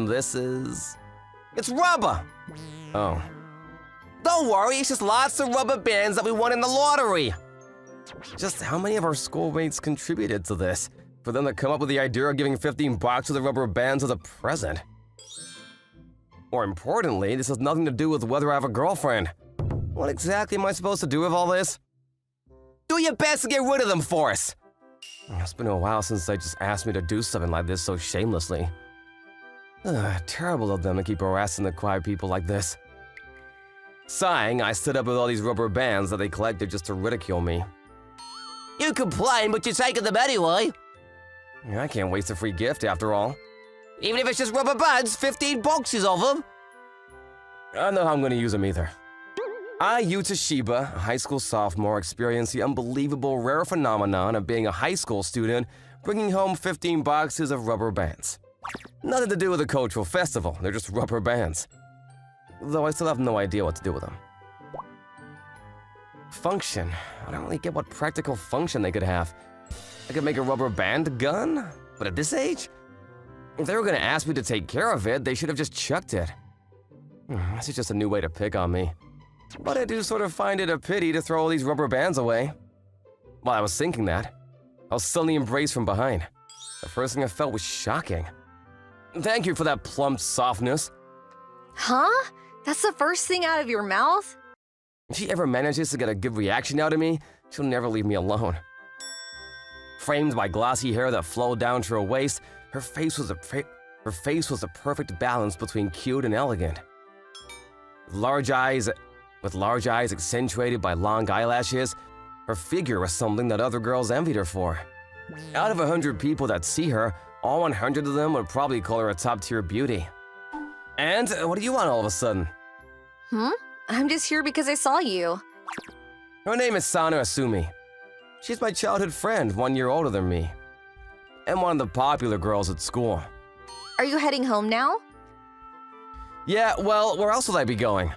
This is... It's rubber! Oh. Don't worry, it's just lots of rubber bands that we won in the lottery! Just how many of our schoolmates contributed to this? for them to come up with the idea of giving 15 boxes of rubber bands as a present. More importantly, this has nothing to do with whether I have a girlfriend. What exactly am I supposed to do with all this? Do your best to get rid of them for us! It's been a while since they just asked me to do something like this so shamelessly. Terrible of them to keep harassing the quiet people like this. Sighing, I stood up with all these rubber bands that they collected just to ridicule me. You complain, but you're taking them anyway. I can't waste a free gift after all. Even if it's just rubber bands, 15 boxes of them. I don't know how I'm going to use them either. I, Yuta Shiba, a high school sophomore, experienced the unbelievable rare phenomenon of being a high school student bringing home 15 boxes of rubber bands. Nothing to do with a cultural festival, they're just rubber bands. Though I still have no idea what to do with them. Function. I don't really get what practical function they could have. I could make a rubber band gun? But at this age? If they were going to ask me to take care of it, they should have just chucked it. This is just a new way to pick on me. But I do sort of find it a pity to throw all these rubber bands away. While I was thinking that, I was suddenly embraced from behind. The first thing I felt was shocking. Thank you for that plump softness.
Huh? That's the first thing out of your mouth?
If she ever manages to get a good reaction out of me, she'll never leave me alone. Framed by glossy hair that flowed down to her waist, her face was a perfect balance between cute and elegant. With large eyes accentuated by long eyelashes, her figure was something that other girls envied her for. Out of 100 people that see her, all 100 of them would probably call her a top-tier beauty. And what do you want all of a sudden?
I'm just here because I saw you.
Her name is Sana Asumi. She's my childhood friend, 1 year older than me. And one of the popular girls at school.
Are you heading home now?
Yeah, well, where else would I be going?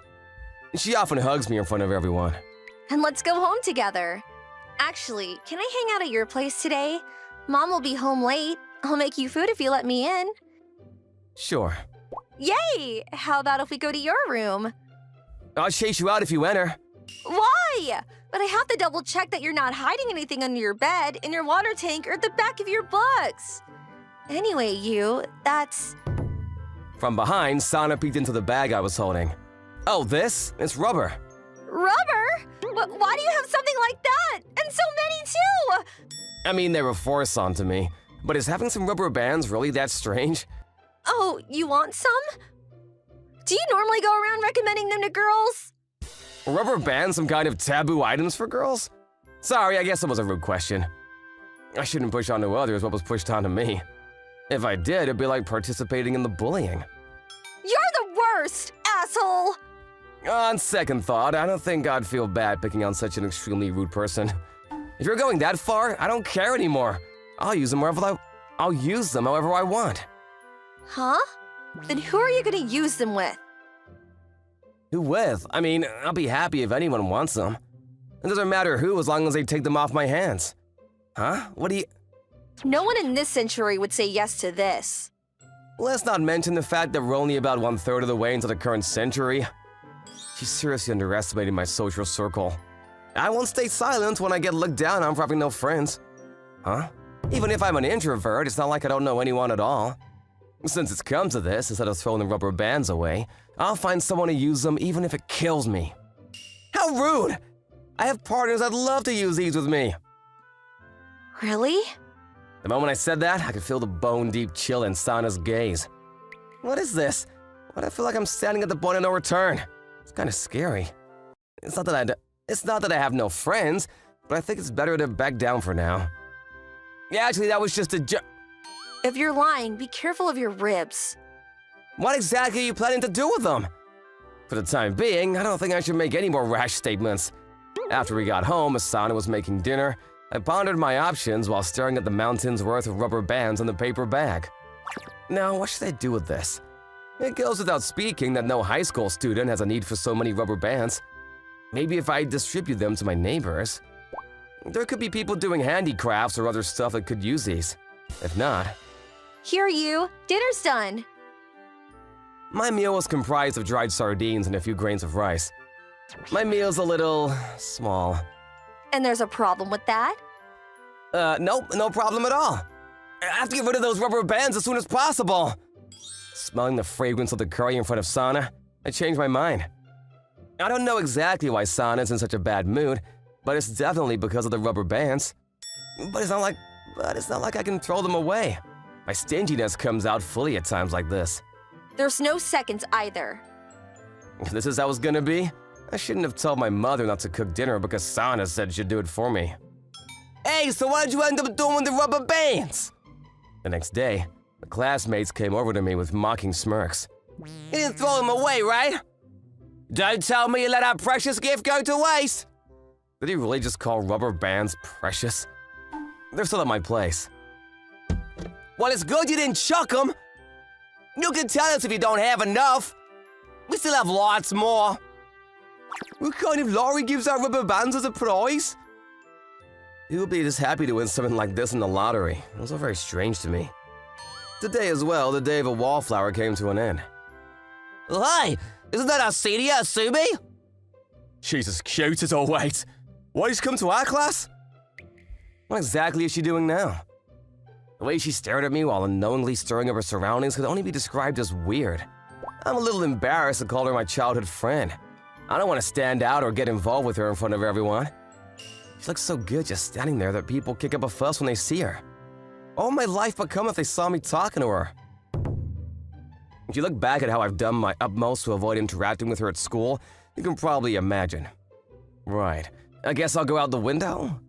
She often hugs me in front of everyone.
And let's go home together. Actually, can I hang out at your place today? Mom will be home late. I'll make you food if you let me in.
Sure.
Yay! How about if we go to your room?
I'll chase you out if you enter.
Why? But I have to double check that you're not hiding anything under your bed, in your water tank, or at the back of your books. Anyway, that's...
From behind, Sana peeked into the bag I was holding. Oh, this? It's rubber.
Rubber? Why do you have something like that? And so many, too!
I mean, they were forced onto me. But is having some rubber bands really that strange?
Oh, you want some? Do you normally go around recommending them to girls?
Rubber bands some kind of taboo items for girls? Sorry, I guess it was a rude question. I shouldn't push onto others what was pushed onto me. If I did, it'd be like participating in the bullying.
You're the worst, asshole!
On second thought, I don't think I'd feel bad picking on such an extremely rude person. If you're going that far, I don't care anymore. I'll use them however I want.
Huh? Then who are you gonna use them with?
Who with? I mean, I'll be happy if anyone wants them. It doesn't matter who as long as they take them off my hands. Huh? What do you...
No one in this century would say yes to this.
Let's not mention the fact that we're only about 1/3 of the way into the current century. She's seriously underestimating my social circle. I won't stay silent when I get looked down on for having no friends. Huh? Even if I'm an introvert, it's not like I don't know anyone at all. Since it's come to this, instead of throwing the rubber bands away, I'll find someone to use them even if it kills me. How rude! I have partners that'd love to use these with me.
Really?
The moment I said that, I could feel the bone-deep chill in Sana's gaze. What is this? Why do I feel like I'm standing at the point of no return? It's kind of scary. It's not that I have no friends, but I think it's better to back down for now. Yeah, actually, that was just a
If you're lying, be careful of your ribs.
What exactly are you planning to do with them? For the time being, I don't think I should make any more rash statements. After we got home, as Sana was making dinner, I pondered my options while staring at the mountain's worth of rubber bands in the paper bag. Now, what should I do with this? It goes without speaking that no high school student has a need for so many rubber bands. Maybe if I distribute them to my neighbors. There could be people doing handicrafts or other stuff that could use these. If not...
Here you, dinner's done.
My meal was comprised of dried sardines and a few grains of rice. My meal's a little... small.
And there's a problem with that?
Nope, no problem at all. I have to get rid of those rubber bands as soon as possible. Smelling the fragrance of the curry in front of Sana, I changed my mind. I don't know exactly why Sana's in such a bad mood, but it's definitely because of the rubber bands. But it's not like I can throw them away. My stinginess comes out fully at times like this.
There's no seconds either.
If this is how it's gonna be, I shouldn't have told my mother not to cook dinner because Sana said she'd do it for me. Hey, so what did you end up doing with the rubber bands? The next day, the classmates came over to me with mocking smirks. You didn't throw them away, right? Don't tell me you let our precious gift go to waste! Did he really just call rubber bands precious? They're still at my place. Well, it's good you didn't chuck them. You can tell us if you don't have enough. We still have lots more. What kind of lottery gives out rubber bands as a prize? Who would be just happy to win something like this in the lottery? It was all very strange to me. Today as well, the day of a wallflower came to an end. Hey, isn't that our senior, Asumi? She's as cute as always. Why did she come to our class? What exactly is she doing now? The way she stared at me while unknowingly stirring up her surroundings could only be described as weird. I'm a little embarrassed to call her my childhood friend. I don't want to stand out or get involved with her in front of everyone. She looks so good just standing there that people kick up a fuss when they see her. What would my life become if they saw me talking to her? If you look back at how I've done my utmost to avoid interacting with her at school, you can probably imagine. Right, I guess I'll go out the window?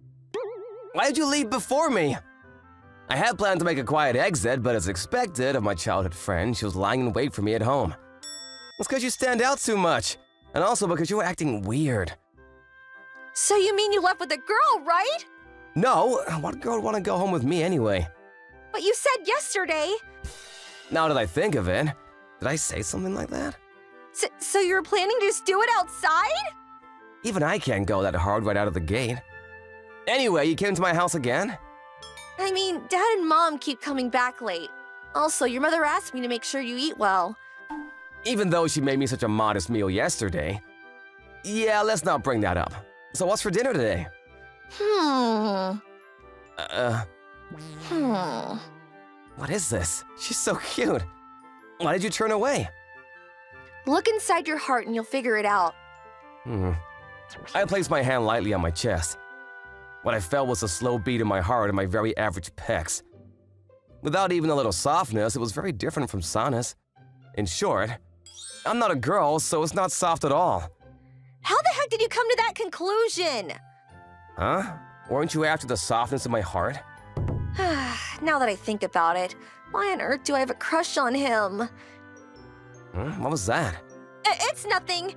Why did you leave before me? I had planned to make a quiet exit, but as expected of my childhood friend, she was lying in wait for me at home. It's because you stand out too much, and also because you were acting weird.
So you mean you left with a girl, right?
No, what girl would want to go home with me anyway?
But you said yesterday.
Now that I think of it, did I say something like that?
So you were planning to just do it outside?
Even I can't go that hard right out of the gate. Anyway, you came to my house again?
I mean, Dad and Mom keep coming back late. Also, your mother asked me to make sure you eat well.
Even though she made me such a modest meal yesterday. Yeah, let's not bring that up. So what's for dinner today? What is this? She's so cute. Why did you turn away?
Look inside your heart and you'll figure it out.
I placed my hand lightly on my chest. What I felt was a slow beat in my heart and my very average pecs. Without even a little softness, it was very different from Sana's. In short, I'm not a girl, so it's not soft at all.
How the heck did you come to that conclusion?
Huh? Weren't you after the softness in my heart?
Now that I think about it, why on earth do I have a crush on him?
What was that?
It's nothing.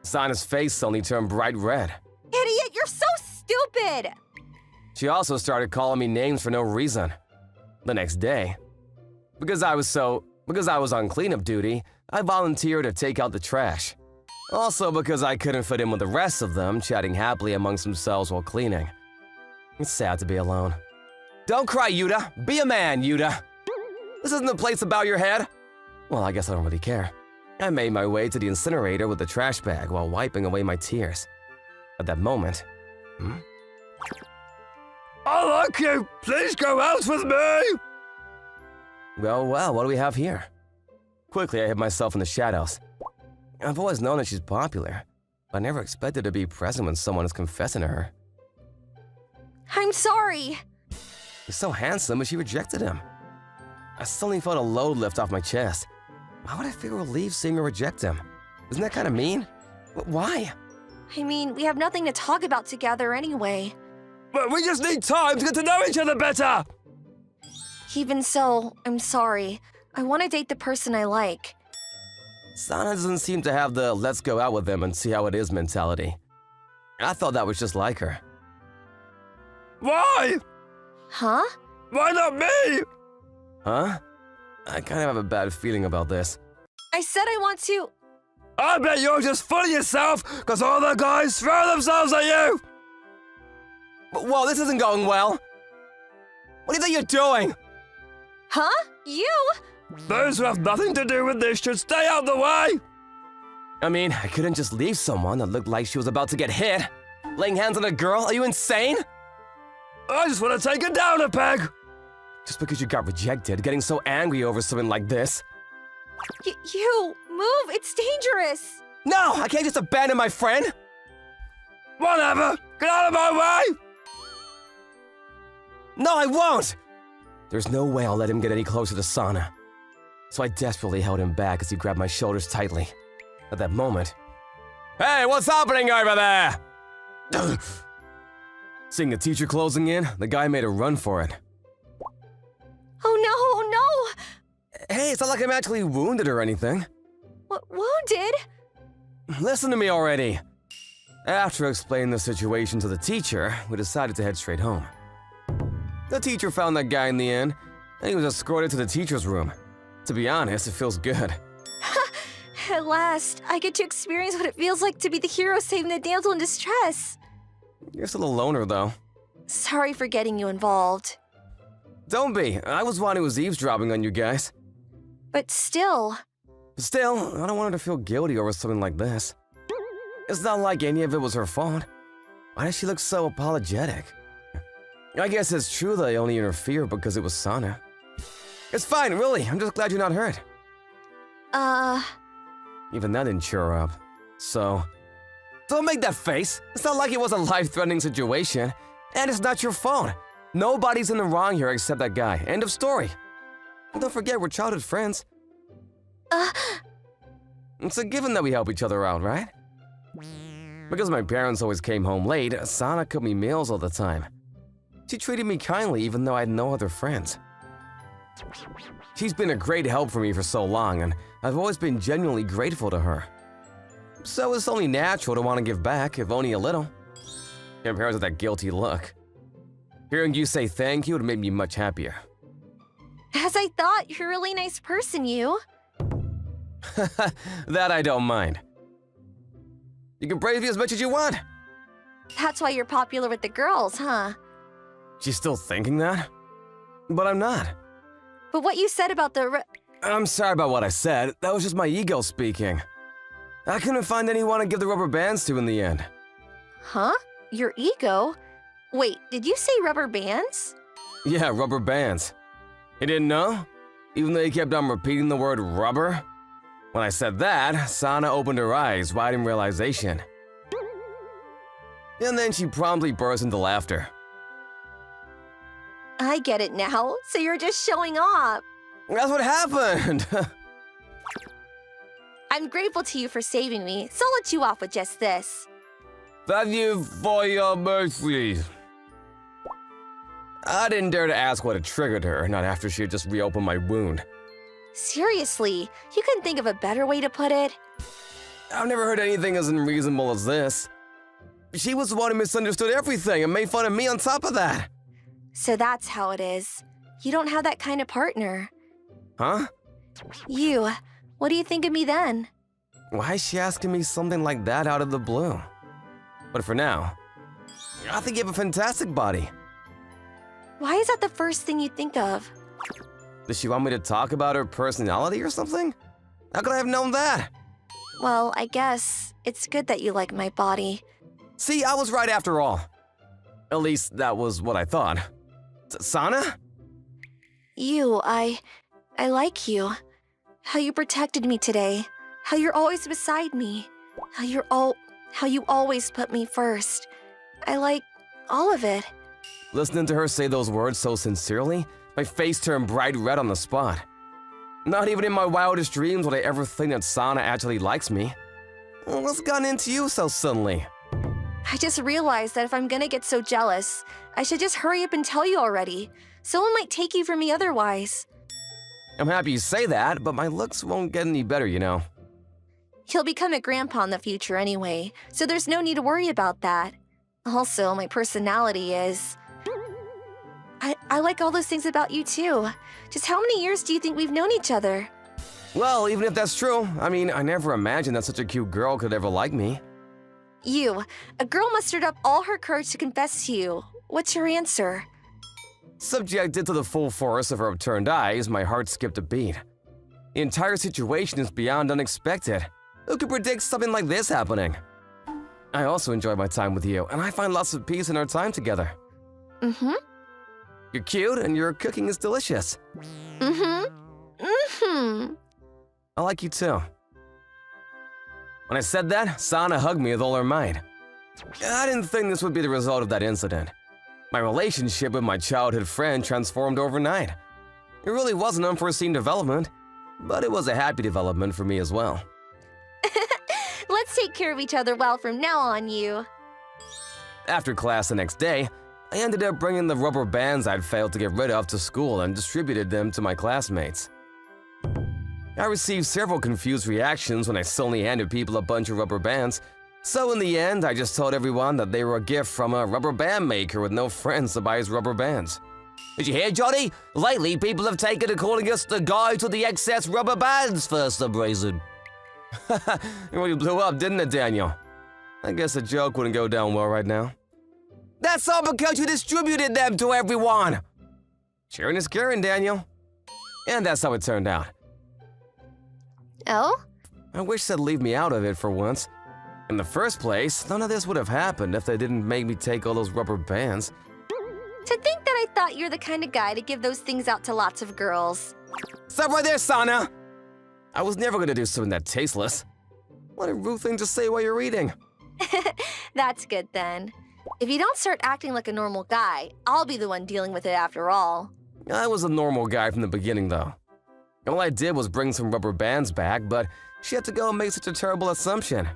Sana's face suddenly turned bright red.
Idiot, you're so stupid!
She also started calling me names for no reason. The next day, because I was on cleanup duty, I volunteered to take out the trash. Also because I couldn't fit in with the rest of them, chatting happily amongst themselves while cleaning. It's sad to be alone. Don't cry, Yuta. Be a man, Yuta. This isn't the place to bow your head. Well, I guess I don't really care. I made my way to the incinerator with the trash bag while wiping away my tears. At that moment,
I like you! Please go out with me!
Well, what do we have here? Quickly, I hid myself in the shadows. I've always known that she's popular, but I never expected to be present when someone is confessing to her.
I'm sorry.
He's so handsome, but she rejected him. I suddenly felt a load lift off my chest. Why would I feel relieved seeing her reject him? Isn't that kind of mean? Why?
I mean, we have nothing to talk about together anyway.
But we just need time to get to know each other better!
Even so, I'm sorry. I want to date the person I like.
Sana doesn't seem to have the let's go out with them and see how it is mentality. I thought that was just like her.
Why?
Huh?
Why not me?
Huh? I kind of have a bad feeling about this.
I said I want to...
I bet you're just full of yourself because all the guys throw themselves at you!
Whoa, this isn't going well. What do you think you're doing?
Huh? You?
Those who have nothing to do with this should stay out the way!
I mean, I couldn't just leave someone that looked like she was about to get hit. Laying hands on a girl? Are you insane?
I just want to take her down a peg!
Just because you got rejected, getting so angry over something like this.
You, move, it's dangerous.
No, I can't just abandon my friend. Whatever, get out of my way! No, I won't! There's no way I'll let him get any closer to Sana. So I desperately held him back as he grabbed my shoulders tightly. At that moment, hey, what's happening over there? Seeing the teacher closing in, the guy made a run for it.
Oh no!
Hey, it's not like I'm actually wounded or anything.
Wounded?
Listen to me already. After explaining the situation to the teacher, we decided to head straight home. The teacher found that guy in the end, and he was escorted to the teacher's room. To be honest, it feels good.
At last, I get to experience what it feels like to be the hero saving the damsel in distress.
You're still a loner, though.
Sorry for getting you involved.
Don't be. I was one who was eavesdropping on you guys.
But still...
Still, I don't want her to feel guilty over something like this. It's not like any of it was her fault. Why does she look so apologetic? I guess it's true that I only interfered because it was Sana. It's fine, really. I'm just glad you're not hurt. Even that didn't cheer her up. So, don't make that face. It's not like it was a life-threatening situation. And it's not your fault. Nobody's in the wrong here except that guy. End of story. And don't forget, we're childhood friends. It's a given that we help each other out, right? Because my parents always came home late, Sana cooked me meals all the time. She treated me kindly even though I had no other friends. She's been a great help for me for so long, and I've always been genuinely grateful to her. So it's only natural to want to give back, if only a little. Compared to that guilty look. Hearing you say thank you would make me much happier.
As I thought, you're a really nice person, you.
That I don't mind. You can praise me as much as you want.
That's why you're popular with the girls, huh?
She's still thinking that? But I'm not.
But what you said about the
I'm sorry about what I said. That was just my ego speaking. I couldn't find anyone to give the rubber bands to in the end.
Huh? Your ego? Wait, did you say rubber bands?
Yeah, rubber bands. You didn't know? Even though you kept on repeating the word rubber? When I said that, Sana opened her eyes wide in realization. And then she promptly burst into laughter.
I get it now. So you're just showing off.
That's what happened!
I'm grateful to you for saving me, so I'll let you off with just this.
Thank you for your mercy. I didn't dare to ask what had triggered her, not after she had just reopened my wound.
Seriously, you couldn't think of a better way to put it?
I've never heard anything as unreasonable as this. She was the one who misunderstood everything and made fun of me on top of that.
So that's how it is. You don't have that kind of partner.
Huh?
You, what do you think of me then?
Why is she asking me something like that out of the blue? But for now, I think you have a fantastic body.
Why is that the first thing you think of?
Does she want me to talk about her personality or something? How could I have known that?
Well, I guess it's good that you like my body.
See, I was right after all. At least that was what I thought. Sana?
I like you. How you protected me today. How you're always beside me. How you always put me first. I like all of it.
Listening to her say those words so sincerely, my face turned bright red on the spot. Not even in my wildest dreams would I ever think that Sana actually likes me. What's gotten into you so suddenly?
I just realized that if I'm gonna get so jealous, I should just hurry up and tell you already. Someone might take you from me otherwise.
I'm happy you say that, but my looks won't get any better, you know.
He'll become a grandpa in the future anyway, so there's no need to worry about that. Also, my personality is... I like all those things about you too. Just how many years do you think we've known each other?
Well, even if that's true, I mean, I never imagined that such a cute girl could ever like me.
A girl mustered up all her courage to confess to you. What's your answer?
Subjected to the full force of her upturned eyes, my heart skipped a beat. The entire situation is beyond unexpected. Who could predict something like this happening? I also enjoy my time with you, and I find lots of peace in our time together. You're cute and your cooking is delicious.
I
like you too. When I said that, Sana hugged me with all her might. I didn't think this would be the result of that incident. My relationship with my childhood friend transformed overnight. It really was an unforeseen development, but it was a happy development for me as well.
Let's take care of each other well from now on, you.
After class the next day, I ended up bringing the rubber bands I'd failed to get rid of to school and distributed them to my classmates. I received several confused reactions when I suddenly handed people a bunch of rubber bands, so in the end, I just told everyone that they were a gift from a rubber band maker with no friends to buy his rubber bands. Did you hear, Johnny? Lately, people have taken to calling us the guys with the excess rubber bands for some reason. It really blew up, didn't it, Daniel? I guess the joke wouldn't go down well right now. That's all because you distributed them to everyone! Sharing is caring, Daniel. And that's how it turned out.
Oh?
I wish they'd leave me out of it for once. In the first place, none of this would have happened if they didn't make me take all those rubber bands.
To think that I thought you're the kind of guy to give those things out to lots of girls.
Stop right there, Sana! I was never gonna do something that tasteless. What a rude thing to say while you're eating.
That's good then. If you don't start acting like a normal guy, I'll be the one dealing with it after all.
I was a normal guy from the beginning, though. All I did was bring some rubber bands back, but she had to go and make such a terrible assumption.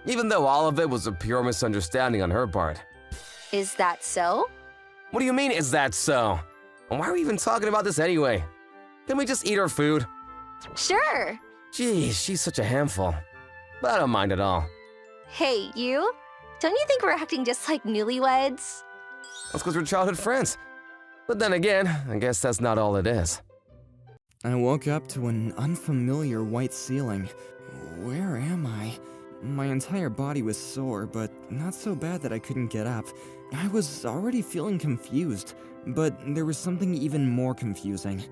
Even though all of it was a pure misunderstanding on her part.
Is that so?
What do you mean, is that so? And why are we even talking about this anyway? Can we just eat our food?
Sure.
Geez, she's such a handful. But I don't mind at all.
Hey, you? Don't you think we're acting just like newlyweds?
That's because we're childhood friends. But then again, I guess that's not all it is.
I woke up to an unfamiliar white ceiling. Where am I? My entire body was sore, but not so bad that I couldn't get up. I was already feeling confused, but there was something even more confusing.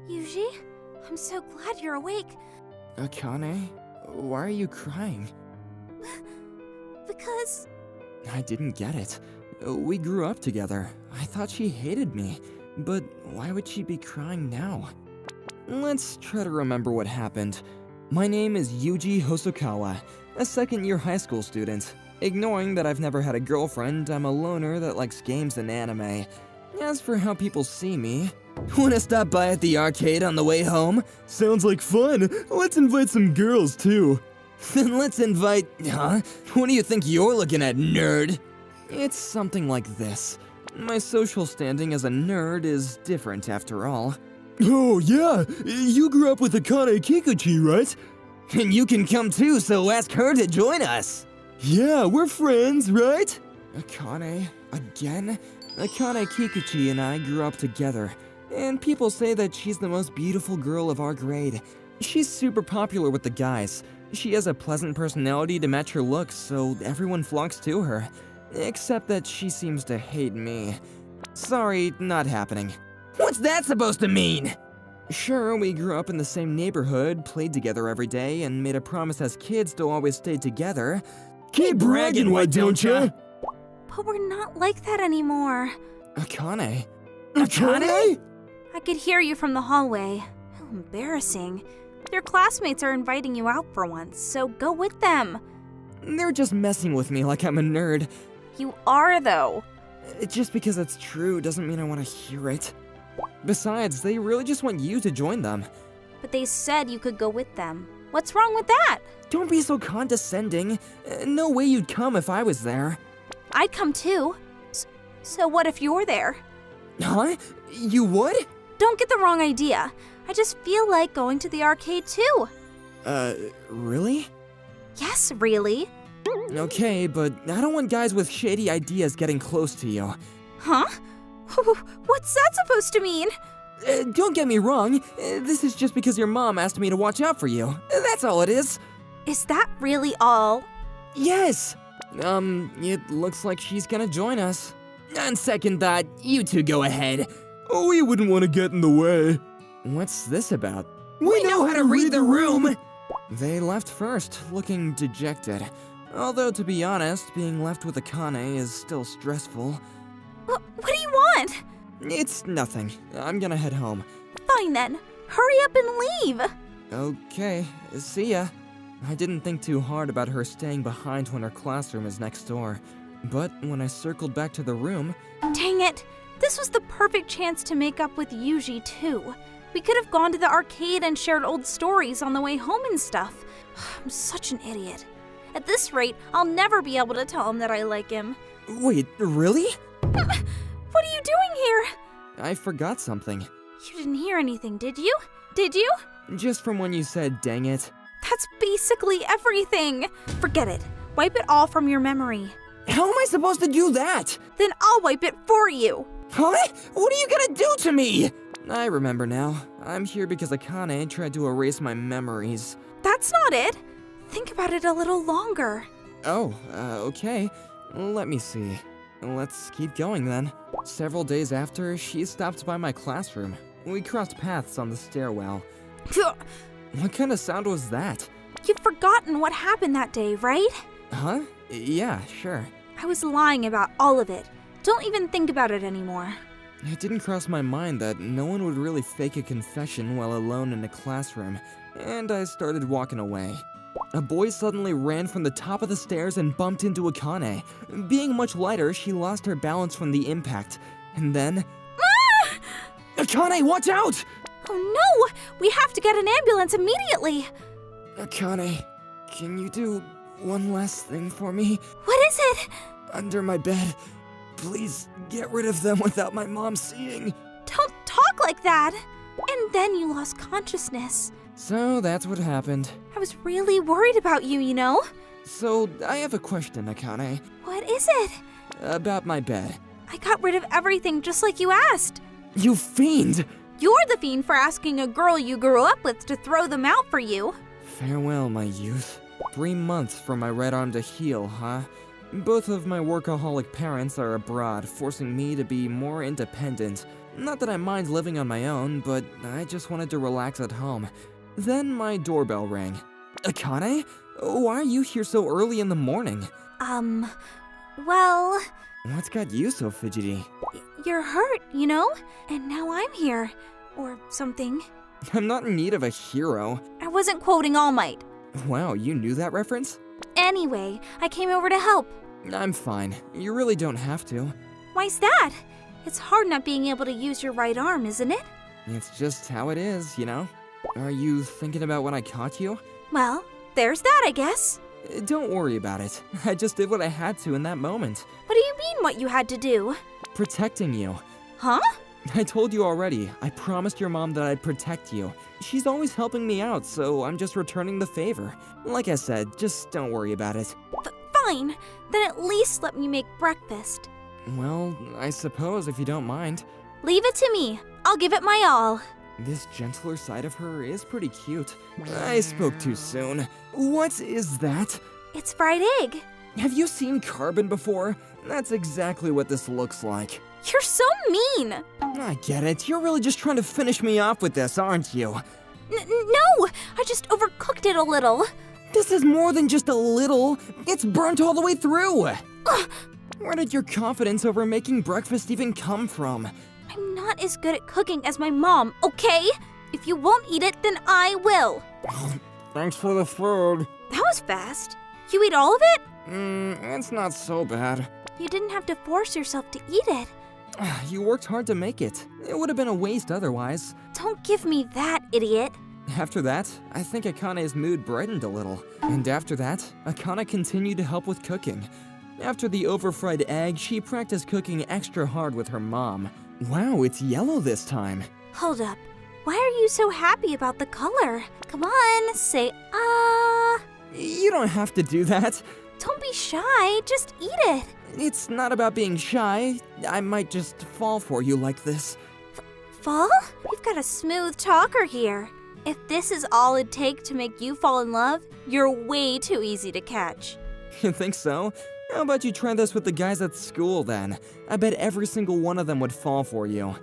Yuji, I'm so glad you're awake.
Kanae, why are you crying?
Because...
I didn't get it. We grew up together. I thought she hated me, but why would she be crying now? Let's try to remember what happened. My name is Yuji Hosokawa, a second-year high school student. Ignoring that I've never had a girlfriend, I'm a loner that likes games and anime. As for how people see me... Wanna stop by at the arcade on the way home?
Sounds like fun. Let's invite some girls, too.
Then let's invite... Huh? What do you think you're looking at, nerd? It's something like this. My social standing as a nerd is different after all.
Oh, yeah. You grew up with Akane Kikuchi, right?
And you can come too, so ask her to join us.
Yeah, we're friends, right?
Akane? Again? Akane Kikuchi and I grew up together, and people say that she's the most beautiful girl of our grade. She's super popular with the guys. She has a pleasant personality to match her looks, so everyone flocks to her. Except that she seems to hate me. Sorry, not happening. What's that supposed to mean? Sure, we grew up in the same neighborhood, played together every day, and made a promise as kids to always stay together.
Keep bragging, why don't ya?
But we're not like that anymore.
Akane?
Akane?
I could hear you from the hallway. How embarrassing. Your classmates are inviting you out for once, so go with them.
They're just messing with me like I'm a nerd.
You are, though.
Just because it's true doesn't mean I want to hear it. Besides, they really just want you to join them.
But they said you could go with them. What's wrong with that?
Don't be so condescending. No way you'd come if I was there.
I'd come too. So what if you're there?
Huh? You would?
Don't get the wrong idea. I just feel like going to the arcade too.
Really?
Yes, really.
Okay, but I don't want guys with shady ideas getting close to you.
Huh? What's that supposed to mean?
Don't get me wrong. This is just because your mom asked me to watch out for you. That's all it is.
Is that really all?
Yes. It looks like she's gonna join us. On second thought, you two go ahead.
We wouldn't want to get in the way.
What's this about?
We know how to read the room!
They left first, looking dejected. Although, to be honest, being left with Akane is still stressful.
What do you want?
It's nothing. I'm gonna head home.
Fine then. Hurry up and leave.
Okay, see ya. I didn't think too hard about her staying behind when her classroom is next door. But when I circled back to the room...
Dang it. This was the perfect chance to make up with Yuji, too. We could have gone to the arcade and shared old stories on the way home and stuff. I'm such an idiot. At this rate, I'll never be able to tell him that I like him.
Wait, really?
What are you doing here?
I forgot something.
You didn't hear anything, did you? Did you?
Just from when you said, dang it.
That's basically everything. Forget it. Wipe it all from your memory.
How am I supposed to do that?
Then I'll wipe it for you.
Huh? What are you gonna do to me? I remember now. I'm here because Kanae tried to erase my memories.
That's not it. Think about it a little longer.
Oh, okay. Let me see. Let's keep going then. Several days after, she stopped by my classroom. We crossed paths on the stairwell. What kind of sound was that?
You've forgotten what happened that day, right?
Huh? Yeah, sure.
I was lying about all of it. Don't even think about it anymore.
It didn't cross my mind that no one would really fake a confession while alone in a classroom, and I started walking away. A boy suddenly ran from the top of the stairs and bumped into Kanae. Being much lighter, she lost her balance from the impact. And then... Kanae, watch out!
Oh no! We have to get an ambulance immediately!
Kanae, can you do one last thing for me?
What is it?
Under my bed. Please get rid of them without my mom seeing.
Don't talk like that! And then you lost consciousness.
So that's what happened.
I was really worried about you, you know?
So I have a question, Kanae.
What is it?
About my bed.
I got rid of everything just like you asked.
You fiend!
You're the fiend for asking a girl you grew up with to throw them out for you.
Farewell, my youth. 3 months for my red arm to heal, huh? Both of my workaholic parents are abroad, forcing me to be more independent. Not that I mind living on my own, but I just wanted to relax at home. Then my doorbell rang. Kanae? Why are you here so early in the morning?
Well...
What's got you so fidgety?
You're hurt, you know? And now I'm here. Or something.
I'm not in need of a hero.
I wasn't quoting All Might.
Wow, you knew that reference?
Anyway, I came over to help.
I'm fine. You really don't have to.
Why's that? It's hard not being able to use your right arm, isn't it?
It's just how it is, you know? Are you thinking about when I caught you?
Well, there's that, I guess.
Don't worry about it. I just did what I had to in that moment.
What do you mean what you had to do?
Protecting you.
Huh?
I told you already. I promised your mom that I'd protect you. She's always helping me out, so I'm just returning the favor. Like I said, just don't worry about it.
Fine. Then at least let me make breakfast.
Well, I suppose if you don't mind.
Leave it to me. I'll give it my all.
This gentler side of her is pretty cute. I spoke too soon. What is that?
It's fried egg.
Have you seen carbon before? That's exactly what this looks like.
You're so mean.
I get it. You're really just trying to finish me off with this, aren't you?
No! I just overcooked it a little.
This is more than just a little. It's burnt all the way through. Where did your confidence over making breakfast even come from?
I'm not as good at cooking as my mom, okay? If you won't eat it, then I will.
Thanks for the food.
That was fast. You ate all of it?
It's not so bad.
You didn't have to force yourself to eat it.
You worked hard to make it. It would have been a waste otherwise.
Don't give me that, idiot.
After that, I think Akane's mood brightened a little. And after that, Akane continued to help with cooking. After the over-fried egg, she practiced cooking extra hard with her mom. Wow, it's yellow this time.
Hold up. Why are you so happy about the color? Come on, say ah.
You don't have to do that.
Don't be shy, just eat it.
It's not about being shy. I might just fall for you like this.
Fall? We've got a smooth talker here. If this is all it'd take to make you fall in love, you're way too easy to catch.
You think so? How about you try this with the guys at school then? I bet every single one of them would fall for you.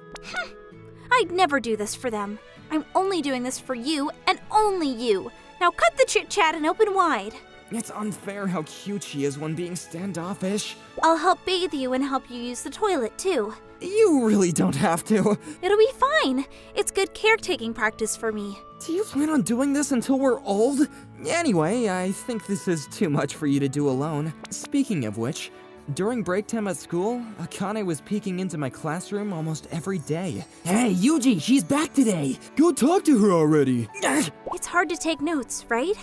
I'd never do this for them. I'm only doing this for you and only you. Now cut the chit-chat and open wide.
It's unfair how cute she is when being standoffish.
I'll help bathe you and help you use the toilet too.
You really don't have to.
It'll be fine. It's good caretaking practice for me.
Do you plan on doing this until we're old? Anyway, I think this is too much for you to do alone. Speaking of which, during break time at school, Kanae was peeking into my classroom almost every day. Hey, Yuji, she's back today!
Go talk to her already.
It's hard to take notes, right?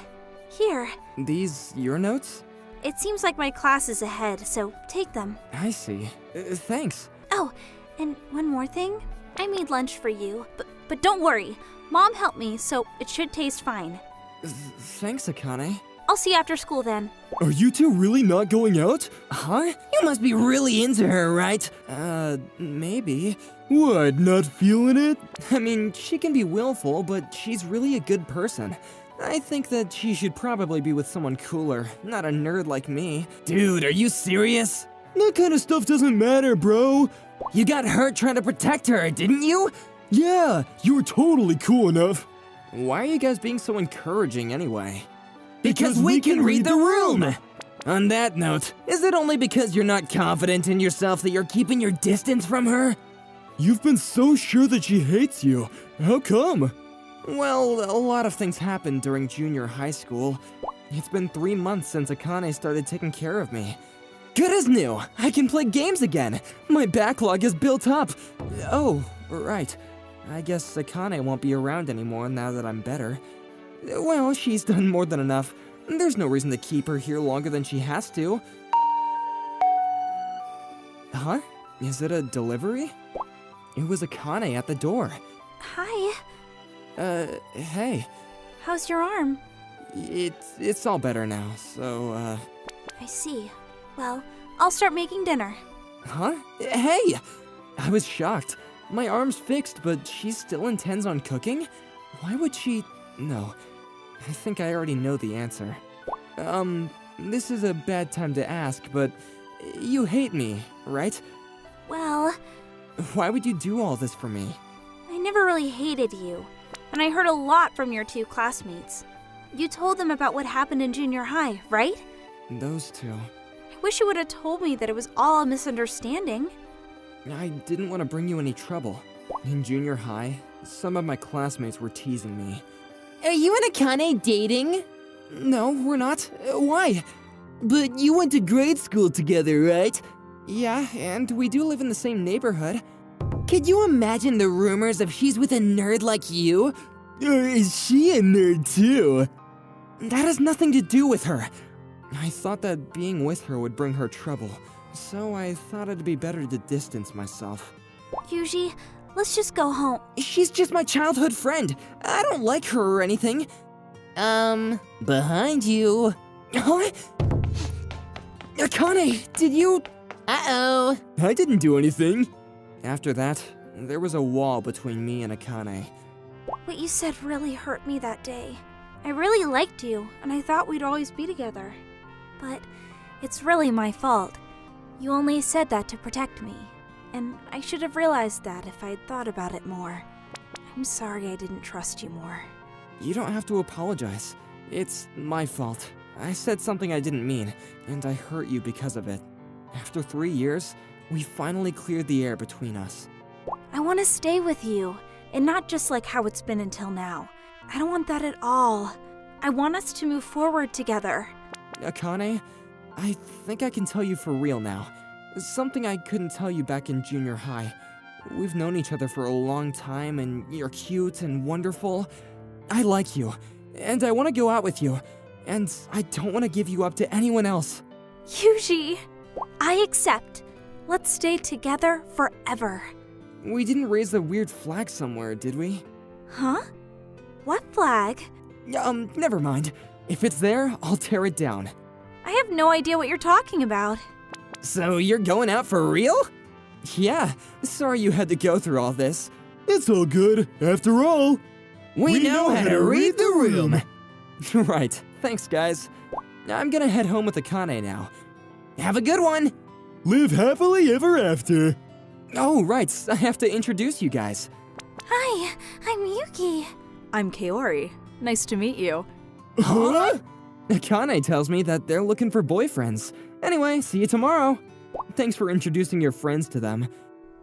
Here.
These your notes?
It seems like my class is ahead, so take them.
I see. Thanks.
Oh, and one more thing. I made lunch for you, but don't worry. Mom helped me, so it should taste fine.
Thanks, Akane.
I'll see you after school then.
Are you two really not going out?
Huh? You must be really into her, right? Maybe.
What, not feeling it?
I mean, she can be willful, but she's really a good person. I think that she should probably be with someone cooler, not a nerd like me. Dude, are you serious?
That kind of stuff doesn't matter, bro.
You got hurt trying to protect her, didn't you?
Yeah, you were totally cool enough.
Why are you guys being so encouraging anyway? Because we can read the room! On that note, is it only because you're not confident in yourself that you're keeping your distance from her?
You've been so sure that she hates you. How come?
Well, a lot of things happened during junior high school. It's been 3 months since Akane started taking care of me. Good as new! I can play games again! My backlog is built up! Oh, right. I guess Akane won't be around anymore now that I'm better. Well, she's done more than enough. There's no reason to keep her here longer than she has to. Huh? Is it a delivery? It was Akane at the door.
Hi.
Hey.
How's your arm?
It's all better now, so,
I see. Well, I'll start making dinner.
Huh? Hey! I was shocked. My arm's fixed, but she still intends on cooking? Why would she... No. I think I already know the answer. This is a bad time to ask, but you hate me, right?
Well...
Why would you do all this for me?
I never really hated you, and I heard a lot from your two classmates. You told them about what happened in junior high, right?
Those two.
I wish you would have told me that it was all a misunderstanding.
I didn't want to bring you any trouble. In junior high, some of my classmates were teasing me. Are you and Akane dating? No, we're not. Why? But you went to grade school together, right? Yeah, and we do live in the same neighborhood. Could you imagine the rumors if she's with a nerd like you?
Is she a nerd too?
That has nothing to do with her. I thought that being with her would bring her trouble, so I thought it'd be better to distance myself.
Yuji, let's just go home.
She's just my childhood friend. I don't like her or anything. Behind you. Huh? Akane, did you... Uh-oh.
I didn't do anything.
After that, there was a wall between me and Akane.
What you said really hurt me that day. I really liked you, and I thought we'd always be together. But it's really my fault. You only said that to protect me, and I should have realized that if I'd thought about it more. I'm sorry I didn't trust you more.
You don't have to apologize. It's my fault. I said something I didn't mean, and I hurt you because of it. After 3 years, we finally cleared the air between us.
I want to stay with you, and not just like how it's been until now. I don't want that at all. I want us to move forward together.
Akane, I think I can tell you for real now. Something I couldn't tell you back in junior high. We've known each other for a long time, and you're cute and wonderful. I like you, and I want to go out with you, and I don't want to give you up to anyone else.
Yuji, I accept. Let's stay together forever.
We didn't raise a weird flag somewhere, did we?
Huh? What flag?
Never mind. If it's there, I'll tear it down.
I have no idea what you're talking about.
So you're going out for real? Yeah, sorry you had to go through all this.
It's all good. After all,
we know how to read the room. Right, thanks guys. I'm gonna head home with Akane now. Have a good one!
Live happily ever after.
Oh, right, I have to introduce you guys.
Hi, I'm Yuki.
I'm Kaori. Nice to meet you.
Huh?
Kanae tells me that they're looking for boyfriends. Anyway, see you tomorrow. Thanks for introducing your friends to them.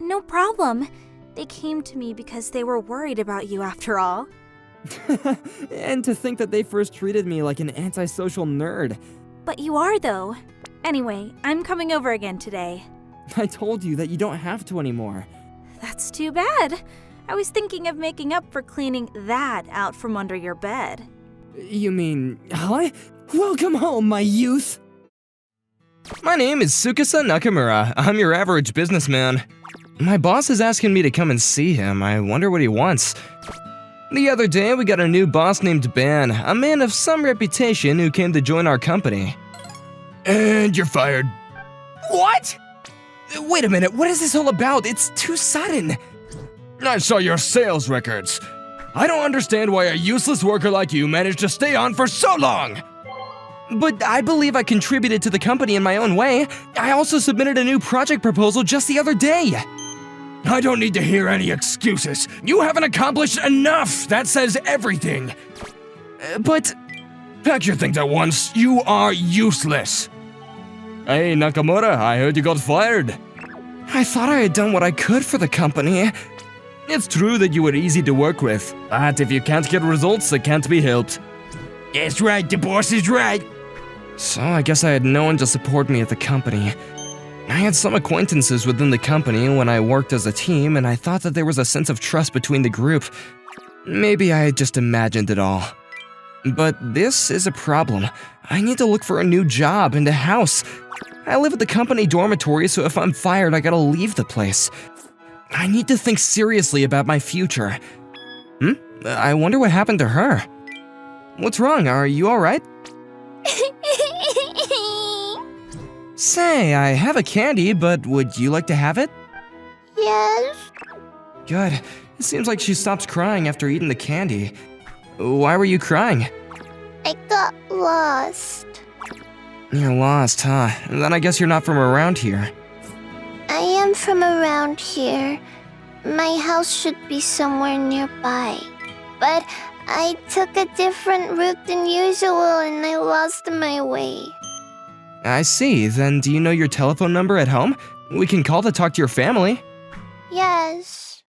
No problem. They came to me because they were worried about you after all.
And to think that they first treated me like an antisocial nerd.
But you are, though. Anyway, I'm coming over again today.
I told you that you don't have to anymore.
That's too bad. I was thinking of making up for cleaning that out from under your bed.
You mean, huh? Welcome home, my youth! My name is Tsukasa Nakamura. I'm your average businessman. My boss is asking me to come and see him. I wonder what he wants. The other day, we got a new boss named Ben, a man of some reputation who came to join our company.
And you're fired.
What? Wait a minute, what is this all about? It's too sudden.
I saw your sales records. I don't understand why a useless worker like you managed to stay on for so long.
But I believe I contributed to the company in my own way. I also submitted a new project proposal just the other day.
I don't need to hear any excuses. You haven't accomplished enough. That says everything.
But...
Pack your things at once. You are useless.
Hey, Nakamura, I heard you got fired. I thought I had done what I could for the company. It's true that you were easy to work with, but if you can't get results, it can't be helped.
That's right, the boss is right.
So I guess I had no one to support me at the company. I had some acquaintances within the company when I worked as a team, and I thought that there was a sense of trust between the group. Maybe I had just imagined it all. But this is a problem. I need to look for a new job and a house. I live at the company dormitory, so if I'm fired, I gotta leave the place. I need to think seriously about my future. I wonder what happened to her. What's wrong? Are you alright? Say, I have a candy, but would you like to have it?
Yes.
Good. It seems like she stops crying after eating the candy. Why were you crying?
I got lost.
You're lost, huh? Then I guess you're not from around here.
I am from around here. My house should be somewhere nearby. But I took a different route than usual and I lost my way.
I see. Then do you know your telephone number at home? We can call to talk to your family.
Yes.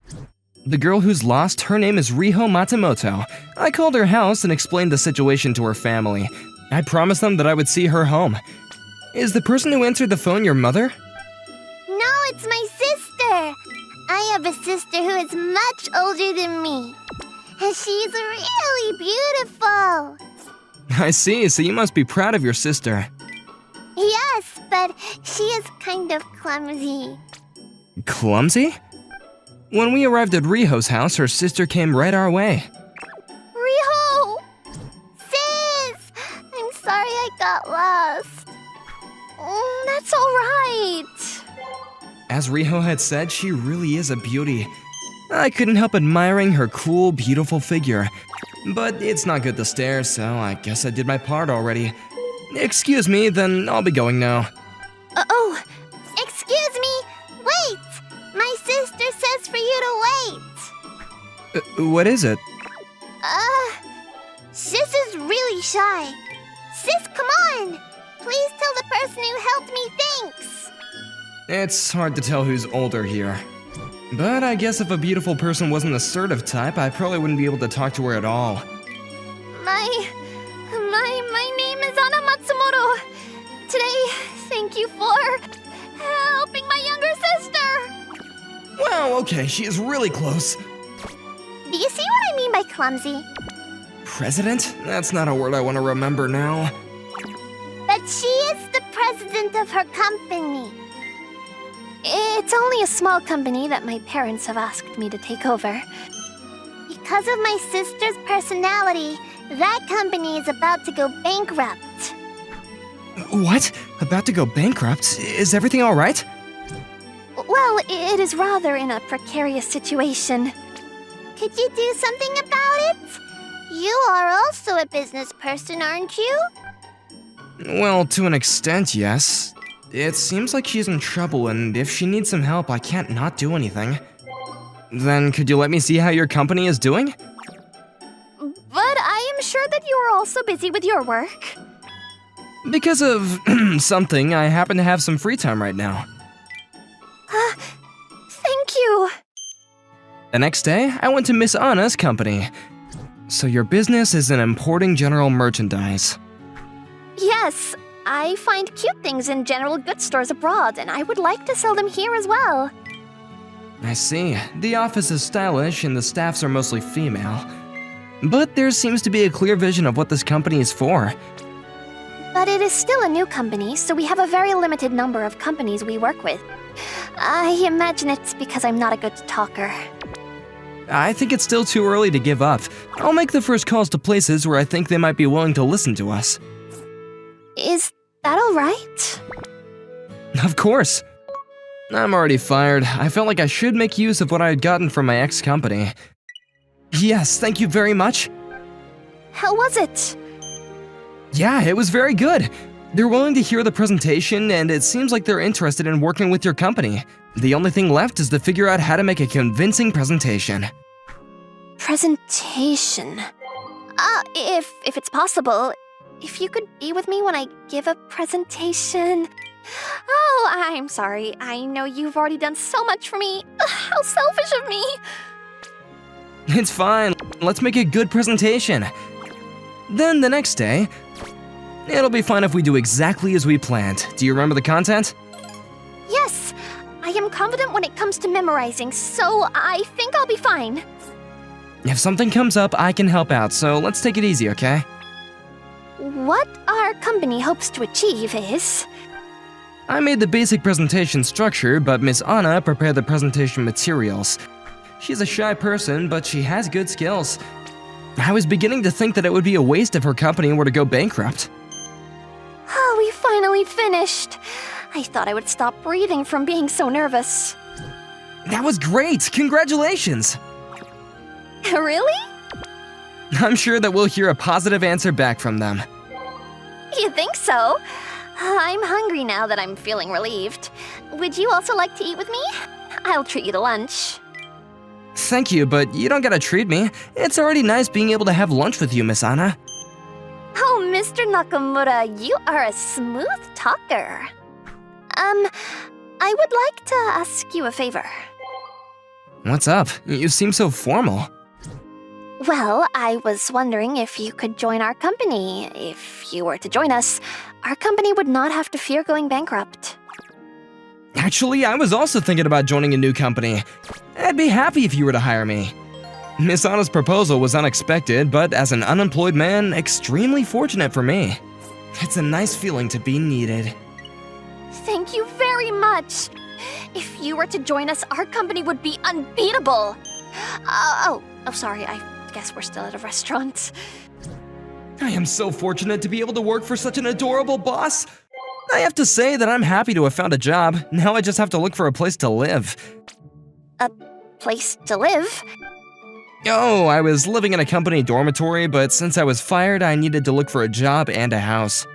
The girl who's lost, her name is Riho Matsumoto. I called her house and explained the situation to her family. I promised them that I would see her home. Is the person who answered the phone your mother?
No, it's my sister. I have a sister who is much older than me. And she's really beautiful.
I see, so you must be proud of your sister.
Yes, but she is kind of clumsy.
Clumsy? When we arrived at Riho's house, her sister came right our way.
Riho! Sis! I'm sorry I got lost. That's alright.
As Riho had said, she really is a beauty. I couldn't help admiring her cool, beautiful figure. But it's not good to stare, so I guess I did my part already. Excuse me, then I'll be going now.
Oh, excuse me! Wait! My sister says for you to wait!
What is it?
Sis is really shy. Sis, come on! Please tell the person who helped me thanks!
It's hard to tell who's older here. But I guess if a beautiful person wasn't assertive type, I probably wouldn't be able to talk to her at all.
My name is Anna Matsumoto. Today, thank you for helping my younger sister.
Well, okay, she is really close.
Do you see what I mean by clumsy?
President? That's not a word I want to remember now.
But she is the president of her company. It's only a small company that my parents have asked me to take over. Because of my sister's personality, that company is about to go bankrupt.
What? About to go bankrupt? Is everything all right?
Well, it is rather in a precarious situation. Could you do something about it? You are also a business person, aren't you?
Well, to an extent, yes. It seems like she's in trouble, and if she needs some help, I can't not do anything. Then could you let me see how your company is doing?
But I am sure that you are also busy with your work.
Because of something, I happen to have some free time right now.
Thank
The next day, I went to Miss Anna's company. So your business is in importing general merchandise.
Yes, I find cute things in general goods stores abroad, and I would like to sell them here as well.
I see. The office is stylish and the staffs are mostly female. But there seems to be a clear vision of what this company is for.
But it is still a new company, so we have a very limited number of companies we work with. I imagine it's because I'm not a good talker.
I think it's still too early to give up. I'll make the first calls to places where I think they might be willing to listen to us.
Is that alright?
Of course. I'm already fired. I felt like I should make use of what I had gotten from my ex-company. Yes, thank you very much.
How was it?
Yeah, it was very good. They're willing to hear the presentation, and it seems like they're interested in working with your company. The only thing left is to figure out how to make a convincing presentation.
Presentation. If it's possible, if you could be with me when I give a presentation. Oh, I'm sorry. I know you've already done so much for me. How selfish of me.
It's fine. Let's make a good presentation. Then the next day, it'll be fine if we do exactly as we planned. Do you remember the content?
Yes, I am confident when it comes to memorizing, so I think I'll be fine.
If something comes up, I can help out, so let's take it easy, okay?
What our company hopes to achieve is...
I made the basic presentation structure, but Miss Anna prepared the presentation materials. She's a shy person, but she has good skills. I was beginning to think that it would be a waste if her company were to go bankrupt.
Oh, we finally finished. I thought I would stop breathing from being so nervous.
That was great! Congratulations!
Really?
I'm sure that we'll hear a positive answer back from them.
You think so? I'm hungry now that I'm feeling relieved. Would you also like to eat with me? I'll treat you to lunch.
Thank you, but you don't gotta treat me. It's already nice being able to have lunch with you, Miss Anna.
Oh, Mr. Nakamura, you are a smooth talker. I would like to ask you a favor.
What's up? You seem so formal.
Well, I was wondering if you could join our company. If you were to join us, our company would not have to fear going bankrupt.
Actually, I was also thinking about joining a new company. I'd be happy if you were to hire me. Miss Anna's proposal was unexpected, but as an unemployed man, extremely fortunate for me. It's a nice feeling to be needed.
Thank you very much. If you were to join us, our company would be unbeatable. Oh, sorry, I guess we're still at a restaurant.
I am so fortunate to be able to work for such an adorable boss. I have to say that I'm happy to have found a job. Now I just have to look for a place to live.
A place to live?
Oh, I was living in a company dormitory, but since I was fired, I needed to look for a job and a house.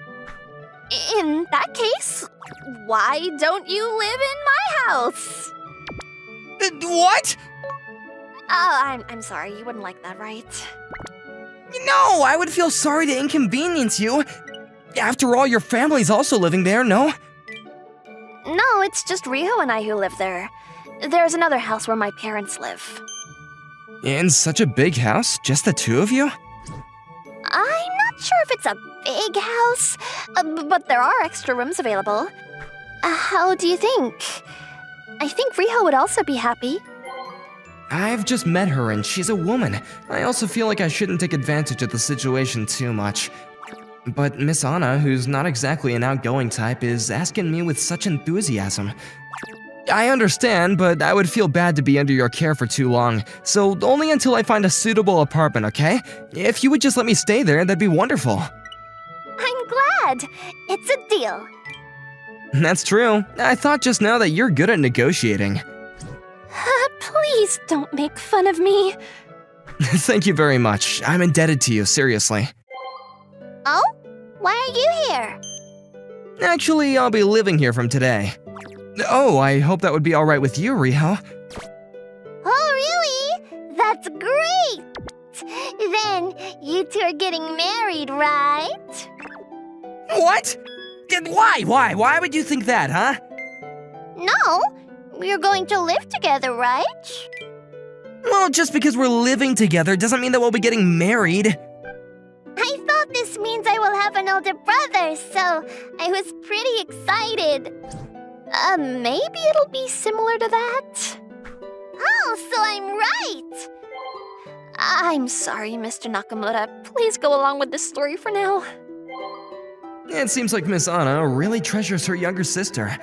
In that case, why don't you live in my house?
What?
Oh, I'm sorry, you wouldn't like that, right?
No, I would feel sorry to inconvenience you. After all, your family's also living there, no?
No, it's just Riho and I who live there. There's another house where my parents live.
In such a big house? Just the two of you?
I'm not sure if it's a big house, but there are extra rooms available. How do you think? I think Riho would also be happy.
I've just met her and she's a woman. I also feel like I shouldn't take advantage of the situation too much. But Miss Anna, who's not exactly an outgoing type, is asking me with such enthusiasm. I understand, but I would feel bad to be under your care for too long, so only until I find a suitable apartment, okay? If you would just let me stay there, that'd be wonderful.
I'm glad. It's a deal.
That's true. I thought just now that you're good at negotiating.
Please don't make fun of me.
Thank you very much. I'm indebted to you, seriously.
Oh? Why are you here?
Actually, I'll be living here from today. Oh, I hope that would be alright with you, Riho.
Oh, really? That's great! Then, you two are getting married, right?
What? Why? Why would you think that, huh?
No, we're going to live together, right?
Well, just because we're living together doesn't mean that we'll be getting married.
I thought this means I will have an older brother, so I was pretty excited. Maybe it'll be similar to that? Oh, so I'm right! I'm sorry, Mr. Nakamura. Please go along with this story for now.
It seems like Miss Anna really treasures her younger sister.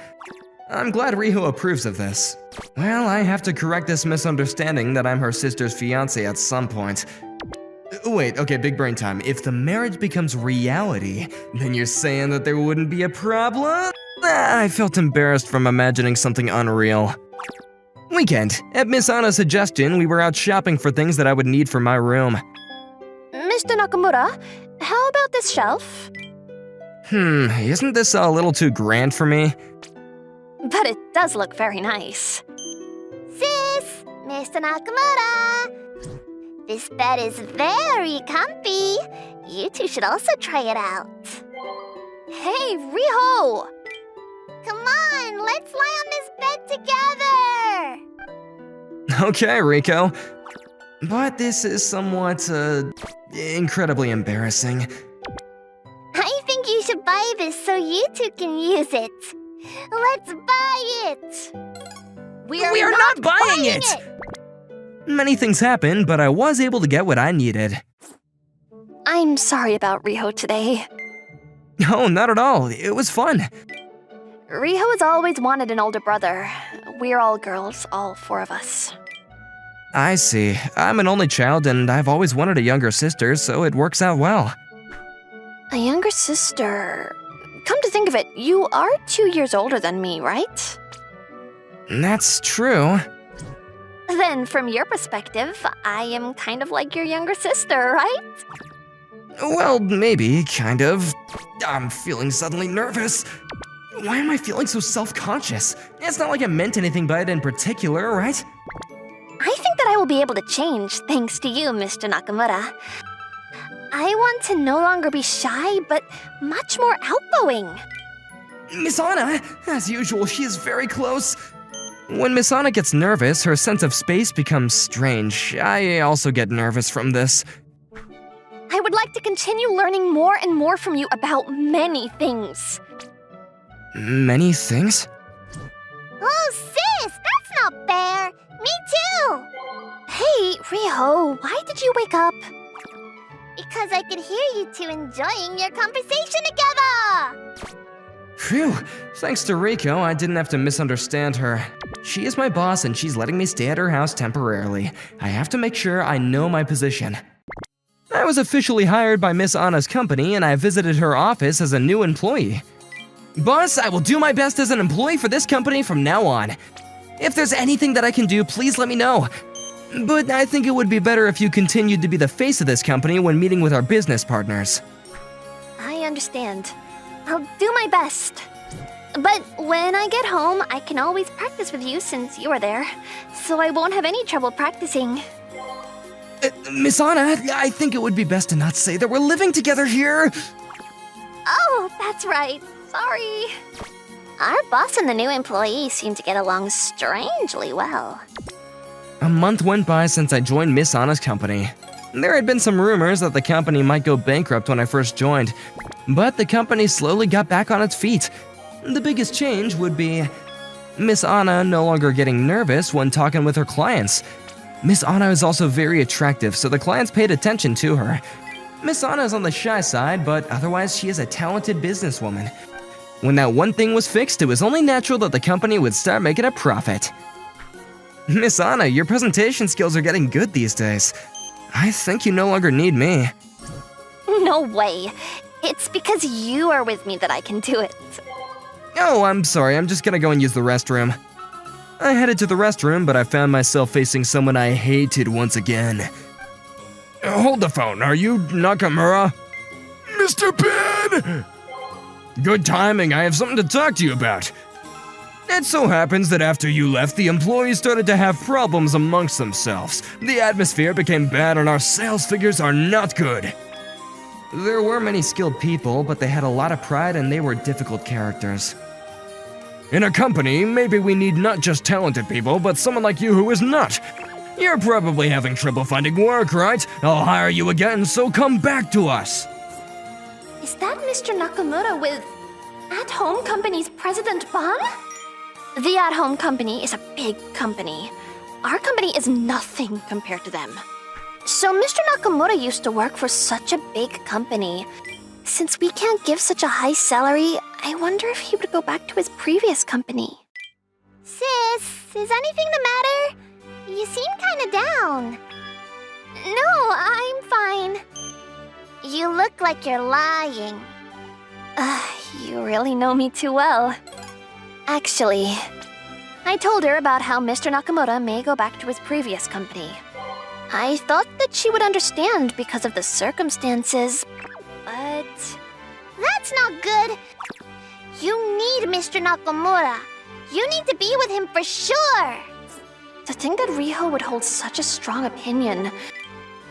I'm glad Riho approves of this. Well, I have to correct this misunderstanding that I'm her sister's fiancé at some point. Wait, okay, big brain time. If the marriage becomes reality, then you're saying that there wouldn't be a problem? I felt embarrassed from imagining something unreal. Weekend. At Miss Anna's suggestion, we were out shopping for things that I would need for my room.
Mr. Nakamura, how about this shelf?
Isn't this a little too grand for me?
But it does look very nice. Sis, Mr. Nakamura, this bed is very comfy. You two should also try it out. Hey, Riho! Come on, let's lie on this bed together!
Okay, Rico. But this is somewhat, incredibly embarrassing.
I think you should buy this so you two can use it. Let's buy it!
We are not buying it! Many things happened, but I was able to get what I needed.
I'm sorry about Riho today.
No, not at all. It was fun.
Riho has always wanted an older brother. We're all girls, all four of us.
I see. I'm an only child, and I've always wanted a younger sister, so it works out well.
A younger sister... Come to think of it, you are 2 years older than me, right?
That's true.
Then, from your perspective, I am kind of like your younger sister, right?
Well, maybe, kind of. I'm feeling suddenly nervous. Why am I feeling so self-conscious? It's not like I meant anything by it in particular, right?
I think that I will be able to change thanks to you, Mr. Nakamura. I want to no longer be shy, but much more outgoing.
Miss Anna, as usual, she is very close. When Miss Anna gets nervous, her sense of space becomes strange. I also get nervous from this.
I would like to continue learning more and more from you about many things.
Many things?
Oh, sis, that's not fair. Me too. Hey, Riho, why did you wake up? Because I could hear you two enjoying your conversation together!
Phew, thanks to Rico, I didn't have to misunderstand her. She is my boss and she's letting me stay at her house temporarily. I have to make sure I know my position. I was officially hired by Miss Anna's company and I visited her office as a new employee. Boss, I will do my best as an employee for this company from now on. If there's anything that I can do, please let me know. But I think it would be better if you continued to be the face of this company when meeting with our business partners.
I understand. I'll do my best. But when I get home, I can always practice with you since you are there, so I won't have any trouble practicing.
Miss Anna, I think it would be best to not say that we're living together here.
Oh, that's right. Sorry. Our boss and the new employee seem to get along strangely well.
A month went by since I joined Miss Anna's company. There had been some rumors that the company might go bankrupt when I first joined, but the company slowly got back on its feet. The biggest change would be Miss Anna no longer getting nervous when talking with her clients. Miss Anna is also very attractive, so the clients paid attention to her. Miss Anna is on the shy side, but otherwise she is a talented businesswoman. When that one thing was fixed, it was only natural that the company would start making a profit. Miss Anna, your presentation skills are getting good these days. I think you no longer need me.
No way. It's because you are with me that I can do it.
Oh, I'm sorry, I'm just gonna go and use the restroom. I headed to the restroom, but I found myself facing someone I hated once again.
Hold the phone, are you Nakamura? Mr. Pin! Good timing, I have something to talk to you about. It so happens that after you left, the employees started to have problems amongst themselves. The atmosphere became bad and our sales figures are not good.
There were many skilled people, but they had a lot of pride and they were difficult characters.
In a company, maybe we need not just talented people, but someone like you who is not. You're probably having trouble finding work, right? I'll hire you again, so come back to us.
Is that Mr. Nakamura with At Home Company's President Ban? The At Home Company is a big company. Our company is nothing compared to them. So Mr. Nakamura used to work for such a big company. Since we can't give such a high salary, I wonder if he would go back to his previous company.
Sis, is anything the matter? You seem kinda down.
No, I'm fine. You look like you're lying. You really know me too well. Actually, I told her about how Mr. Nakamura may go back to his previous company. I thought that she would understand because of the circumstances, but...
That's not good. You need Mr. Nakamura. You need to be with him for sure.
To think that Riho would hold such a strong opinion.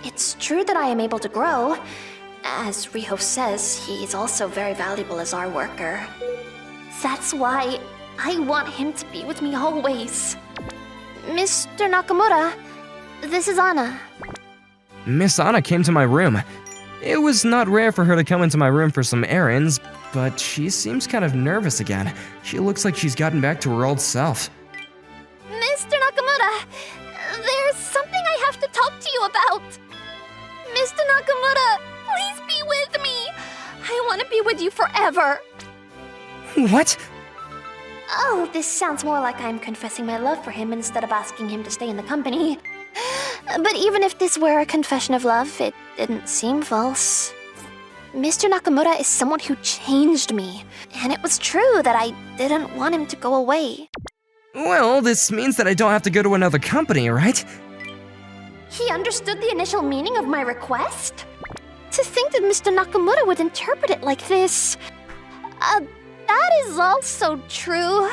It's true that I am able to grow. As Riho says, he is also very valuable as our worker. That's why I want him to be with me always. Mr. Nakamura, this is Anna.
Miss Anna came to my room. It was not rare for her to come into my room for some errands, but she seems kind of nervous again. She looks like she's gotten back to her old self.
Mr. Nakamura, there's something I have to talk to you about. Mr. Nakamura, please be with me. I want to be with you forever.
What?
Oh, this sounds more like I'm confessing my love for him instead of asking him to stay in the company. But even if this were a confession of love, it didn't seem false. Mr. Nakamura is someone who changed me, and it was true that I didn't want him to go away.
Well, this means that I don't have to go to another company, right?
He understood the initial meaning of my request? To think that Mr. Nakamura would interpret it like this... that is also true.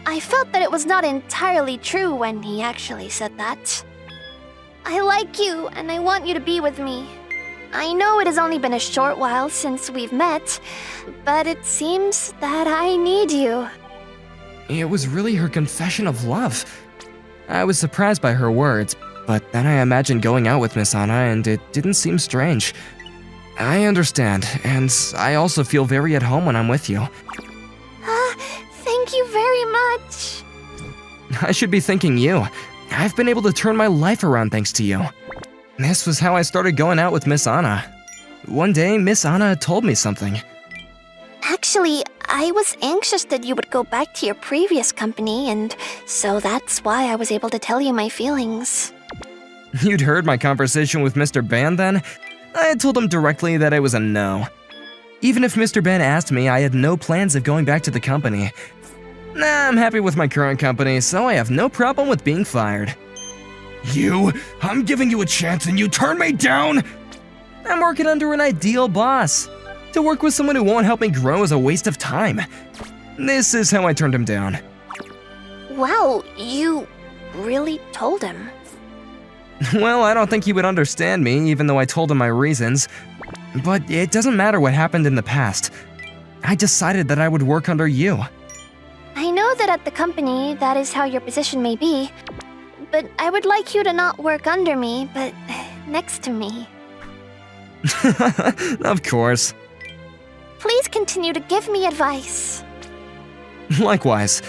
I felt that it was not entirely true when he actually said that. I like you, and I want you to be with me. I know it has only been a short while since we've met, but it seems that I need you.
It was really her confession of love. I was surprised by her words, but then I imagined going out with Miss Anna and it didn't seem strange. I understand, and I also feel very at home when I'm with you.
Thank you very much.
I should be thanking you. I've been able to turn my life around thanks to you. This was how I started going out with Miss Anna. One day, Miss Anna told me something.
Actually, I was anxious that you would go back to your previous company, and so that's why I was able to tell you my feelings.
You'd heard my conversation with Mr. Ban then? I had told him directly that it was a no. Even if Mr. Ban asked me, I had no plans of going back to the company. I'm happy with my current company, so I have no problem with being fired.
You? I'm giving you a chance and you turn me down?
I'm working under an ideal boss. To work with someone who won't help me grow is a waste of time. This is how I turned him down.
Wow, you really told him?
Well, I don't think he would understand me, even though I told him my reasons. But it doesn't matter what happened in the past. I decided that I would work under you.
I know that at the company, that is how your position may be. But I would like you to not work under me, but next to me.
Of course.
Please continue to give me advice.
Likewise.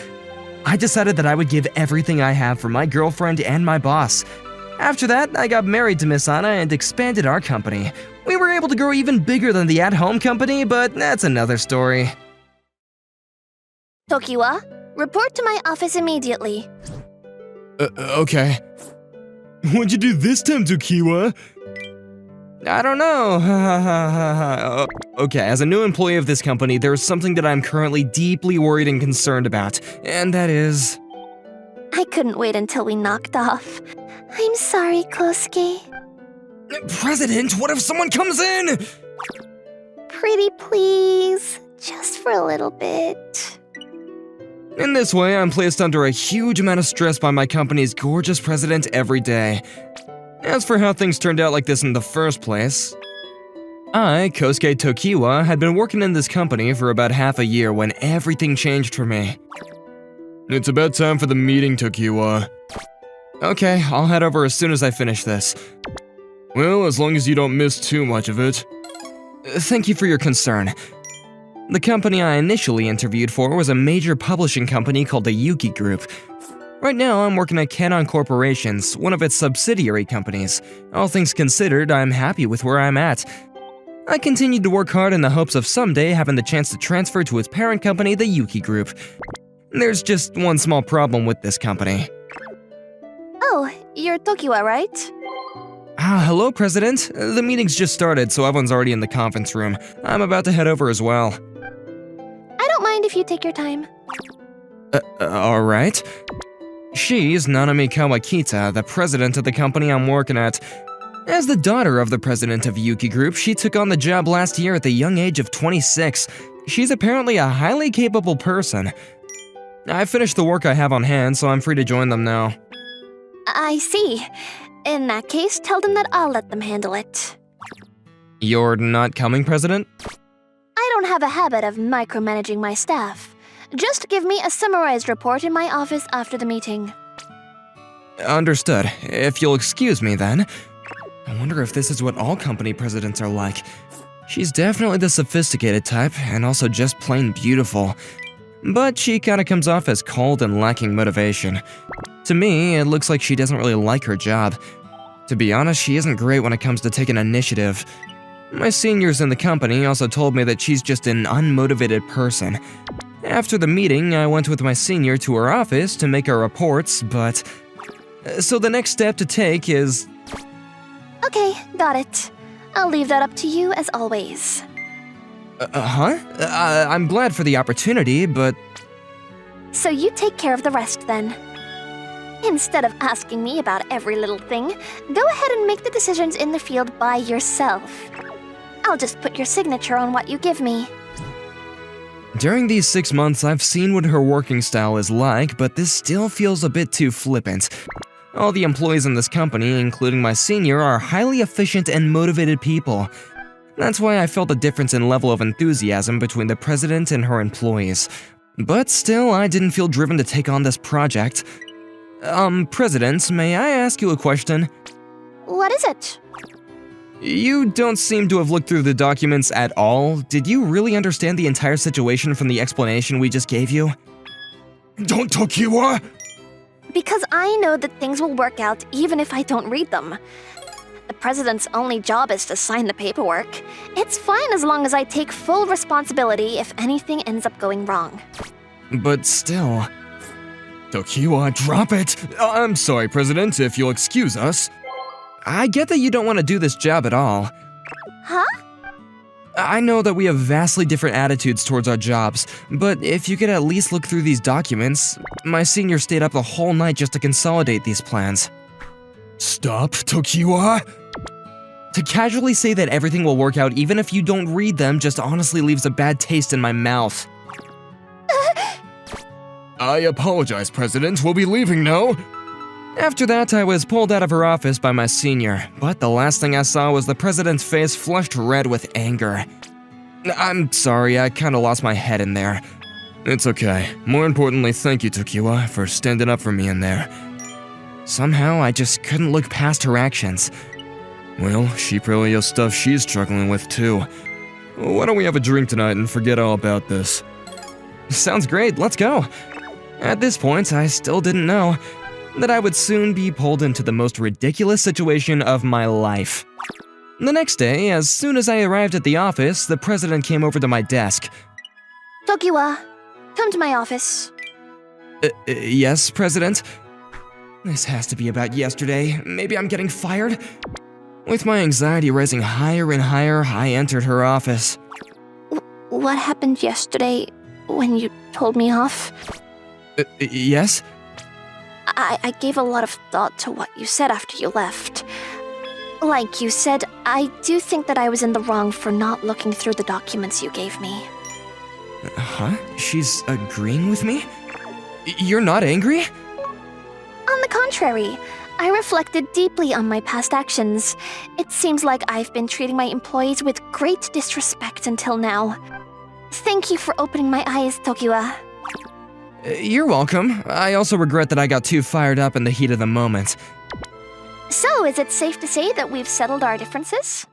I decided that I would give everything I have for my girlfriend and my boss. After that, I got married to Miss Anna and expanded our company. We were able to grow even bigger than the at-home company, but that's another story.
Tokiwa, report to my office immediately.
Okay. What'd you do this time, Tokiwa?
I don't know. Okay, as a new employee of this company, there's something that I'm currently deeply worried and concerned about, and that is...
I couldn't wait until we knocked off. I'm sorry, Kosuke.
President, what if someone comes in?
Pretty please, just for a little bit.
In this way, I'm placed under a huge amount of stress by my company's gorgeous president every day. As for how things turned out like this in the first place, I, Kosuke Tokiwa, had been working in this company for about half a year when everything changed for me.
It's about time for the meeting, Tokiwa.
Okay, I'll head over as soon as I finish this.
Well, as long as you don't miss too much of it.
Thank you for your concern. The company I initially interviewed for was a major publishing company called the Yuki Group. Right now, I'm working at Kanon Corporations, one of its subsidiary companies. All things considered, I'm happy with where I'm at. I continued to work hard in the hopes of someday having the chance to transfer to its parent company, the Yuki Group. There's just one small problem with this company.
Oh, you're Tokiwa, right?
Hello, President. The meeting's just started, so everyone's already in the conference room. I'm about to head over as well.
I don't mind if you take your time.
Alright. She's Nanami Kawakita, the president of the company I'm working at. As the daughter of the president of Yuki Group, she took on the job last year at the young age of 26. She's apparently a highly capable person. I finished the work I have on hand, so I'm free to join them now.
I see. In that case, tell them that I'll let them handle it.
You're not coming, President?
I don't have a habit of micromanaging my staff. Just give me a summarized report in my office after the meeting.
Understood. If you'll excuse me then. I wonder if this is what all company presidents are like. She's definitely the sophisticated type, and also just plain beautiful. But she kinda comes off as cold and lacking motivation. To me, it looks like she doesn't really like her job. To be honest, she isn't great when it comes to taking initiative. My seniors in the company also told me that she's just an unmotivated person. After the meeting, I went with my senior to her office to make our reports, but... So the next step to take is...
Okay, got it. I'll leave that up to you as always.
I'm glad for the opportunity, but...
So you take care of the rest then. Instead of asking me about every little thing, go ahead and make the decisions in the field by yourself. I'll just put your signature on what you give me.
During these 6 months, I've seen what her working style is like, but this still feels a bit too flippant. All the employees in this company, including my senior, are highly efficient and motivated people. That's why I felt a difference in level of enthusiasm between the president and her employees. But still, I didn't feel driven to take on this project. President, may I ask you a question?
What is it?
You don't seem to have looked through the documents at all. Did you really understand the entire situation from the explanation we just gave you?
Don't Tokiwa!
Because I know that things will work out even if I don't read them. The president's only job is to sign the paperwork. It's fine as long as I take full responsibility if anything ends up going wrong.
But still...
Tokiwa, drop it! I'm sorry, President, if you'll excuse us.
I get that you don't want to do this job at all.
Huh?
I know that we have vastly different attitudes towards our jobs, but if you could at least look through these documents, my senior stayed up the whole night just to consolidate these plans.
Stop, Tokiwa!
To casually say that everything will work out even if you don't read them just honestly leaves a bad taste in my mouth.
I apologize, President. We'll be leaving now.
After that, I was pulled out of her office by my senior, but the last thing I saw was the president's face flushed red with anger. I'm sorry, I kinda lost my head in there.
It's okay. More importantly, thank you, Tokiwa, for standing up for me in there.
Somehow, I just couldn't look past her actions.
Well, she probably has stuff she's struggling with too. Why don't we have a drink tonight and forget all about this?
Sounds great, let's go. At this point, I still didn't know that I would soon be pulled into the most ridiculous situation of my life. The next day, as soon as I arrived at the office, the president came over to my desk.
Tokiwa, come to my office.
Yes, President? This has to be about yesterday. Maybe I'm getting fired? With my anxiety rising higher and higher, I entered her office.
What happened yesterday when you told me off?
Yes?
I gave a lot of thought to what you said after you left. Like you said, I do think that I was in the wrong for not looking through the documents you gave me.
Huh? She's agreeing with me? You're not angry?
On the contrary, I reflected deeply on my past actions. It seems like I've been treating my employees with great disrespect until now. Thank you for opening my eyes, Tokiwa.
You're welcome. I also regret that I got too fired up in the heat of the moment.
So, is it safe to say that we've settled our differences?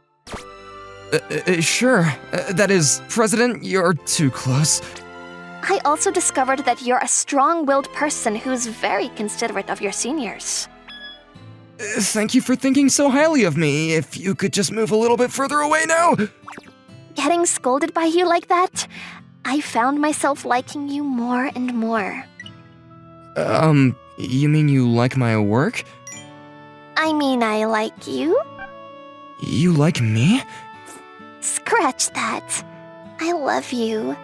Sure. That is, President, you're too close.
I also discovered that you're a strong-willed person who's very considerate of your seniors.
Thank you for thinking so highly of me. If you could just move a little bit further away now.
Getting scolded by you like that, I found myself liking you more and more.
You mean you like my work?
I mean, I like you?
You like me?
Scratch that. I love you.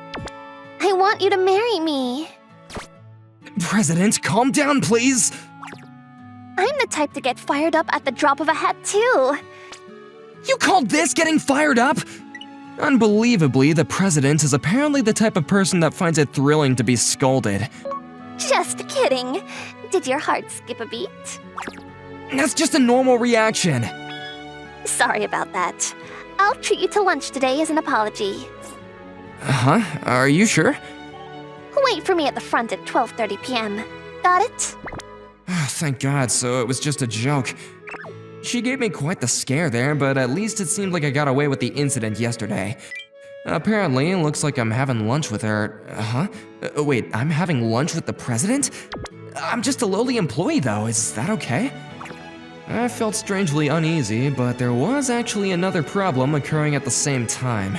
I want you to marry me.
President, calm down, please.
I'm the type to get fired up at the drop of a hat, too.
You called this getting fired up? Unbelievably, the president is apparently the type of person that finds it thrilling to be scolded.
Just kidding. Did your heart skip a beat?
That's just a normal reaction.
Sorry about that. I'll treat you to lunch today as an apology.
Huh? Are you sure?
Wait for me at the front at 12:30 p.m. Got it?
Thank God, so it was just a joke. She gave me quite the scare there, but at least it seemed like I got away with the incident yesterday. Apparently, it looks like I'm having lunch with her. Wait, I'm having lunch with the president? I'm just a lowly employee though, is that okay? I felt strangely uneasy, but there was actually another problem occurring at the same time.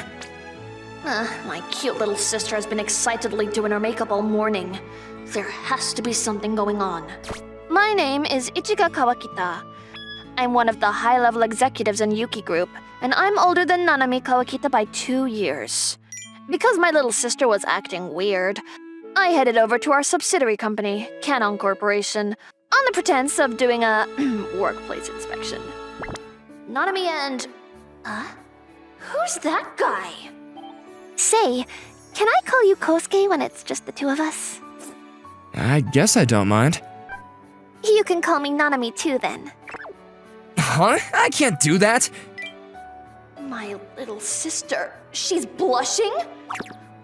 My cute little sister has been excitedly doing her makeup all morning. There has to be something going on. My name is Ichiga Kawakita. I'm one of the high-level executives in Yuki Group, and I'm older than Nanami Kawakita by 2 years. Because my little sister was acting weird, I headed over to our subsidiary company, Kanon Corporation, on the pretense of doing a workplace inspection. Nanami and... who's that guy? Say, can I call you Kosuke when it's just the two of us?
I guess I don't mind.
You can call me Nanami too, then.
Huh? I can't do that!
My little sister, she's blushing?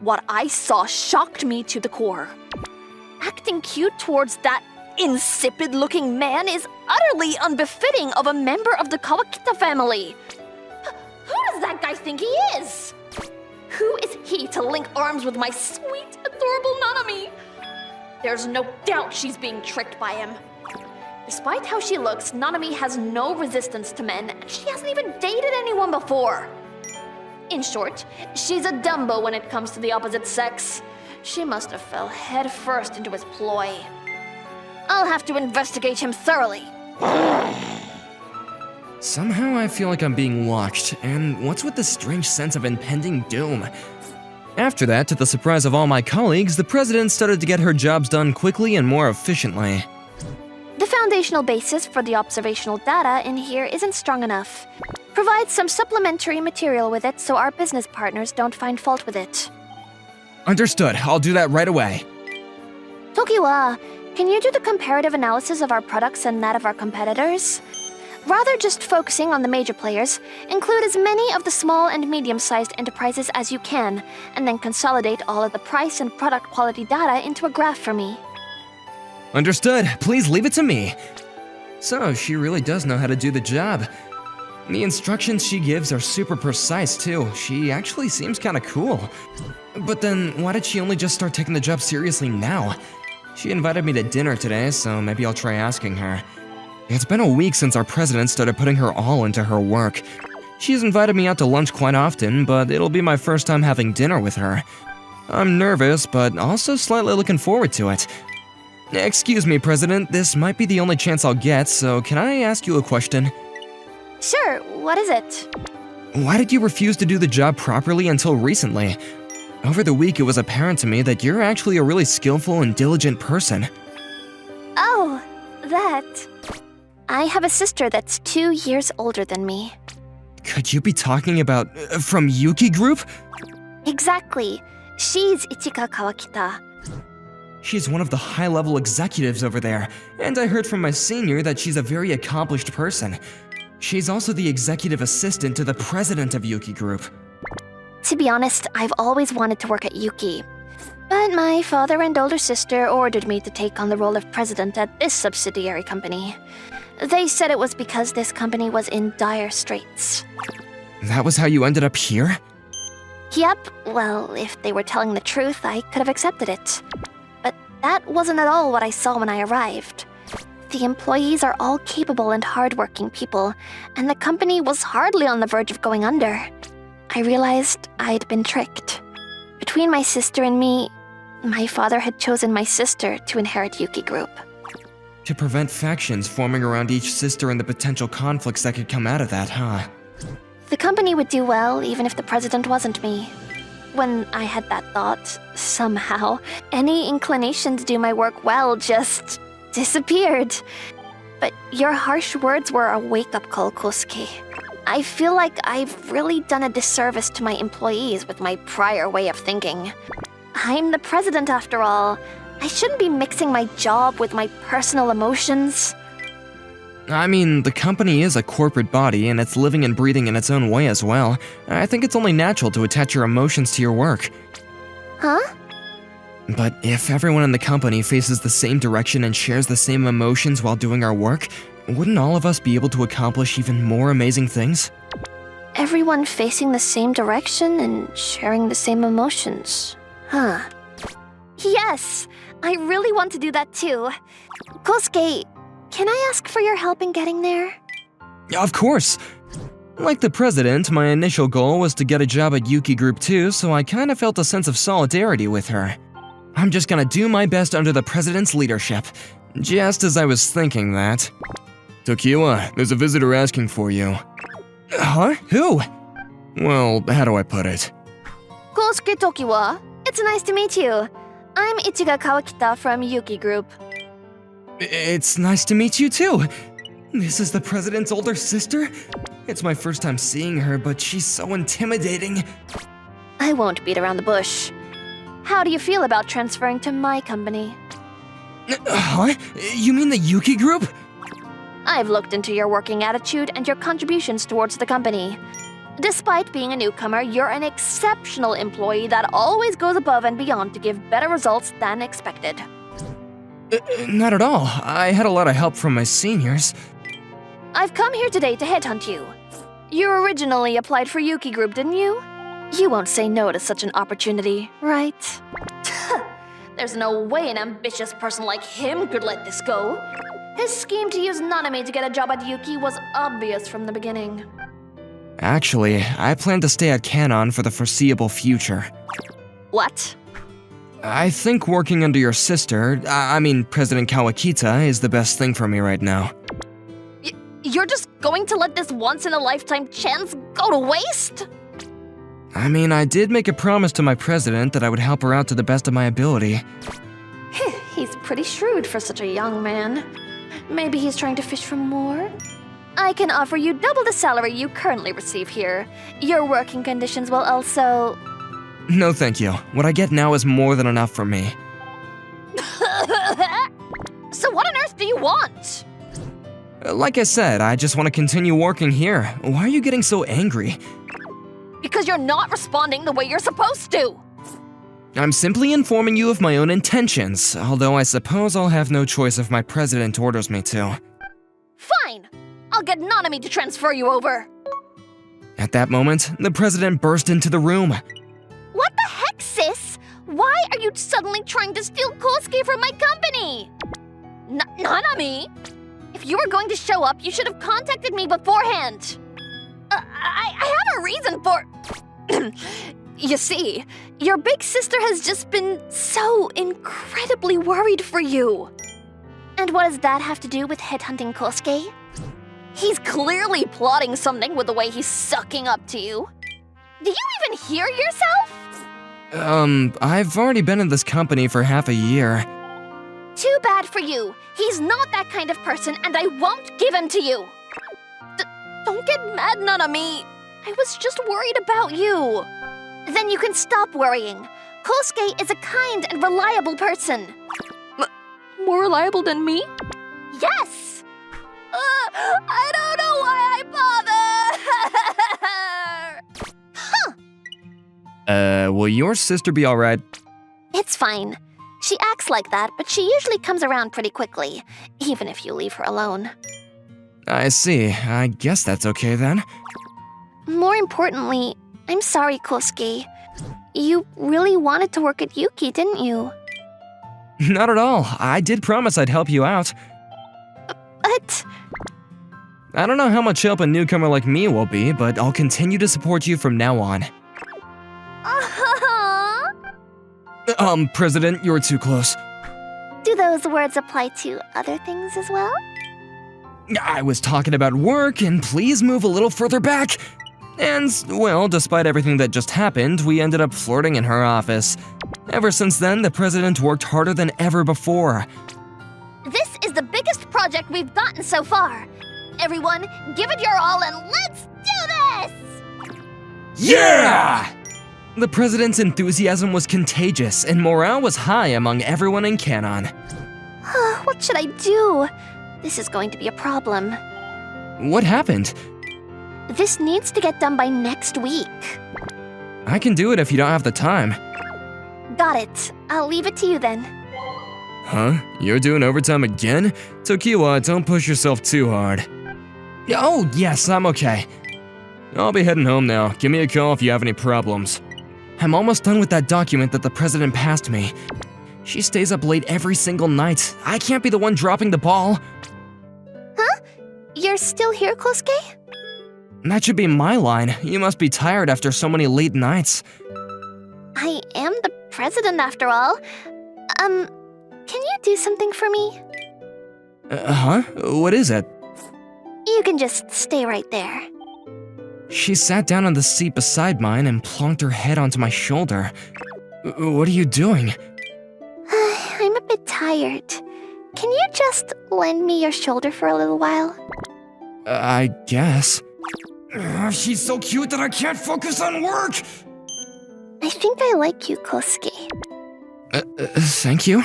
What I saw shocked me to the core. Acting cute towards that insipid-looking man is utterly unbefitting of a member of the Kawakita family. Who does that guy think he is? Who is he to link arms with my sweet, adorable Nanami? There's no doubt she's being tricked by him. Despite how she looks, Nanami has no resistance to men, and she hasn't even dated anyone before. In short, she's a Dumbo when it comes to the opposite sex. She must have fell head first into his ploy. I'll have to investigate him thoroughly.
Somehow I feel like I'm being watched, and what's with this strange sense of impending doom? After that, to the surprise of all my colleagues, the president started to get her jobs done quickly and more efficiently.
The foundational basis for the observational data in here isn't strong enough. Provide some supplementary material with it so our business partners don't find fault with it.
Understood. I'll do that right away.
Tokiwa, can you do the comparative analysis of our products and that of our competitors? Rather just focusing on the major players, include as many of the small and medium-sized enterprises as you can, and then consolidate all of the price and product quality data into a graph for me.
Understood. Please leave it to me. So, she really does know how to do the job. The instructions she gives are super precise, too. She actually seems kinda cool. But then, why did she only just start taking the job seriously now? She invited me to dinner today, so maybe I'll try asking her. It's been a week since our president started putting her all into her work. She's invited me out to lunch quite often, but it'll be my first time having dinner with her. I'm nervous, but also slightly looking forward to it. Excuse me, President, this might be the only chance I'll get, so can I ask you a question?
Sure, what is it?
Why did you refuse to do the job properly until recently? Over the week, it was apparent to me that you're actually a really skillful and diligent person.
Oh, that. I have a sister that's 2 years older than me.
Could you be talking about from Yuki Group?
Exactly. She's Ichiga Kawakita.
She's one of the high-level executives over there, and I heard from my senior that she's a very accomplished person. She's also the executive assistant to the president of Yuki Group.
To be honest, I've always wanted to work at Yuki. But my father and older sister ordered me to take on the role of president at this subsidiary company. They said it was because this company was in dire straits.
That was how you ended up here?
Yep, well, if they were telling the truth, I could have accepted it. But that wasn't at all what I saw when I arrived. The employees are all capable and hardworking people, and the company was hardly on the verge of going under. I realized I'd been tricked. Between my sister and me, my father had chosen my sister to inherit Yuki Group.
To prevent factions forming around each sister and the potential conflicts that could come out of that, huh?
The company would do well even if the president wasn't me. When I had that thought, somehow, any inclination to do my work well just disappeared. But your harsh words were a wake-up call, Kosuke. I feel like I've really done a disservice to my employees with my prior way of thinking. I'm the president after all. I shouldn't be mixing my job with my personal emotions.
I mean, the company is a corporate body and it's living and breathing in its own way as well. I think it's only natural to attach your emotions to your work.
Huh?
But if everyone in the company faces the same direction and shares the same emotions while doing our work, wouldn't all of us be able to accomplish even more amazing things?
Everyone facing the same direction and sharing the same emotions. Huh. Yes! I really want to do that too. Kosuke, can I ask for your help in getting there?
Of course! Like the president, my initial goal was to get a job at Yuki Group too, so I kinda felt a sense of solidarity with her. I'm just gonna do my best under the president's leadership. Just as I was thinking that.
Tokiwa, there's a visitor asking for you.
Huh? Who?
Well, how do I put it?
Kosuke Tokiwa, it's nice to meet you. I'm Ichiga Kawakita from Yuki Group.
It's nice to meet you too. This is the president's older sister? It's my first time seeing her, but she's so intimidating.
I won't beat around the bush. How do you feel about transferring to my company?
Huh? You mean the Yuki Group?
I've looked into your working attitude and your contributions towards the company. Despite being a newcomer, you're an exceptional employee that always goes above and beyond to give better results than expected.
Not at all. I had a lot of help from my seniors.
I've come here today to headhunt you. You originally applied for Yuki Group, didn't you? You won't say no to such an opportunity, right? There's no way an ambitious person like him could let this go. His scheme to use Nanami to get a job at Yuki was obvious from the beginning.
Actually, I plan to stay at Kanon for the foreseeable future.
What?
I think working under your sister, I mean President Kawakita, is the best thing for me right now.
You're just going to let this once-in-a-lifetime chance go to waste?
I mean, I did make a promise to my president that I would help her out to the best of my ability.
He's pretty shrewd for such a young man. Maybe he's trying to fish for more? I can offer you double the salary you currently receive here. Your working conditions will also...
No thank you. What I get now is more than enough for me.
So what on earth do you want?
Like I said, I just want to continue working here. Why are you getting so angry?
Because you're not responding the way you're supposed to!
I'm simply informing you of my own intentions, although I suppose I'll have no choice if my president orders me to.
Fine! I'll get Nanami to transfer you over!
At that moment, the president burst into the room.
What the heck, sis? Why are you suddenly trying to steal Kosuke from my company? Nanami? If you were going to show up, you should have contacted me beforehand. I have a reason for... You see, your big sister has just been so incredibly worried for you. And what does that have to do with headhunting Kosuke? He's clearly plotting something with the way he's sucking up to you. Do you even hear yourself?
I've already been in this company for half a year.
Too bad for you. He's not that kind of person, and I won't give him to you. Don't get mad, Nanami. I was just worried about you. Then you can stop worrying. Kosuke is a kind and reliable person. More reliable than me? Yes! I don't know why I bother!
Will your sister be alright?
It's It's fine. She acts like that, but she usually comes around pretty quickly, even if you leave her alone.
I see. I guess that's okay then.
More importantly, I'm sorry, Kosuke. You really wanted to work at Yuki, didn't you?
Not at all. I did promise I'd help you out.
But...
I don't know how much help a newcomer like me will be, but I'll continue to support you from now on. President, you're too close.
Do those words apply to other things as well?
I was talking about work, and please move a little further back. And, well, despite everything that just happened, we ended up flirting in her office. Ever since then, the president worked harder than ever before.
This is the biggest project we've gotten so far. Everyone, give it your all and let's do this!
Yeah! The president's enthusiasm was contagious, and morale was high among everyone in Kanon.
What should I do? This is going to be a problem.
What happened?
This needs to get done by next week.
I can do it if you don't have the time.
Got it. I'll leave it to you then.
Huh? You're doing overtime again? Tokiwa, don't push yourself too hard. Oh, yes, I'm okay. I'll be heading home now. Give me a call if you have any problems. I'm almost done with that document that the president passed me. She stays up late every single night. I can't be the one dropping the ball.
Huh? You're still here, Kosuke?
That should be my line. You must be tired after so many late nights.
I am the president after all. Can you do something for me?
Huh? What is it?
You can just stay right there.
She sat down on the seat beside mine and plonked her head onto my shoulder. What are you doing?
I'm a bit tired. Can you just lend me your shoulder for a little while?
I guess. She's so cute that I can't focus on work!
I think I like you, Kosuke.
Thank you.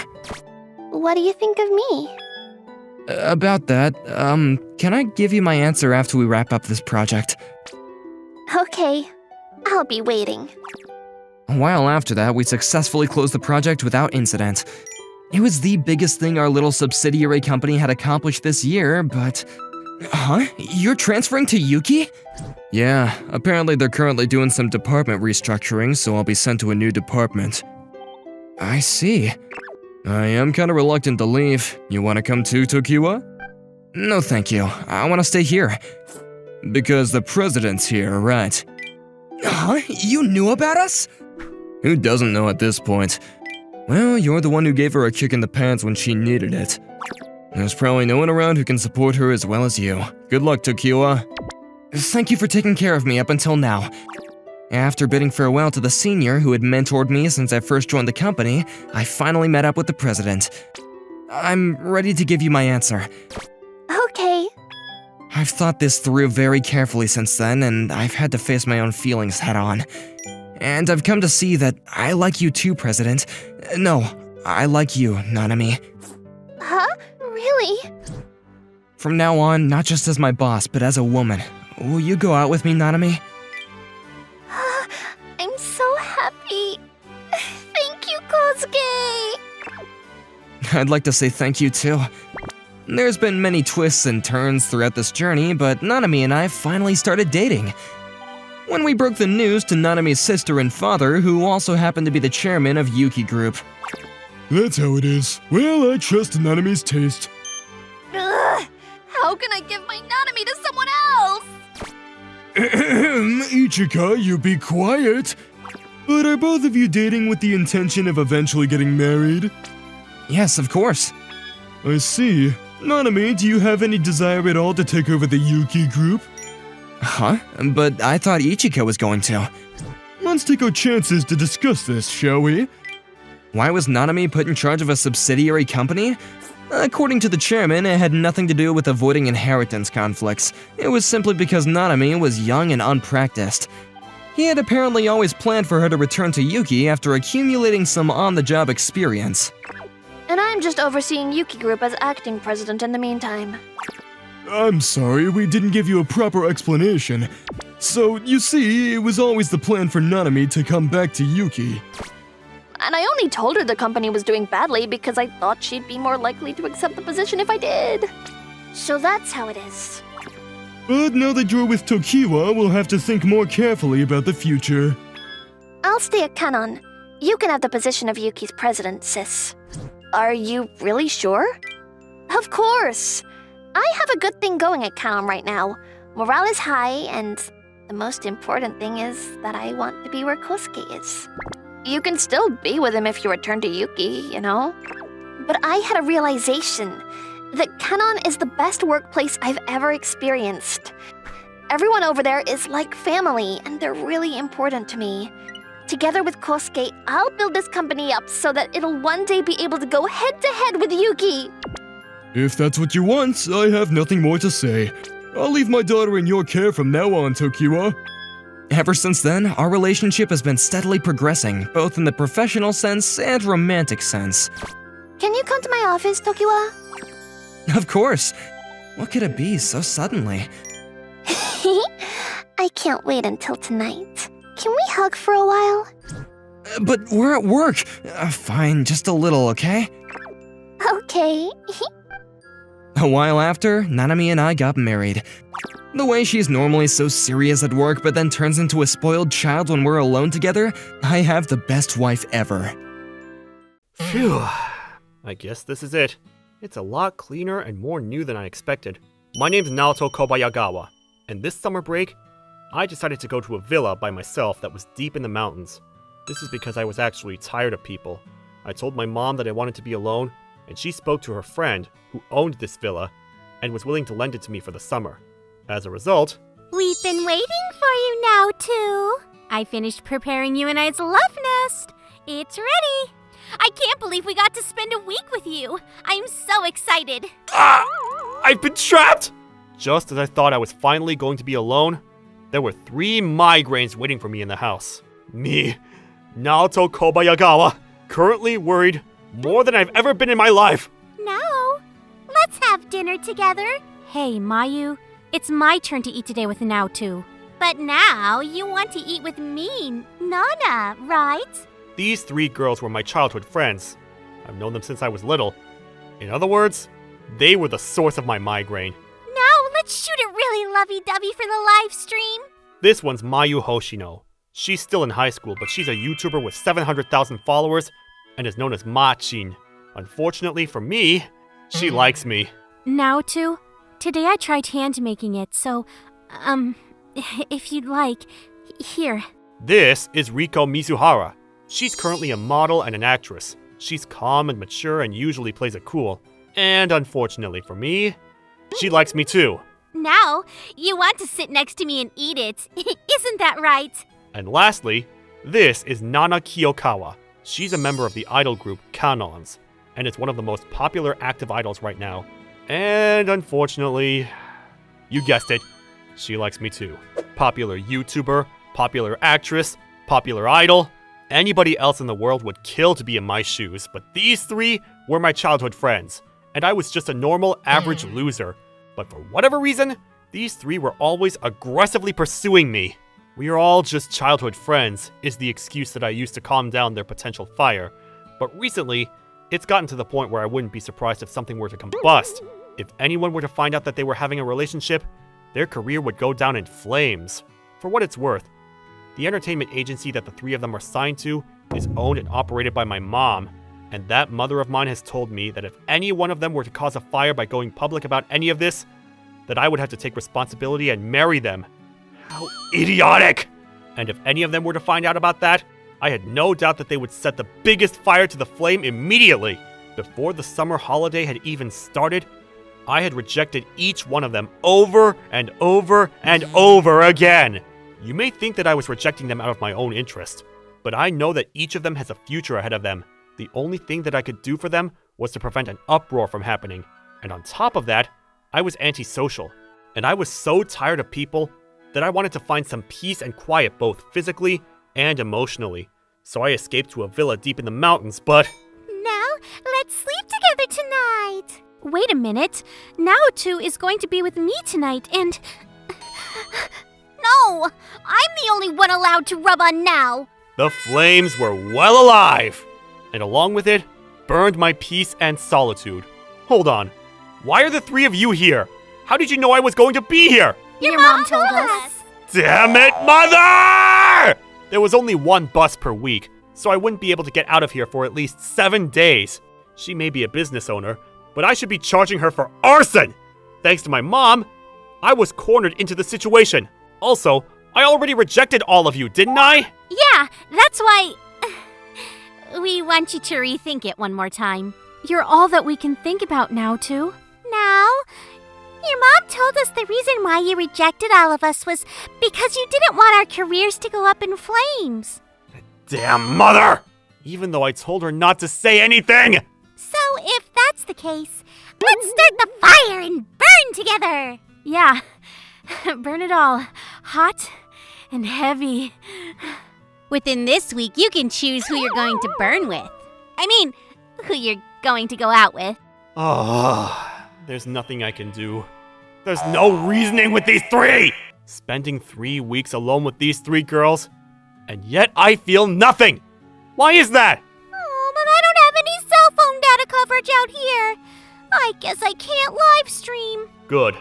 What do you think of me?
About that, can I give you my answer after we wrap up this project?
Okay, I'll be waiting.
A while after that, we successfully closed the project without incident. It was the biggest thing our little subsidiary company had accomplished this year, but... Huh? You're transferring to Yuki? Yeah, apparently they're currently doing some department restructuring, so I'll be sent to a new department. I see. I am kinda reluctant to leave. You wanna come too, Tokiwa? No thank you, I wanna stay here. Because the president's here, right? Huh? You knew about us? Who doesn't know at this point? Well, you're the one who gave her a kick in the pants when she needed it. There's probably no one around who can support her as well as you. Good luck, Tokiwa. Thank you for taking care of me up until now. After bidding farewell to the senior who had mentored me since I first joined the company, I finally met up with the president. I'm ready to give you my answer.
Okay.
I've thought this through very carefully since then, and I've had to face my own feelings head on. And I've come to see that I like you too, President. No, I like you, Nanami.
Huh? Really?
From now on, not just as my boss, but as a woman. Will you go out with me, Nanami?
I'm so happy. Thank you, Kosuke.
I'd like to say thank you too. There's been many twists and turns throughout this journey, but Nanami and I finally started dating. When we broke the news to Nanami's sister and father, who also happened to be the chairman of Yuki Group.
That's how it is. Well, I trust Nanami's taste.
Ugh, how can I give my Nanami to someone else?
Ichika, you be quiet. But are both of you dating with the intention of eventually getting married?
Yes, of course.
I see. Nanami, do you have any desire at all to take over the Yuki Group?
Huh? But I thought Ichika was going to.
Let's take our chances to discuss this, shall we?
Why was Nanami put in charge of a subsidiary company? According to the chairman, it had nothing to do with avoiding inheritance conflicts. It was simply because Nanami was young and unpracticed. He had apparently always planned for her to return to Yuki after accumulating some on-the-job experience.
And I'm just overseeing Yuki Group as acting president in the meantime.
I'm sorry, we didn't give you a proper explanation. So, you see, it was always the plan for Nanami to come back to Yuki.
And I only told her the company was doing badly because I thought she'd be more likely to accept the position if I did. So that's how it is.
But now that you're with Tokiwa, we'll have to think more carefully about the future.
I'll stay at Kanon. You can have the position of Yuki's president, sis. Are you really sure? Of course. I have a good thing going at Kanon right now. Morale is high, and the most important thing is that I want to be where Kosuke is. You can still be with him if you return to Yuki, you know? But I had a realization that Kanon is the best workplace I've ever experienced. Everyone over there is like family, and they're really important to me. Together with Kosuke, I'll build this company up so that it'll one day be able to go head-to-head with Yuki.
If that's what you want, I have nothing more to say. I'll leave my daughter in your care from now on, Tokiwa.
Ever since then, our relationship has been steadily progressing, both in the professional sense and romantic sense.
Can you come to my office, Tokiwa?
Of course. What could it be so suddenly?
I can't wait until tonight. Can we hug for a while?
But we're at work. Fine, just a little, okay?
Okay.
A while after, Nanami and I got married. The way she's normally so serious at work but then turns into a spoiled child when we're alone together, I have the best wife ever.
Phew. I guess this is it. It's a lot cleaner and more new than I expected. My name's Naoto Kobayagawa, and this summer break, I decided to go to a villa by myself that was deep in the mountains. This is because I was actually tired of people. I told my mom that I wanted to be alone, and she spoke to her friend who owned this villa and was willing to lend it to me for the summer. As a result,
We've been waiting for you now, too. I finished preparing you and I's love nest. It's ready. I can't believe we got to spend a week with you. I'm so excited.
I've been trapped! Just as I thought I was finally going to be alone, there were 3 migraines waiting for me in the house. Me, Naoto Kobayagawa, currently worried more than I've ever been in my life.
Now, let's have dinner together. Hey, Mayu, it's my turn to eat today with Naoto. But now you want to eat with me, Nana, right?
These 3 girls were my childhood friends. I've known them since I was little. In other words, they were the source of my migraine.
Now let's shoot it really lovey-dovey for the live stream.
This one's Mayu Hoshino. She's still in high school, but she's a YouTuber with 700,000 followers and is known as Machin. Unfortunately for me, she likes me.
Naoto, today I tried hand making it, so, if you'd like, here.
This is Riko Mizuhara. She's currently a model and an actress. She's calm and mature and usually plays it cool. And unfortunately for me, she likes me too.
Now, you want to sit next to me and eat it. Isn't that right?
And lastly, this is Nana Kiyokawa. She's a member of the idol group Kanons, and is one of the most popular active idols right now. And unfortunately, you guessed it, she likes me too. Popular YouTuber, popular actress, popular idol. Anybody else in the world would kill to be in my shoes, but these 3 were my childhood friends, and I was just a normal, average loser. But for whatever reason, these 3 were always aggressively pursuing me. We are all just childhood friends, is the excuse that I used to calm down their potential fire. But recently, it's gotten to the point where I wouldn't be surprised if something were to combust. If anyone were to find out that they were having a relationship, their career would go down in flames. For what it's worth, the entertainment agency that the 3 of them are signed to is owned and operated by my mom, and that mother of mine has told me that if any one of them were to cause a fire by going public about any of this, that I would have to take responsibility and marry them. How idiotic! And if any of them were to find out about that, I had no doubt that they would set the biggest fire to the flame immediately. Before the summer holiday had even started, I had rejected each one of them over and over and over again. You may think that I was rejecting them out of my own interest, but I know that each of them has a future ahead of them. The only thing that I could do for them was to prevent an uproar from happening. And on top of that, I was antisocial. And I was so tired of people that I wanted to find some peace and quiet both physically and emotionally. So I escaped to a villa deep in the mountains, but...
Now, let's sleep together tonight. Wait a minute. Naoto is going to be with me tonight, and... No! I'm the only one allowed to rub on now!
The flames were well alive! and along with it, burned my peace and solitude. Hold on. Why are the three of you here? How did you know I was going to be here?
Your mom told us.
Damn it, Mother! There was only one bus per week, so I wouldn't be able to get out of here for at least 7 days. She may be a business owner, but I should be charging her for arson! Thanks to my mom, I was cornered into the situation. Also, I already rejected all of you, didn't I?
Yeah, that's why... we want you to rethink it one more time.
You're all that we can think about now, too.
Now, your mom told us the reason why you rejected all of us was because you didn't want our careers to go up in flames.
Damn Mother! Even though I told her not to say anything!
So, if that's the case, let's start the fire and burn together!
Yeah, burn it all. Hot and heavy.
Within this week, you can choose who you're going to burn with. I mean, who you're going to go out with.
Oh, there's nothing I can do. There's no reasoning with these three! Spending 3 weeks alone with these 3 girls, and yet I feel nothing! Why is that?
Oh, but I don't have any cell phone data coverage out here. I guess I can't live stream.
Good.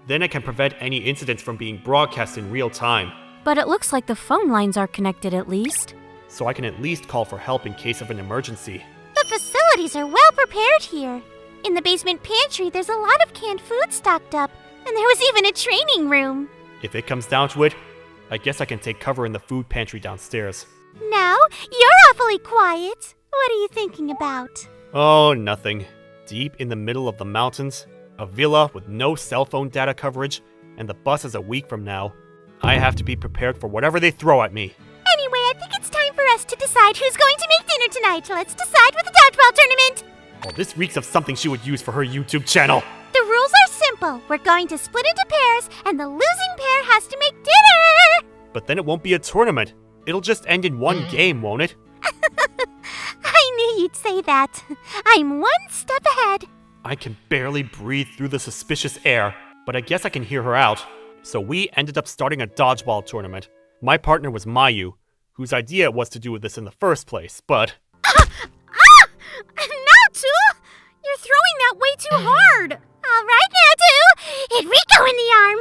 Then I can prevent any incidents from being broadcast in real time.
But it looks like the phone lines are connected at least.
So I can at least call for help in case of an emergency.
The facilities are well prepared here. In the basement pantry, there's a lot of canned food stocked up, and there was even a training room.
If it comes down to it, I guess I can take cover in the food pantry downstairs.
Now, you're awfully quiet. What are you thinking about?
Oh, nothing. Deep in the middle of the mountains, a villa with no cell phone data coverage, and the bus is a week from now. I have to be prepared for whatever they throw at me.
Anyway, I think it's time for us to decide who's going to make dinner tonight. Let's decide with the dodgeball tournament.
Well, this reeks of something she would use for her YouTube channel.
The rules are simple. We're going to split into pairs, and the losing pair has to make dinner.
But then it won't be a tournament. It'll just end in one game, won't it?
I knew you'd say that. I'm one step ahead.
I can barely breathe through the suspicious air, but I guess I can hear her out. So we ended up starting a dodgeball tournament. My partner was Mayu, whose idea it was to do this in the first place, but...
Naoto! You're throwing that way too hard!
All right, Naoto! Hit Rico in the arm!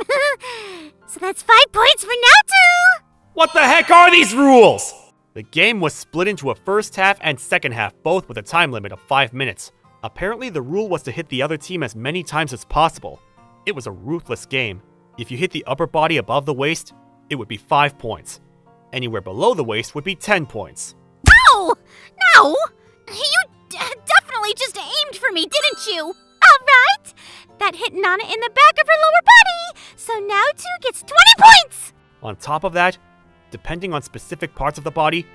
So that's 5 points for Naoto!
What the heck are these rules? The game was split into a first half and second half, both with a time limit of 5 minutes. Apparently, the rule was to hit the other team as many times as possible. It was a ruthless game. If you hit the upper body above the waist, it would be 5 points. Anywhere below the waist would be 10 points.
Ow! No! You definitely just aimed for me, didn't you?
All right! That hit Nana in the back of her lower body, so Naoto gets 20 points!
On top of that, depending on specific parts of the body,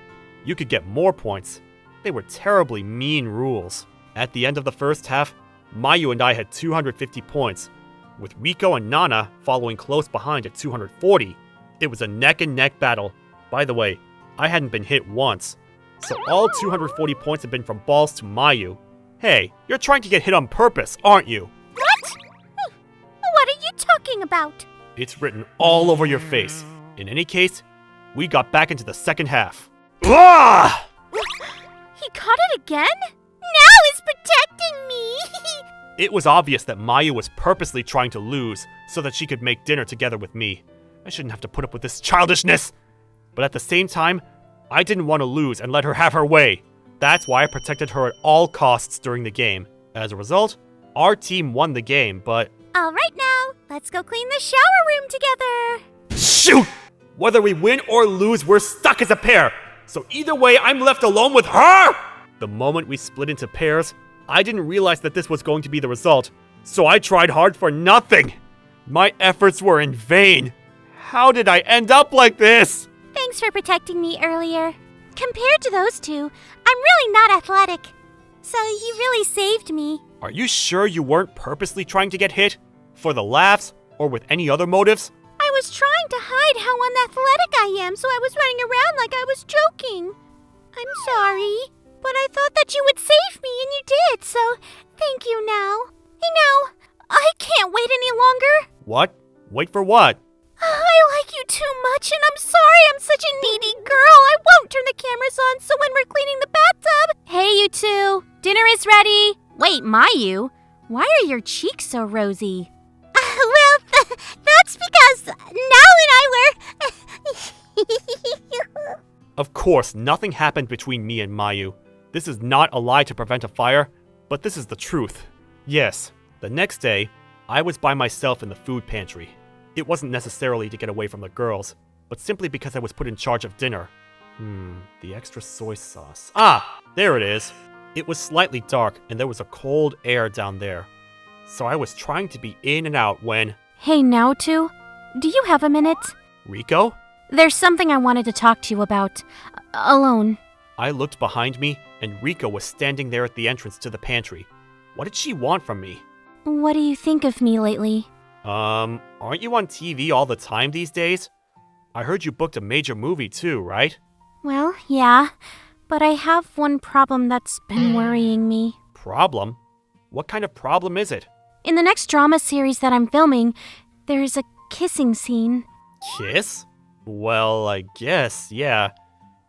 you could get more points. They were terribly mean rules. At the end of the first half, Mayu and I had 250 points, with Rico and Nana following close behind at 240. It was a neck-and-neck battle. By the way, I hadn't been hit once, so all 240 points had been from balls to Mayu. Hey, you're trying to get hit on purpose, aren't you?
What? What are you talking about?
It's written all over your face. In any case, we got back into the second half. Ah!
He caught it again?
Now he's protecting me!
It was obvious that Mayu was purposely trying to lose so that she could make dinner together with me. I shouldn't have to put up with this childishness. But at the same time, I didn't want to lose and let her have her way. That's why I protected her at all costs during the game. As a result, our team won the game, but...
All right now, let's go clean the shower room together.
Shoot! Whether we win or lose, we're stuck as a pair. So either way, I'm left alone with her! The moment we split into pairs, I didn't realize that this was going to be the result. So I tried hard for nothing. My efforts were in vain. How did I end up like this?
Thanks for protecting me earlier. Compared to those two, I'm really not athletic. So you really saved me.
Are you sure you weren't purposely trying to get hit? For the laughs, or with any other motives?
I was trying to hide how unathletic I am, so I was running around like I was joking. I'm sorry, but I thought that you would save me, and you did, so thank you now. Hey now, I can't wait any longer.
What? Wait for what?
I like you too much, and I'm sorry I'm such a needy girl. I won't turn the cameras on so when we're cleaning the bathtub. Hey, you two. Dinner is ready. Wait, Mayu, why are your cheeks so rosy? That's because Now and I were...
Of course, nothing happened between me and Mayu. This is not a lie to prevent a fire, but this is the truth. Yes, the next day, I was by myself in the food pantry. It wasn't necessarily to get away from the girls, but simply because I was put in charge of dinner. The extra soy sauce. Ah, there it is. It was slightly dark, and there was a cold air down there. So I was trying to be in and out when...
Hey, Naoto, do you have a minute?
Riko?
There's something I wanted to talk to you about. Alone.
I looked behind me, and Riko was standing there at the entrance to the pantry. What did she want from me?
What do you think of me lately?
Aren't you on TV all the time these days? I heard you booked a major movie too, right?
Well, yeah, but I have one problem that's been worrying me.
Problem? What kind of problem is it?
In the next drama series that I'm filming, there's a kissing scene.
Kiss? Well, I guess, yeah.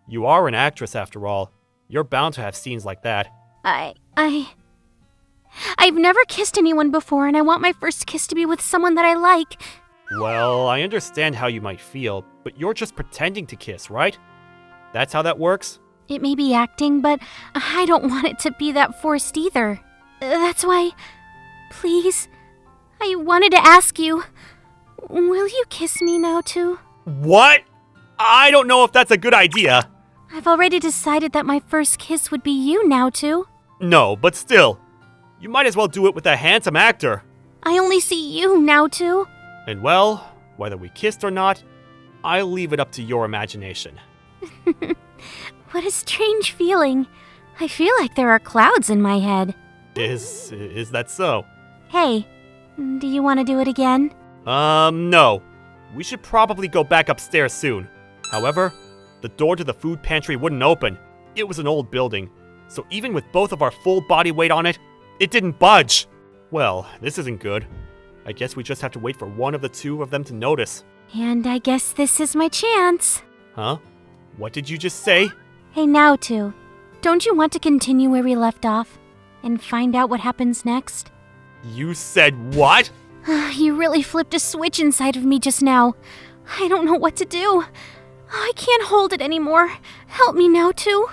You are an actress after all. You're bound to have scenes like that.
I've never kissed anyone before, and I want my first kiss to be with someone that I like.
Well, I understand how you might feel, but you're just pretending to kiss, right? That's how that works?
It may be acting, but I don't want it to be that forced either. That's why, please, I wanted to ask you, will you kiss me now too?
What? I don't know if that's a good idea.
I've already decided that my first kiss would be you now too.
No, but still. You might as well do it with a handsome actor.
I only see you now too.
And well, whether we kissed or not, I'll leave it up to your imagination.
What a strange feeling. I feel like there are clouds in my head.
Is that so?
Hey, do you want to do it again?
No. We should probably go back upstairs soon. However, the door to the food pantry wouldn't open. It was an old building, so even with both of our full body weight on it, it didn't budge. Well, this isn't good. I guess we just have to wait for one of the two of them to notice.
And I guess this is my chance.
Huh? What did you just say?
Hey, Naoto, don't you want to continue where we left off and find out what happens next?
You said what?
You really flipped a switch inside of me just now. I don't know what to do. I can't hold it anymore. Help me, Naoto.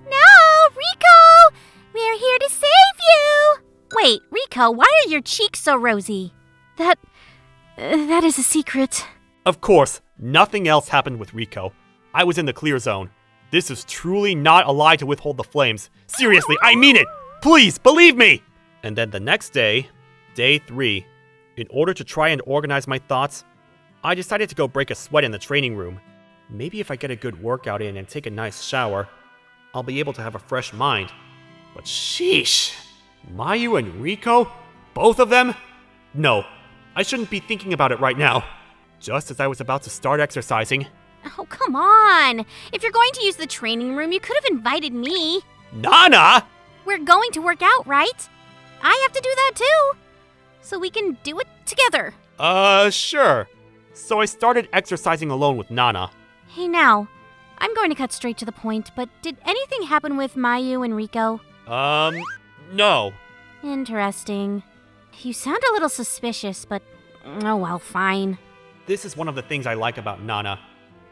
No, Riko! We're here to save you! Wait, Riko, why are your cheeks so rosy? That is a secret.
Of course, nothing else happened with Riko. I was in the clear zone. This is truly not a lie to withhold the flames. Seriously, I mean it! Please, believe me! And then the next day, day 3, in order to try and organize my thoughts, I decided to go break a sweat in the training room. Maybe if I get a good workout in and take a nice shower, I'll be able to have a fresh mind. But sheesh! Mayu and Riko? Both of them? No, I shouldn't be thinking about it right now. Just as I was about to start exercising...
Oh, come on! If you're going to use the training room, you could have invited me.
Nana!
We're going to work out, right? I have to do that too. So we can do it together.
Sure. So I started exercising alone with Nana.
Hey now, I'm going to cut straight to the point, but did anything happen with Mayu and Riko?
No.
Interesting. You sound a little suspicious, but oh well, fine.
This is one of the things I like about Nana.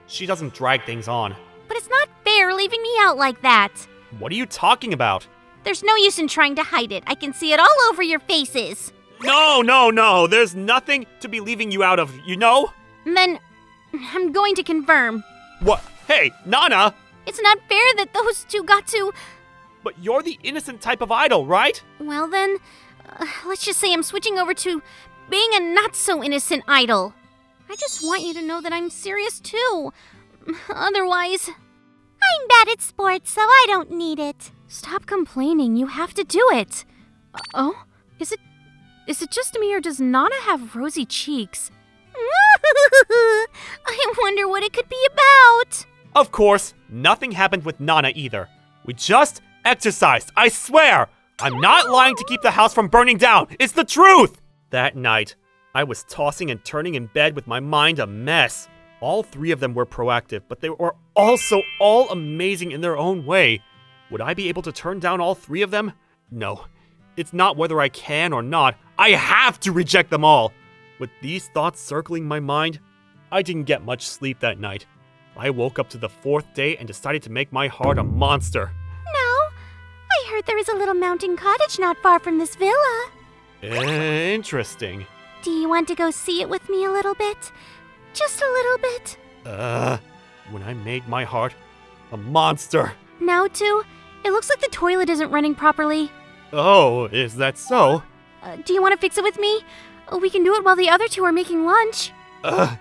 She doesn't drag things on.
But it's not fair leaving me out like that.
What are you talking about?
There's no use in trying to hide it. I can see it all over your faces.
No. There's nothing to be leaving you out of, you know?
Then I'm going to confirm.
What? Hey, Nana!
It's not fair that those two got to...
But you're the innocent type of idol, right?
Well then, let's just say I'm switching over to being a not-so-innocent idol. I just want you to know that I'm serious too. Otherwise... I'm bad at sports, so I don't need it. Stop complaining, you have to do it. Oh? Is it just me, or does Nana have rosy cheeks? I wonder what it could be about.
Of course, nothing happened with Nana either. We just exercised, I swear! I'm not lying to keep the house from burning down, it's the truth! That night, I was tossing and turning in bed with my mind a mess. All 3 of them were proactive, but they were also all amazing in their own way. Would I be able to turn down all 3 of them? No. It's not whether I can or not. I have to reject them all. With these thoughts circling my mind, I didn't get much sleep that night. I woke up to the 4th day and decided to make my heart a monster.
No, I heard there is a little mountain cottage not far from this villa.
Interesting.
Do you want to go see it with me a little bit? Just a little bit?
When I made my heart a monster.
Now, too, it looks like the toilet isn't running properly.
Oh, is that so?
Do you want to fix it with me? We can do it while the other 2 are making lunch.
I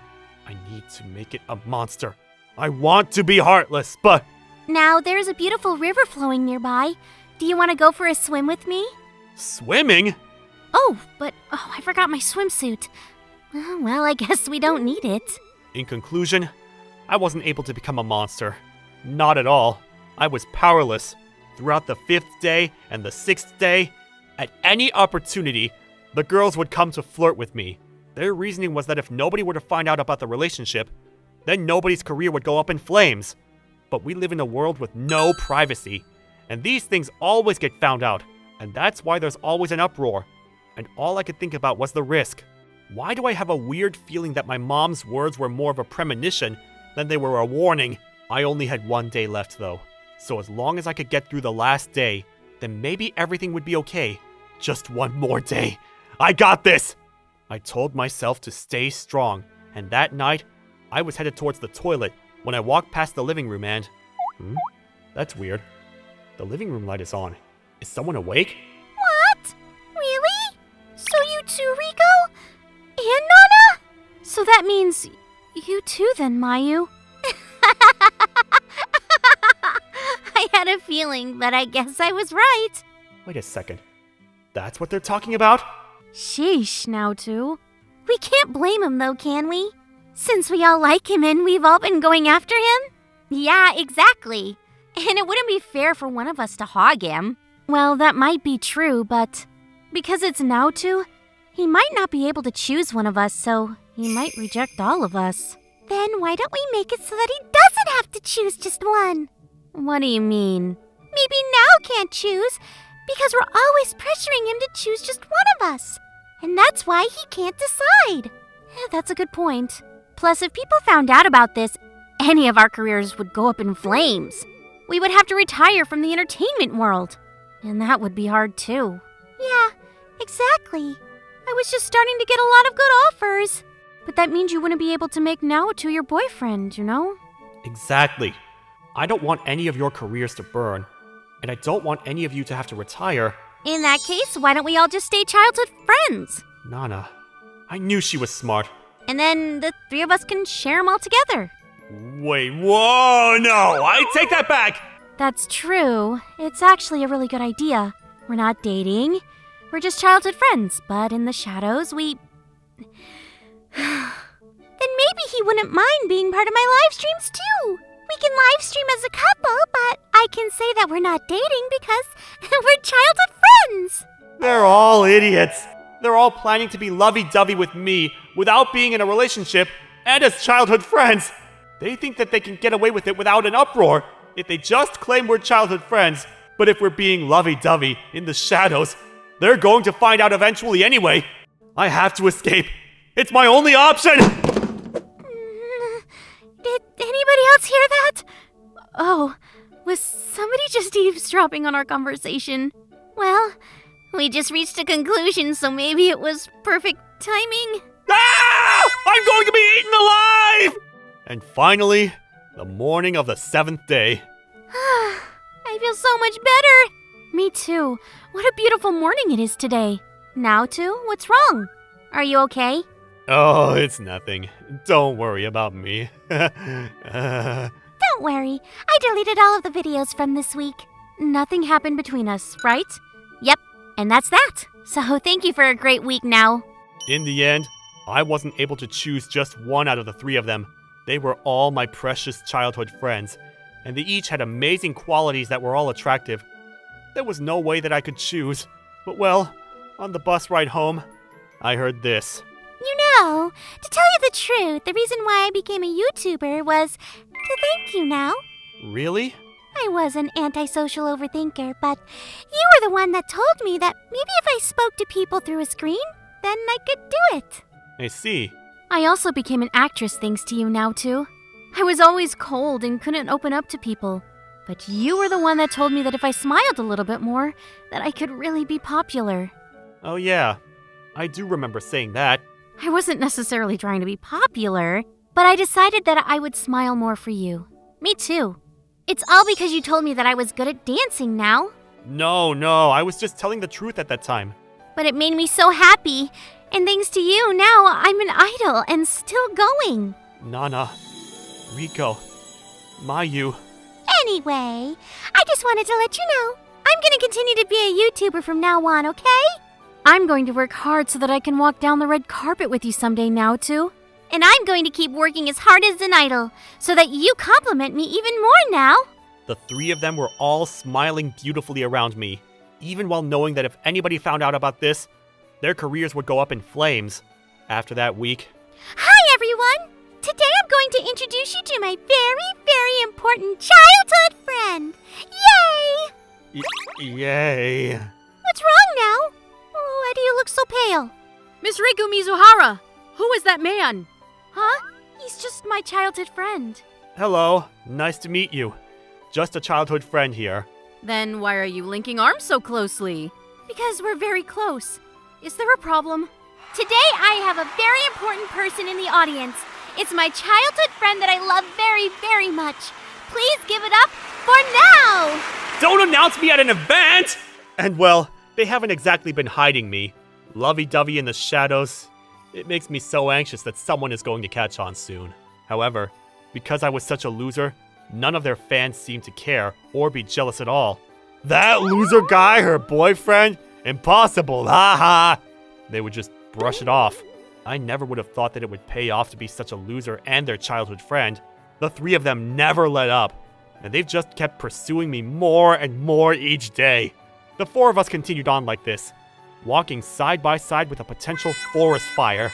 need to make it a monster. I want to be heartless, but...
Now, there's a beautiful river flowing nearby. Do you want to go for a swim with me?
Swimming?
Oh, I forgot my swimsuit. Well, I guess we don't need it.
In conclusion, I wasn't able to become a monster. Not at all. I was powerless. Throughout the 5th day and the 6th day, at any opportunity, the girls would come to flirt with me. Their reasoning was that if nobody were to find out about the relationship, then nobody's career would go up in flames. But we live in a world with no privacy, and these things always get found out, and that's why there's always an uproar. And all I could think about was the risk. Why do I have a weird feeling that my mom's words were more of a premonition than they were a warning? I only had 1 day left though, so as long as I could get through the last day, then maybe everything would be okay. Just 1 more day. I got this! I told myself to stay strong, and that night, I was headed towards the toilet when I walked past the living room and... That's weird. The living room light is on. Is someone awake?
What? Really? So you too, Rico? And Nana? So that means you too then, Mayu. I had a feeling, but I guess I was right.
Wait a second. That's what they're talking about?
Sheesh, now too. We can't blame him though, can we? Since we all like him and we've all been going after him? Yeah, exactly. And it wouldn't be fair for one of us to hog him. Well, that might be true, but because it's Naoto, he might not be able to choose one of us, so he might reject all of us. Then why don't we make it so that he doesn't have to choose just one? What do you mean? Maybe Nao can't choose, because we're always pressuring him to choose just one of us. And that's why he can't decide. That's a good point. Plus, if people found out about this, any of our careers would go up in flames. We would have to retire from the entertainment world. And that would be hard too. Yeah, exactly. I was just starting to get a lot of good offers. But that means you wouldn't be able to make Naoto your boyfriend, you know?
Exactly. I don't want any of your careers to burn. And I don't want any of you to have to retire.
In that case, why don't we all just stay childhood friends?
Nana, I knew she was smart.
And then the 3 of us can share them all together.
Wait, whoa, no, I take that back!
That's true. It's actually a really good idea. We're not dating. We're just childhood friends, but in the shadows, we... Then maybe he wouldn't mind being part of my live streams too. We can live stream as a couple, but I can say that we're not dating because we're childhood friends.
They're all idiots. They're all planning to be lovey-dovey with me without being in a relationship and as childhood friends. They think that they can get away with it without an uproar if they just claim we're childhood friends. But if we're being lovey-dovey in the shadows, they're going to find out eventually anyway. I have to escape. It's my only option!
Did anybody else hear that? Oh, was somebody just eavesdropping on our conversation? Well, we just reached a conclusion, so maybe it was perfect timing.
Ah! I'm going to be eaten alive! And finally, the morning of the 7th day.
I feel so much better. Me too. What a beautiful morning it is today. Naoto, what's wrong? Are you okay?
Oh, it's nothing. Don't worry about me.
Don't worry. I deleted all of the videos from this week. Nothing happened between us, right? Yep, and that's that. So thank you for a great week now.
In the end, I wasn't able to choose just one out of the 3 of them. They were all my precious childhood friends, and they each had amazing qualities that were all attractive. There was no way that I could choose. But well, on the bus ride home, I heard this.
You know, to tell you the truth, the reason why I became a YouTuber was to thank you now.
Really?
I was an antisocial overthinker, but you were the one that told me that maybe if I spoke to people through a screen, then I could do it.
I see.
I also became an actress thanks to you now, too. I was always cold and couldn't open up to people. But you were the one that told me that if I smiled a little bit more, that I could really be popular.
Oh yeah, I do remember saying that.
I wasn't necessarily trying to be popular, but I decided that I would smile more for you. Me too. It's all because you told me that I was good at dancing now.
No, I was just telling the truth at that time.
But it made me so happy. And thanks to you, now I'm an idol and still going.
Nana, Rico, Mayu.
Anyway, I just wanted to let you know, I'm gonna continue to be a YouTuber from now on, okay?
I'm going to work hard so that I can walk down the red carpet with you someday now, too.
And I'm going to keep working as hard as an idol, so that you compliment me even more now.
The three of them were all smiling beautifully around me, even while knowing that if anybody found out about this, their careers would go up in flames. After that week...
Hi, everyone! Today I'm going to introduce you to my very, very important childhood friend. Yay!
Yay.
What's wrong now? Oh, why do you look so pale?
Miss Riku Mizuhara! Who is that man?
Huh? He's just my childhood friend.
Hello, nice to meet you. Just a childhood friend here.
Then why are you linking arms so closely?
Because we're very close. Is there a problem? Today I have a very important person in the audience. It's my childhood friend that I love very, very much. Please give it up for now!
Don't announce me at an event! And well, they haven't exactly been hiding me. Lovey-dovey in the shadows. It makes me so anxious that someone is going to catch on soon. However, because I was such a loser, none of their fans seemed to care or be jealous at all. That loser guy, her boyfriend? Impossible, haha! They would just brush it off. I never would have thought that it would pay off to be such a loser and their childhood friend. The three of them never let up, and they've just kept pursuing me more and more each day. The four of us continued on like this, walking side by side with a potential forest fire.